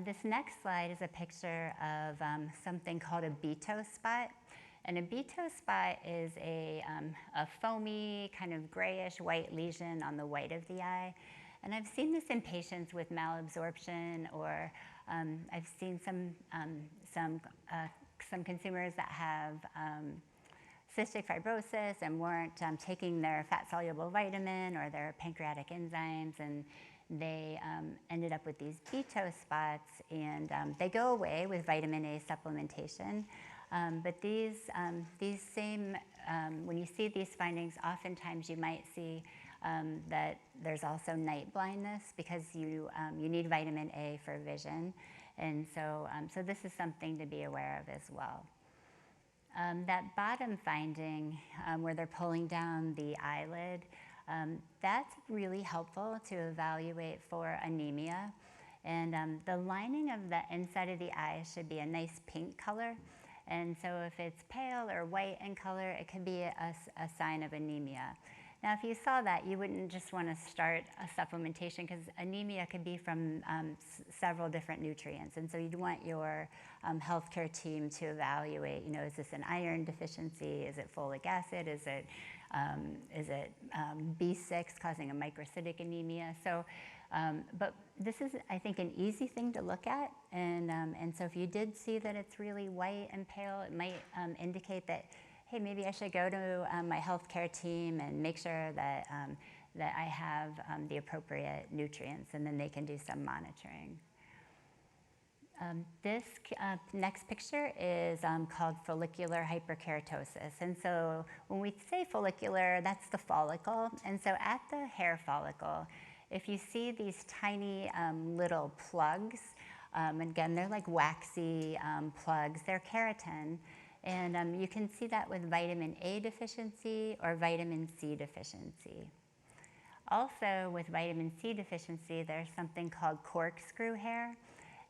This next slide is a picture of something called a Beto spot. And a Beto spot is a foamy, kind of grayish white lesion on the white of the eye. And I've seen this in patients with malabsorption, or I've seen some consumers that have cystic fibrosis and weren't taking their fat-soluble vitamin or their pancreatic enzymes, and they ended up with these Beto spots, and they go away with vitamin A supplementation. But these same, when you see these findings, oftentimes you might see that there's also night blindness, because you need vitamin A for vision. And so this is something to be aware of as well. That bottom finding, where they're pulling down the eyelid, that's really helpful to evaluate for anemia. And the lining of the inside of the eye should be a nice pink color. And so if it's pale or white in color, it could be a sign of anemia. Now, if you saw that, you wouldn't just want to start a supplementation, because anemia could be from several different nutrients. And so you'd want your healthcare team to evaluate, is this an iron deficiency? Is it folic acid? Is it B6 causing a microcytic anemia? So, but this is, I think, an easy thing to look at. And so if you did see that it's really white and pale, it might indicate that, hey, maybe I should go to my healthcare team and make sure that, that I have the appropriate nutrients, and then they can do some monitoring. This next picture is called follicular hyperkeratosis. And so when we say follicular, that's the follicle. And so at the hair follicle, if you see these tiny little plugs, again, they're like waxy plugs, they're keratin. And you can see that with vitamin A deficiency or vitamin C deficiency. Also, with vitamin C deficiency, there's something called corkscrew hair.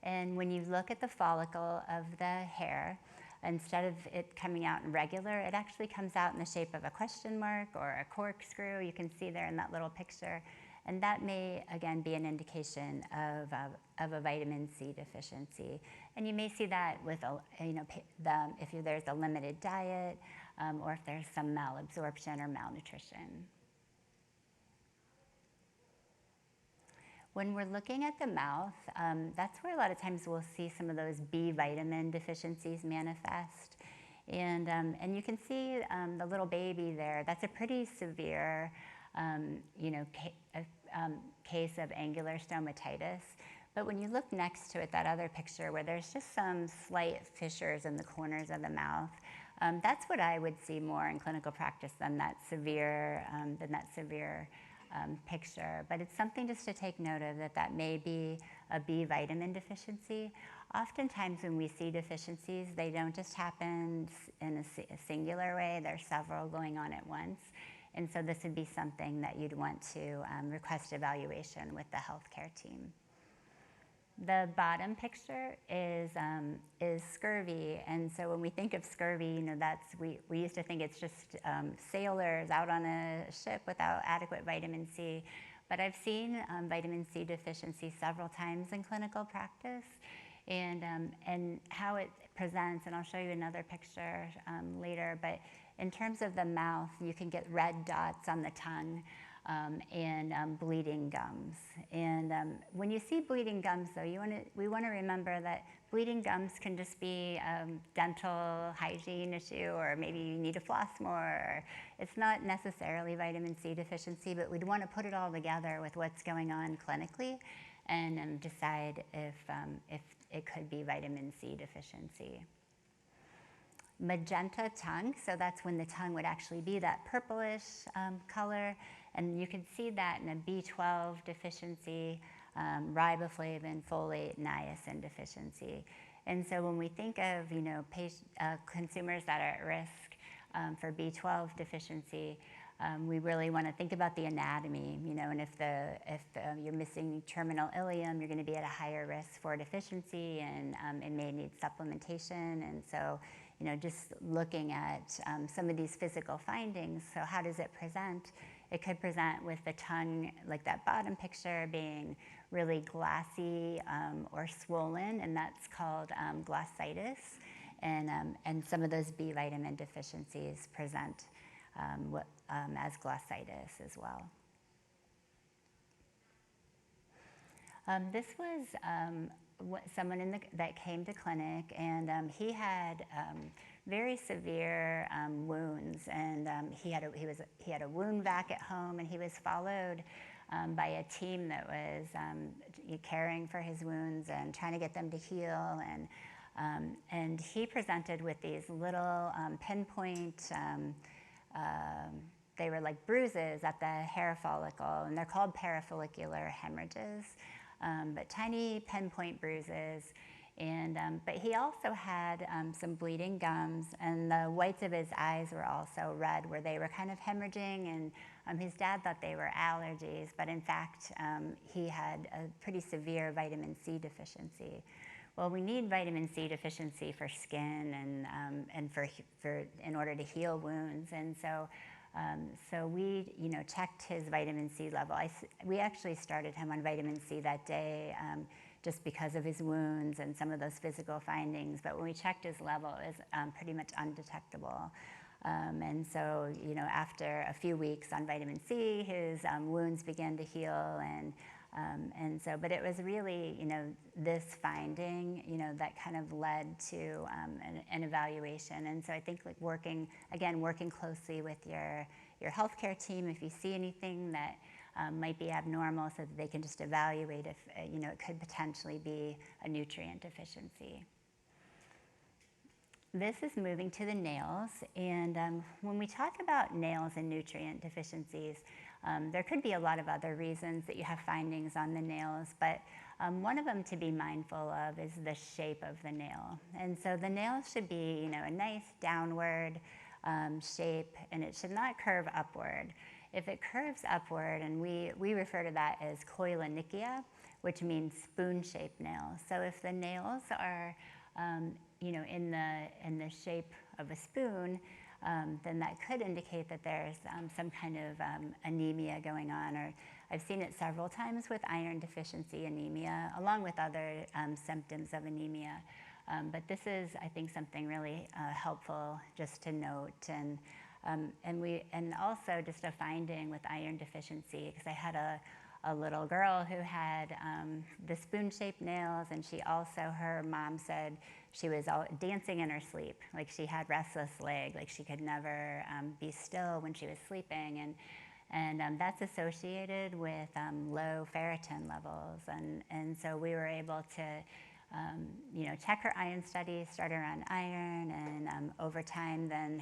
And when you look at the follicle of the hair, instead of it coming out in regular, it actually comes out in the shape of a question mark or a corkscrew. You can see there in that little picture. And that may, again, be an indication of a vitamin C deficiency. And you may see that with, if there's a limited diet, or if there's some malabsorption or malnutrition. When we're looking at the mouth, that's where a lot of times we'll see some of those B vitamin deficiencies manifest. And you can see the little baby there. That's a pretty severe case of angular stomatitis. But when you look next to it, that other picture where there's just some slight fissures in the corners of the mouth, that's what I would see more in clinical practice than that severe picture. But it's something just to take note of, that may be a B vitamin deficiency. Oftentimes when we see deficiencies, they don't just happen in a singular way. There's several going on at once. And so this would be something that you'd want to request evaluation with the healthcare team. The bottom picture is scurvy, and so when we think of scurvy, we used to think it's just sailors out on a ship without adequate vitamin C, but I've seen vitamin C deficiency several times in clinical practice, and how it presents, and I'll show you another picture later, but in terms of the mouth, you can get red dots on the tongue, and bleeding gums. And when you see bleeding gums, though, we want to remember that bleeding gums can just be a dental hygiene issue, or maybe you need to floss more. It's not necessarily vitamin C deficiency, but we'd want to put it all together with what's going on clinically and decide if it could be vitamin C deficiency. Magenta tongue, so that's when the tongue would actually be that purplish color. And you can see that in a B12 deficiency, riboflavin, folate, niacin deficiency. And so when we think of, consumers that are at risk for B12 deficiency, we really want to think about the anatomy, and if you're missing terminal ileum, you're going to be at a higher risk for deficiency, and it may need supplementation. And so, just looking at some of these physical findings, so how does it present? It could present with the tongue, like that bottom picture, being really glassy or swollen, and that's called glossitis. And some of those B vitamin deficiencies present as glossitis as well. This was someone that came to clinic, and he had very severe wounds, and he had a wound vac at home, and he was followed by a team that was caring for his wounds and trying to get them to heal, and he presented with these little pinpoint. They were like bruises at the hair follicle, and they're called parafollicular hemorrhages, but tiny pinpoint bruises. And but he also had some bleeding gums, and the whites of his eyes were also red, where they were kind of hemorrhaging, and his dad thought they were allergies, but in fact he had a pretty severe vitamin C deficiency. Well, we need vitamin C deficiency for skin and for in order to heal wounds, and so we checked his vitamin C level. We actually started him on vitamin C that day. Just because of his wounds and some of those physical findings. But when we checked his level, it was pretty much undetectable. And so, after a few weeks on vitamin C, his wounds began to heal. And so, but it was really, this finding, that kind of led to an evaluation. And so I think working closely with your healthcare team, if you see anything that might be abnormal, so that they can just evaluate if it could potentially be a nutrient deficiency. This is moving to the nails, and when we talk about nails and nutrient deficiencies, there could be a lot of other reasons that you have findings on the nails, but one of them to be mindful of is the shape of the nail. And so the nail should be a nice downward shape, and it should not curve upward. If it curves upward, and we refer to that as koilonychia, which means spoon-shaped nails. So if the nails are, in the shape of a spoon, then that could indicate that there's some kind of anemia going on. Or I've seen it several times with iron deficiency anemia, along with other symptoms of anemia. But this is, I think, something really helpful just to note. And also just a finding with iron deficiency, because I had a little girl who had the spoon-shaped nails, and her mom said she was dancing in her sleep, like she had restless leg, like she could never be still when she was sleeping. And that's associated with low ferritin levels. And so we were able to check her iron studies, start her on iron, and over time then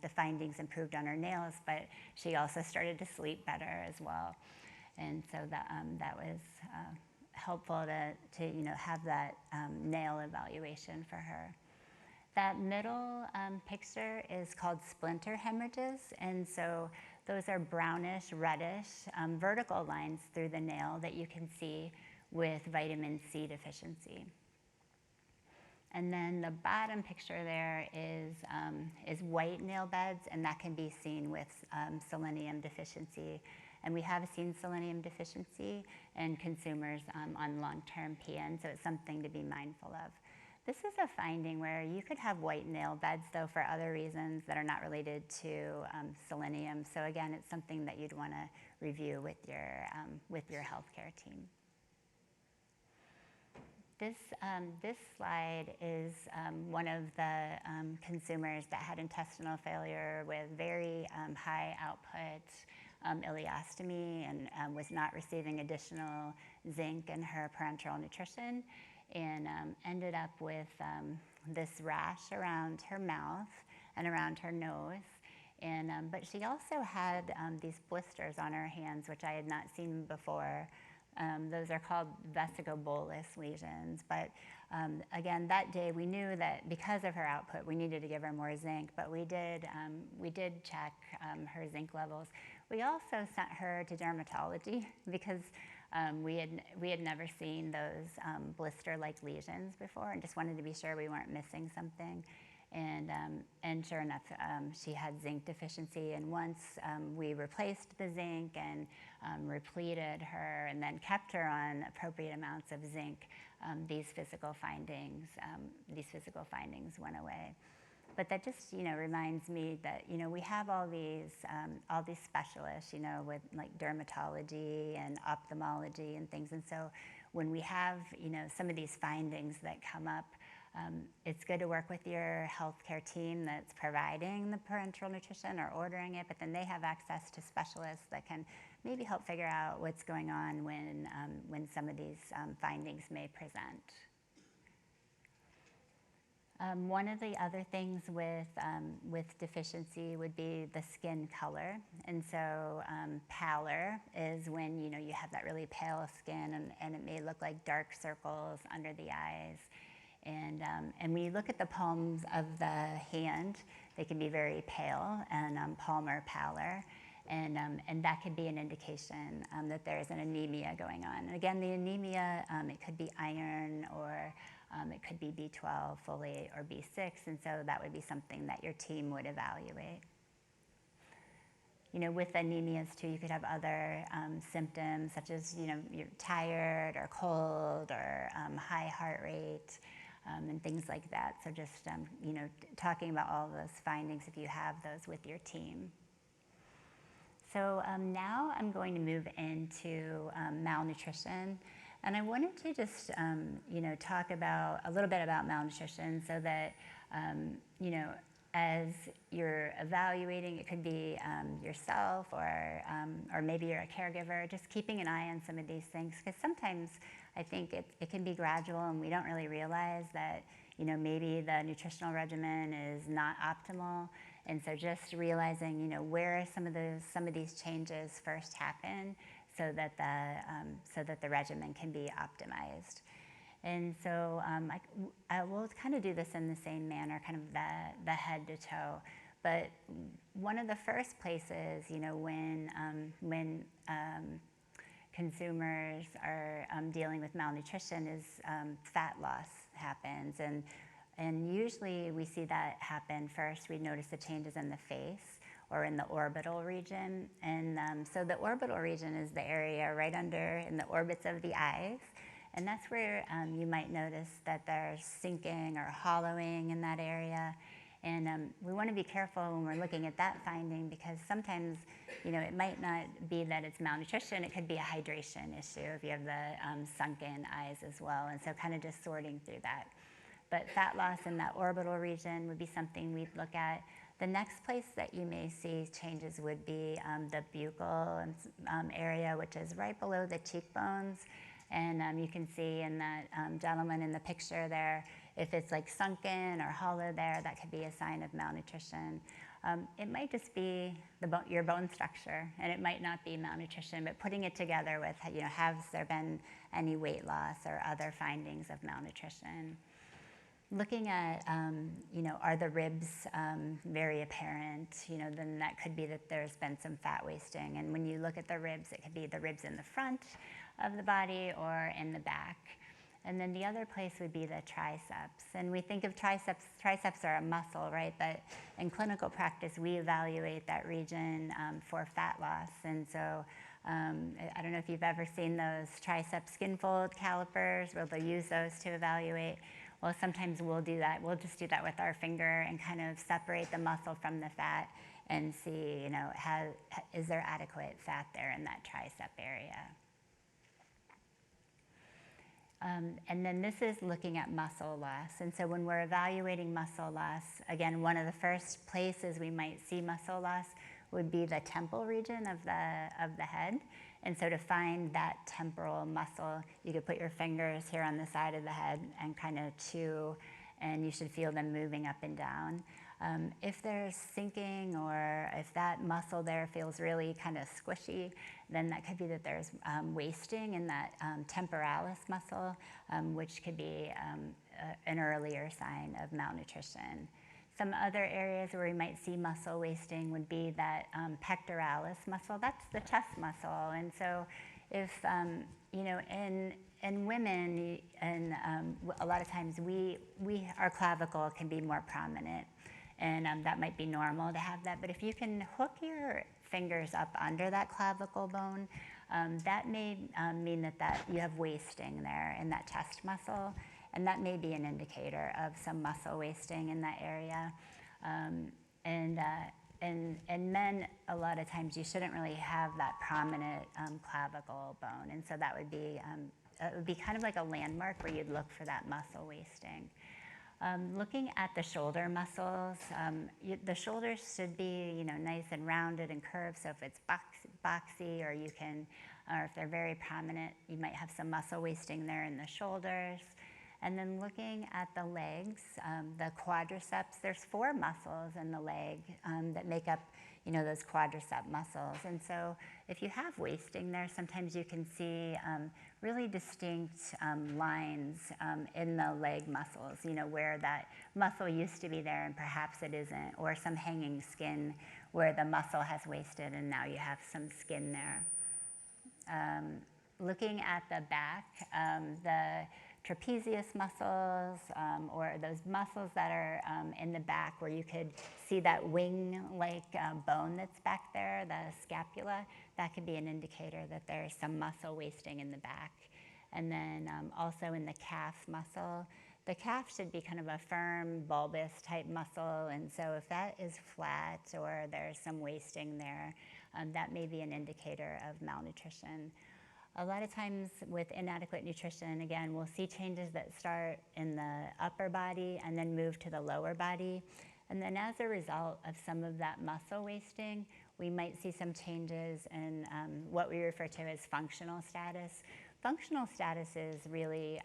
the findings improved on her nails, but she also started to sleep better as well. And so that was helpful to have that nail evaluation for her. That middle picture is called splinter hemorrhages, and so those are brownish, reddish vertical lines through the nail that you can see with vitamin C deficiency. And then the bottom picture there is white nail beds, and that can be seen with selenium deficiency. And we have seen selenium deficiency in consumers on long-term PN, so it's something to be mindful of. This is a finding where you could have white nail beds, though, for other reasons that are not related to selenium. So again, it's something that you'd want to review with your healthcare team. This slide is one of the consumers that had intestinal failure with very high output ileostomy and was not receiving additional zinc in her parenteral nutrition, and ended up with this rash around her mouth and around her nose. But she also had these blisters on her hands, which I had not seen before. Those are called vesicobolus lesions. But again, that day we knew that because of her output, we needed to give her more zinc. But we did check her zinc levels. We also sent her to dermatology because we had never seen those blister-like lesions before, and just wanted to be sure we weren't missing something. And sure enough, she had zinc deficiency. And once we replaced the zinc and repleted her, and then kept her on appropriate amounts of zinc, these physical findings went away. But that just reminds me that we have all these specialists with like dermatology and ophthalmology and things. And so when we have some of these findings that come up, it's good to work with your healthcare team that's providing the parenteral nutrition or ordering it, but then they have access to specialists that can maybe help figure out what's going on when some of these findings may present. One of the other things with deficiency would be the skin color. And so pallor is when you have that really pale skin, and it may look like dark circles under the eyes. And when you look at the palms of the hand, they can be very pale and palmar pallor. And that could be an indication that there's an anemia going on. And again, the anemia, it could be iron, or it could be B12, folate, or B6, and so that would be something that your team would evaluate. With anemias too, you could have other symptoms such as you're tired or cold or high heart rate and things like that. So just talking about all those findings if you have those with your team. So now I'm going to move into malnutrition. And I wanted to just, talk about a little bit about malnutrition so that, as you're evaluating, it could be yourself or maybe you're a caregiver, just keeping an eye on some of these things. Because sometimes I think it can be gradual and we don't really realize that, maybe the nutritional regimen is not optimal. And so just realizing, where some of these changes first happen, so that the regimen can be optimized. And so I will kind of do this in the same manner, kind of the head to toe. But one of the first places, when consumers are dealing with malnutrition is fat loss happens. And usually we see that happen first. We notice the changes in the face or in the orbital region. And so the orbital region is the area right under in the orbits of the eyes. And that's where you might notice that there's sinking or hollowing in that area. And we want to be careful when we're looking at that finding, because sometimes, it might not be that it's malnutrition. It could be a hydration issue if you have the sunken eyes as well. And so kind of just sorting through that. But fat loss in that orbital region would be something we'd look at. The next place that you may see changes would be the buccal area, which is right below the cheekbones. And you can see in that gentleman in the picture there, if it's like sunken or hollow there, that could be a sign of malnutrition. It might just be your bone structure, and it might not be malnutrition, but putting it together with, has there been any weight loss or other findings of malnutrition? Looking at, are the ribs very apparent? Then that could be that there's been some fat wasting. And when you look at the ribs, it could be the ribs in the front of the body or in the back. And then the other place would be the triceps. And we think of triceps are a muscle, right? But in clinical practice, we evaluate that region for fat loss. And so I don't know if you've ever seen those tricep skin fold calipers where they'll use those to evaluate. Well, sometimes we'll do that. We'll just do that with our finger and kind of separate the muscle from the fat and see, is there adequate fat there in that tricep area? And then this is looking at muscle loss. And so when we're evaluating muscle loss, again, one of the first places we might see muscle loss would be the temple region of the head. And so to find that temporal muscle, you could put your fingers here on the side of the head and kind of chew, and you should feel them moving up and down. If there's sinking or if that muscle there feels really kind of squishy, then that could be that there's wasting in that temporalis muscle, which could be an earlier sign of malnutrition. Some other areas where we might see muscle wasting would be that pectoralis muscle. That's the chest muscle. And so if, in women, and a lot of times our clavicle can be more prominent. And that might be normal to have that. But if you can hook your fingers up under that clavicle bone, that may mean that you have wasting there in that chest muscle. And that may be an indicator of some muscle wasting in that area. And men, a lot of times, you shouldn't really have that prominent clavicle bone. And so that would be it would be kind of like a landmark where you'd look for that muscle wasting. Looking at the shoulder muscles, the shoulders should be, nice and rounded and curved. So if it's boxy, or if they're very prominent, you might have some muscle wasting there in the shoulders. And then looking at the legs, the quadriceps, there's 4 muscles in the leg that make up, those quadricep muscles. And so if you have wasting there, sometimes you can see really distinct lines in the leg muscles, where that muscle used to be there and perhaps it isn't, or some hanging skin where the muscle has wasted and now you have some skin there. Looking at the back, the trapezius muscles, or those muscles that are in the back where you could see that wing-like bone that's back there, the scapula, that could be an indicator that there's some muscle wasting in the back. And then also in the calf muscle, the calf should be kind of a firm, bulbous type muscle, and so if that is flat or there's some wasting there, that may be an indicator of malnutrition. A lot of times with inadequate nutrition, again, we'll see changes that start in the upper body and then move to the lower body. And then as a result of some of that muscle wasting, we might see some changes in what we refer to as functional status. Functional status is really,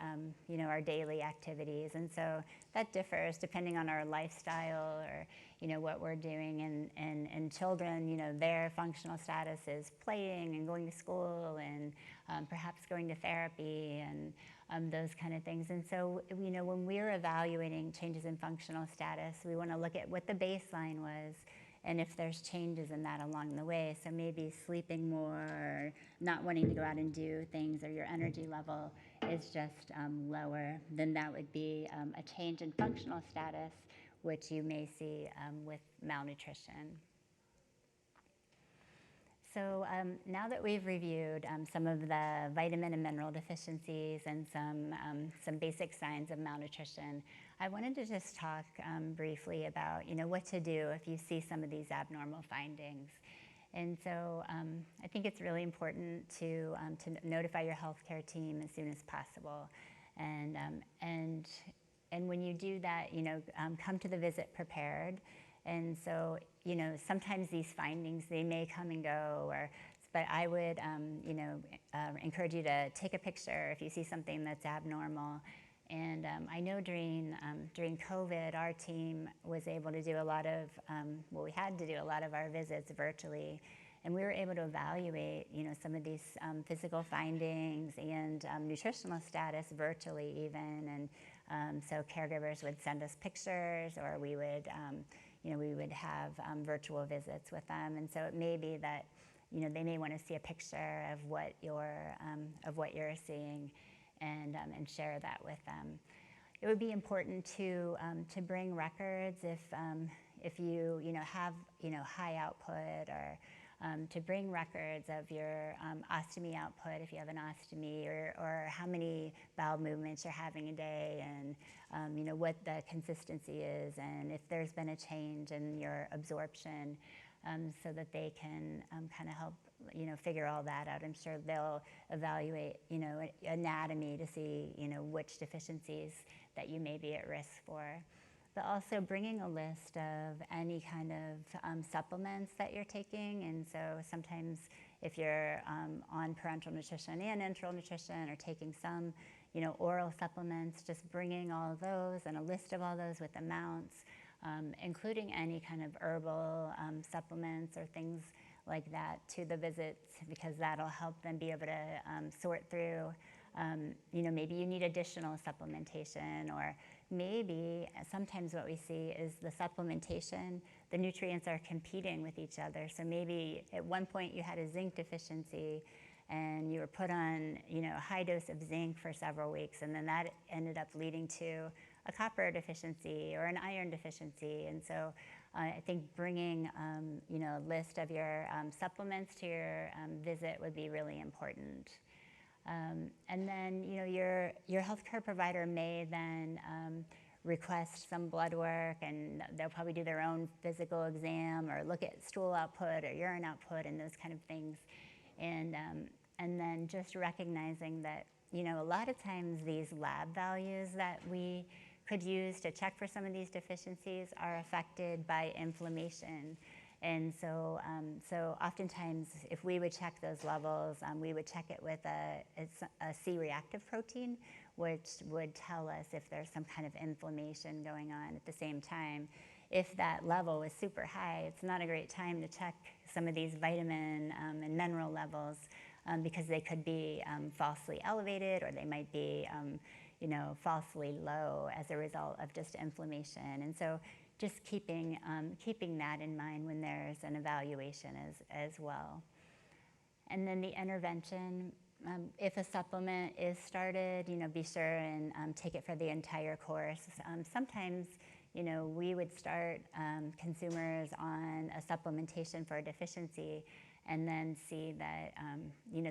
our daily activities. And so that differs depending on our lifestyle or, what we're doing. And children, their functional status is playing and going to school and perhaps going to therapy and those kind of things. And so, when we're evaluating changes in functional status, we want to look at what the baseline was and if there's changes in that along the way. So maybe sleeping more, or not wanting to go out and do things, or your energy level is just lower, then that would be a change in functional status, which you may see with malnutrition. So now that we've reviewed some of the vitamin and mineral deficiencies and some basic signs of malnutrition, I wanted to just talk briefly about what to do if you see some of these abnormal findings. And so I think it's really important to notify your healthcare team as soon as possible. And when you do that, come to the visit prepared. And so, sometimes these findings, they may come and go, but I would, encourage you to take a picture if you see something that's abnormal. And I know during COVID, our team was able to do a lot of, we had to do a lot of our visits virtually. And we were able to evaluate, some of these physical findings and nutritional status virtually even. And so caregivers would send us pictures, or we would, we would have virtual visits with them. And so it may be that, they may want to see a picture of what you're seeing, and share that with them. It would be important to bring records if you have high output, or to bring records of your ostomy output if you have an ostomy, or how many bowel movements you're having a day, and what the consistency is, and if there's been a change in your absorption, so that they can kind of help figure all that out. I'm sure they'll evaluate anatomy to see which deficiencies that you may be at risk for. But also bringing a list of any kind of supplements that you're taking. And so sometimes if you're on parenteral nutrition and enteral nutrition, or taking some oral supplements, just bringing all of those and a list of all those with amounts, including any kind of herbal supplements or things like that to the visits, because that'll help them be able to sort through, maybe you need additional supplementation, or maybe sometimes what we see is the supplementation, the nutrients are competing with each other. So maybe at one point you had a zinc deficiency and you were put on, a high dose of zinc for several weeks, and then that ended up leading to a copper deficiency or an iron deficiency. And so I think bringing, a list of your supplements to your visit would be really important. And then, your healthcare provider may then request some blood work, and they'll probably do their own physical exam, or look at stool output or urine output and those kind of things. And then just recognizing that, a lot of times these lab values that we could use to check for some of these deficiencies are affected by inflammation. And so, oftentimes, if we would check those levels, we would check it with a C-reactive protein, which would tell us if there's some kind of inflammation going on. At the same time, if that level is super high, it's not a great time to check some of these vitamin and mineral levels, because they could be falsely elevated, or they might be falsely low as a result of just inflammation. And so just keeping that in mind when there's an evaluation as well. And then the intervention, if a supplement is started, be sure and take it for the entire course. Sometimes, we would start consumers on a supplementation for a deficiency, and then see that,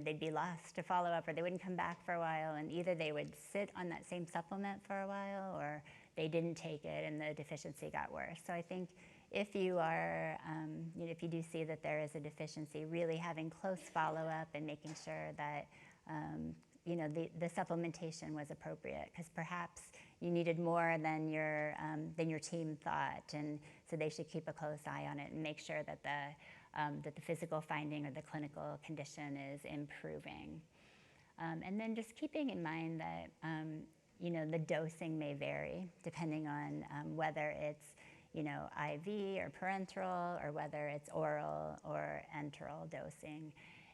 they'd be lost to follow up, or they wouldn't come back for a while, and either they would sit on that same supplement for a while, or they didn't take it and the deficiency got worse. So I think if you are, if you do see that there is a deficiency, really having close follow-up and making sure that, the supplementation was appropriate, because perhaps you needed more than your team thought, and so they should keep a close eye on it and make sure that the physical finding or the clinical condition is improving. And then just keeping in mind that, the dosing may vary depending on whether it's, IV or parenteral, or whether it's oral or enteral dosing.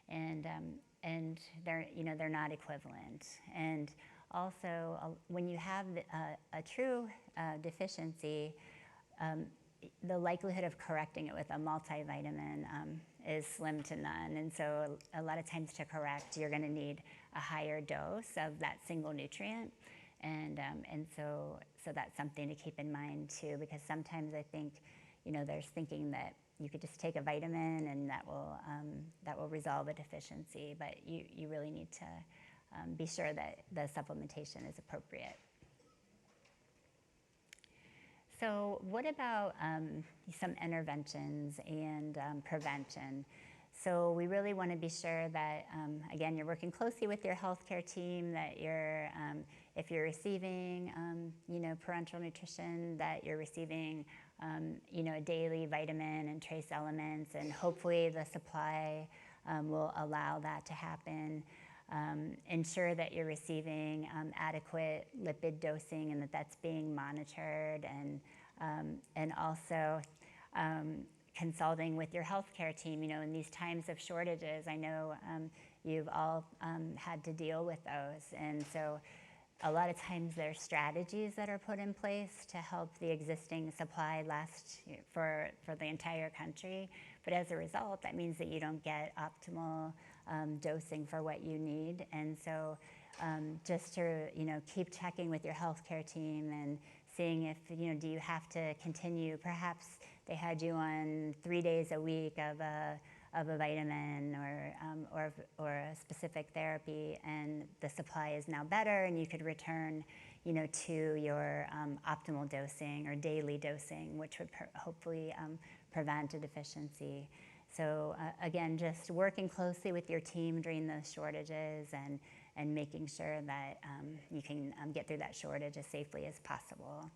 And they're not equivalent. And also, when you have a true deficiency, the likelihood of correcting it with a multivitamin is slim to none. And so a lot of times to correct, you're going to need a higher dose of that single nutrient. And so that's something to keep in mind too, because sometimes I think, there's thinking that you could just take a vitamin and that will resolve a deficiency, but you really need to be sure that the supplementation is appropriate. So what about some interventions and prevention? So we really want to be sure that, again, you're working closely with your healthcare team, that you're, if you're receiving, parenteral nutrition, that you're receiving a daily vitamin and trace elements, and hopefully the supply will allow that to happen. Ensure that you're receiving adequate lipid dosing and that that's being monitored, and also consulting with your healthcare team. In these times of shortages, I know you've all had to deal with those, and so a lot of times there's strategies that are put in place to help the existing supply last for the entire country. But as a result, that means that you don't get optimal dosing for what you need. And so just to, keep checking with your healthcare team and seeing if, do you have to continue? Perhaps they had you on 3 days a week of a vitamin or a specific therapy, and the supply is now better, and you could return, to your optimal dosing or daily dosing, which would hopefully prevent a deficiency. So again, just working closely with your team during those shortages and making sure that you can get through that shortage as safely as possible.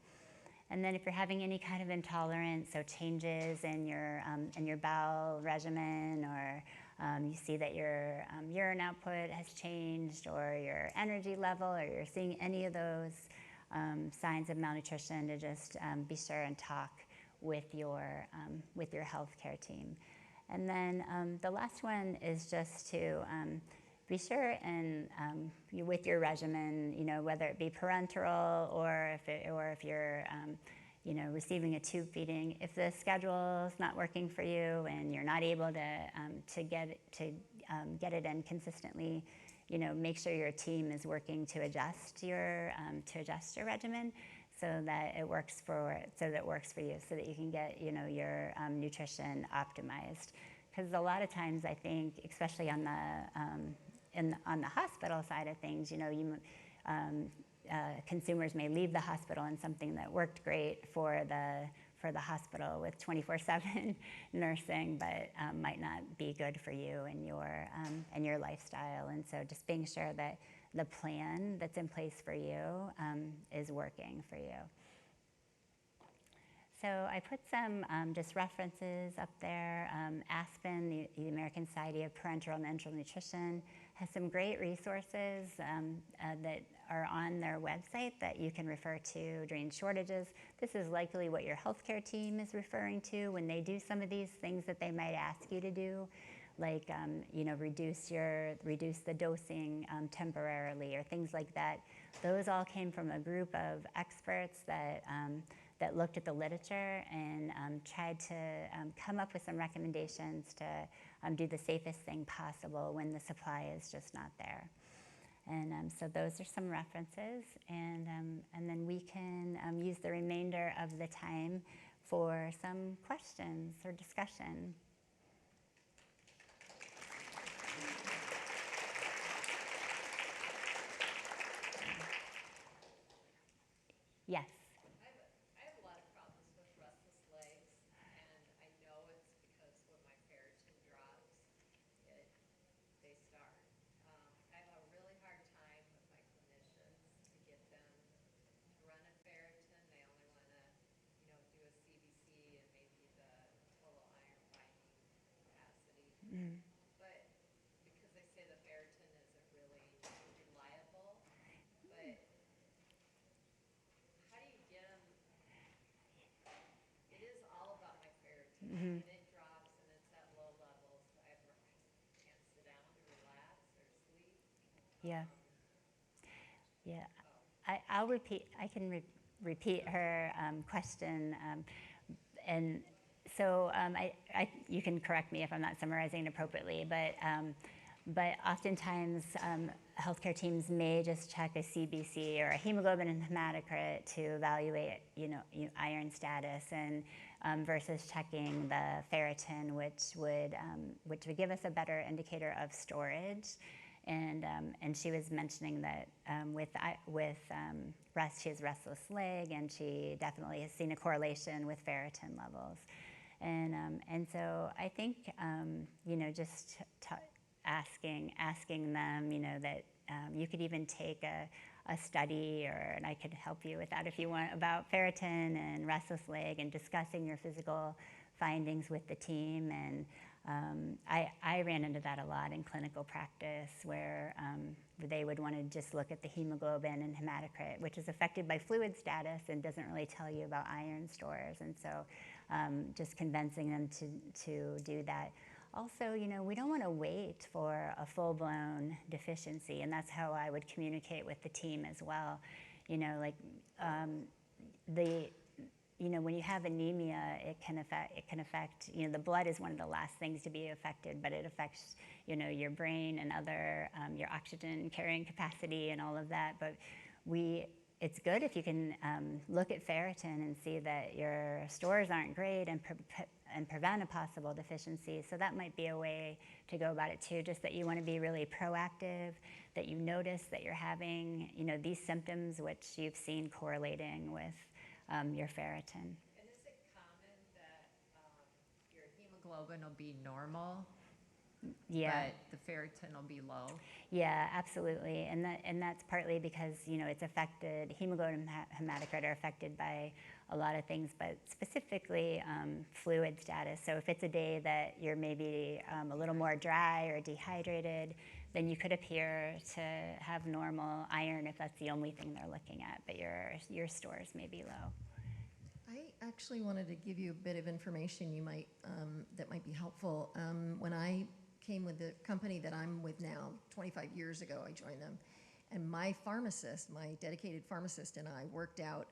And then if you're having any kind of intolerance, so changes in your bowel regimen, or you see that your urine output has changed, or your energy level, or you're seeing any of those signs of malnutrition, to just be sure and talk with your healthcare team. And then the last one is just to be sure and with your regimen, whether it be parenteral or if you're receiving a tube feeding, if the schedule is not working for you and you're not able to get it in consistently, make sure your team is working to adjust your regimen so that it works for you, so that you can get your nutrition optimized. Because a lot of times, I think, especially on the hospital side of things, consumers may leave the hospital and something that worked great for the hospital with 24/7 nursing, but might not be good for you and your lifestyle. And so just being sure that the plan that's in place for you is working for you. So I put some just references up there. Aspen, the American Society of Parenteral and Enteral Nutrition, has some great resources that are on their website that you can refer to during shortages. This is likely what your healthcare team is referring to when they do some of these things that they might ask you to do, like reduce the dosing temporarily, or things like that. Those all came from a group of experts that looked at the literature and tried to come up with some recommendations to do the safest thing possible when the supply is just not there. And so those are some references, and then we can use the remainder of the time for some questions or discussion. Yes. I have a lot of problems with restless legs, and I know it's because when my ferritin drops, they start. I have a really hard time with my clinicians to get them to run a ferritin. They only want to, do a CBC and maybe the total iron binding capacity. Mm. But because they say the ferritin isn't really reliable, but how do you get them? It is all about my ferritin. Mm-hmm. When it drops and it's at low levels, I can't sit down to relax or sleep. Yeah. Yeah. I can repeat her question. And so you can correct me if I'm not summarizing it appropriately, but oftentimes healthcare teams may just check a CBC or a hemoglobin and hematocrit to evaluate, iron status, and versus checking the ferritin, which would give us a better indicator of storage. And she was mentioning that with she has restless leg, and she definitely has seen a correlation with ferritin levels. And so I think just asking them, that you could even take a a study, and I could help you with that if you want, about ferritin and restless leg and discussing your physical findings with the team. And I ran into that a lot in clinical practice, where they would want to just look at the hemoglobin and hematocrit, which is affected by fluid status and doesn't really tell you about iron stores. And so just convincing them to do that. Also, we don't want to wait for a full-blown deficiency, and that's how I would communicate with the team as well. When you have anemia, it can affect, the blood is one of the last things to be affected, but it affects, your brain and other, your oxygen carrying capacity and all of that. But it's good if you can look at ferritin and see that your stores aren't great and prevent a possible deficiency. So that might be a way to go about it too, just that you want to be really proactive, that you notice that you're having, these symptoms which you've seen correlating with your ferritin. And is it common that your hemoglobin will be normal, Yeah. but the ferritin will be low? Yeah, absolutely. And that's partly because, it's affected, hemoglobin and hematocrit are affected by a lot of things, but specifically fluid status. So if it's a day that you're maybe a little more dry or dehydrated, then you could appear to have normal iron if that's the only thing they're looking at, but your stores may be low. I actually wanted to give you a bit of information you might that might be helpful. When I came with the company that I'm with now, 25 years ago, I joined them, and my dedicated pharmacist, and I worked out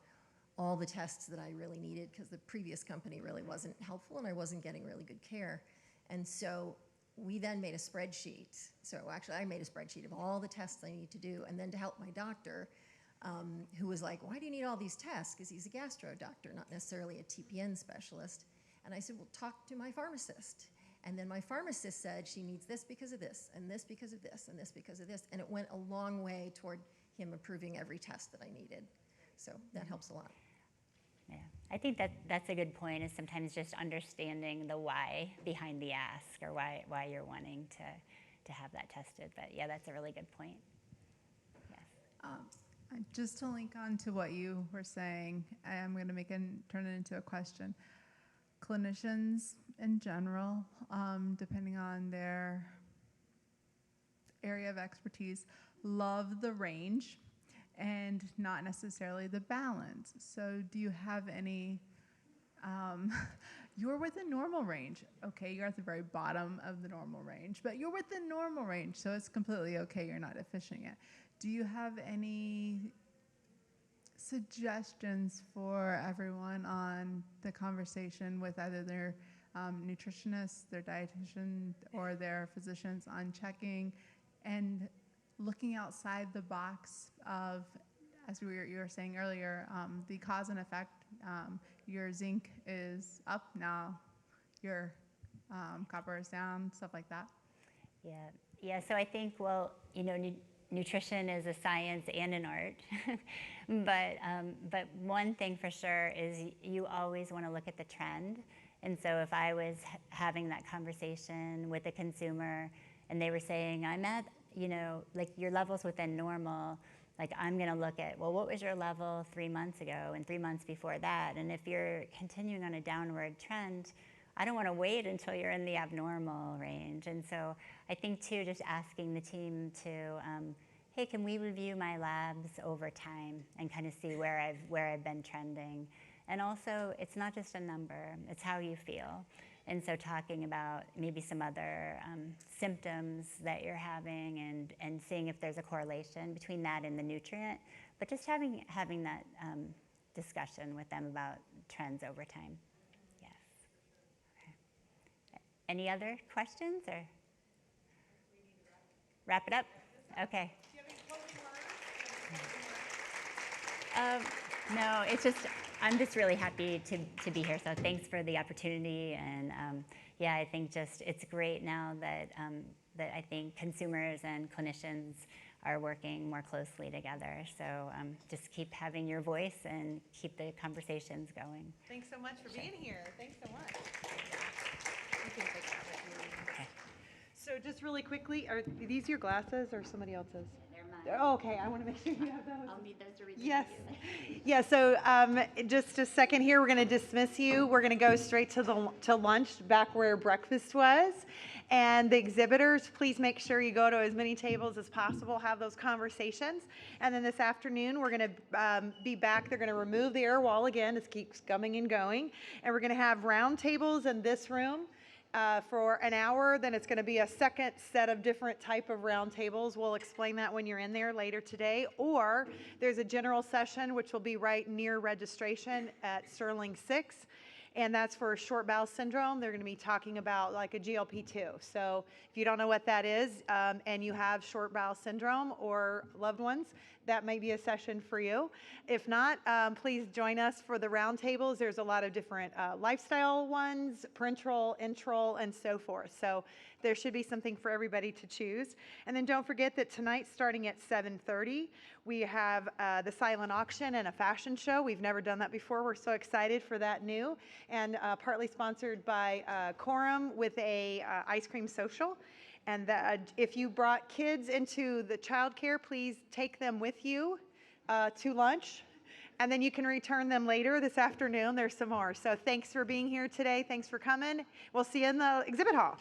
all the tests that I really needed, because the previous company really wasn't helpful and I wasn't getting really good care. And so we then made a spreadsheet. So actually I made a spreadsheet of all the tests I need to do, and then to help my doctor, who was like, why do you need all these tests? Because he's a gastro doctor, not necessarily a TPN specialist. And I said, well, talk to my pharmacist. And then my pharmacist said she needs this because of this, and this because of this, and this because of this. And it went a long way toward him approving every test that I needed. So that helps a lot. Yeah, I think that's a good point, is sometimes just understanding the why behind the ask, or why you're wanting to have that tested. But yeah, that's a really good point. Yes. Just to link on to what you were saying, I'm going to turn it into a question. Clinicians in general, depending on their area of expertise, love the range and not necessarily the balance. So do you have any, you're within normal range. Okay, you're at the very bottom of the normal range, but you're within normal range, so it's completely okay, you're not deficient yet. Do you have any suggestions for everyone on the conversation with either their nutritionist, their dietitian, or their physicians on checking and looking outside the box of, as you were saying earlier, the cause and effect? Your zinc is up now, your copper is down, stuff like that. Yeah. So I think, nutrition is a science and an art, but one thing for sure is you always want to look at the trend. And so if I was having that conversation with a consumer and they were saying, I'm at, your level's within normal, I'm going to look at, what was your level 3 months ago and 3 months before that? And if you're continuing on a downward trend, I don't want to wait until you're in the abnormal range. And so I think too, just asking the team to, hey, can we review my labs over time and kind of see where I've been trending? And also, it's not just a number, it's how you feel. And so talking about maybe some other symptoms that you're having, and seeing if there's a correlation between that and the nutrient, but just having that discussion with them about trends over time. Yes. Okay. Any other questions, or wrap it up? Okay. No, I'm just really happy to be here. So thanks for the opportunity. And I think it's great now that I think consumers and clinicians are working more closely together. So just keep having your voice and keep the conversations going. Thanks so much for being here. Thanks so much. Okay. So just really quickly, are these your glasses or somebody else's? They're mine. Okay, I want to make sure you have those. I'll need those to read. Yes. Yeah, so just a second here, we're going to dismiss you. We're going to go straight to lunch back where breakfast was. And the exhibitors, please make sure you go to as many tables as possible, have those conversations. And then this afternoon, we're going to be back. They're going to remove the air wall again. It keeps coming and going. And we're going to have round tables in this room for an hour. Then it's going to be a second set of different type of round tables. We'll explain that when you're in there later today. Or there's a general session, which will be right near registration at Sterling 6. And that's for short bowel syndrome. They're going to be talking about like a GLP-2. So if you don't know what that is and you have short bowel syndrome or loved ones, that may be a session for you. If not, please join us for the roundtables. There's a lot of different lifestyle ones, parental, enteral, and so forth. So there should be something for everybody to choose. And then don't forget that tonight, starting at 7:30, we have the silent auction and a fashion show. We've never done that before. We're so excited for that new. And partly sponsored by Quorum with a ice cream social. And if you brought kids into the childcare, please take them with you to lunch. And then you can return them later this afternoon. There's some more. So thanks for being here today. Thanks for coming. We'll see you in the exhibit hall.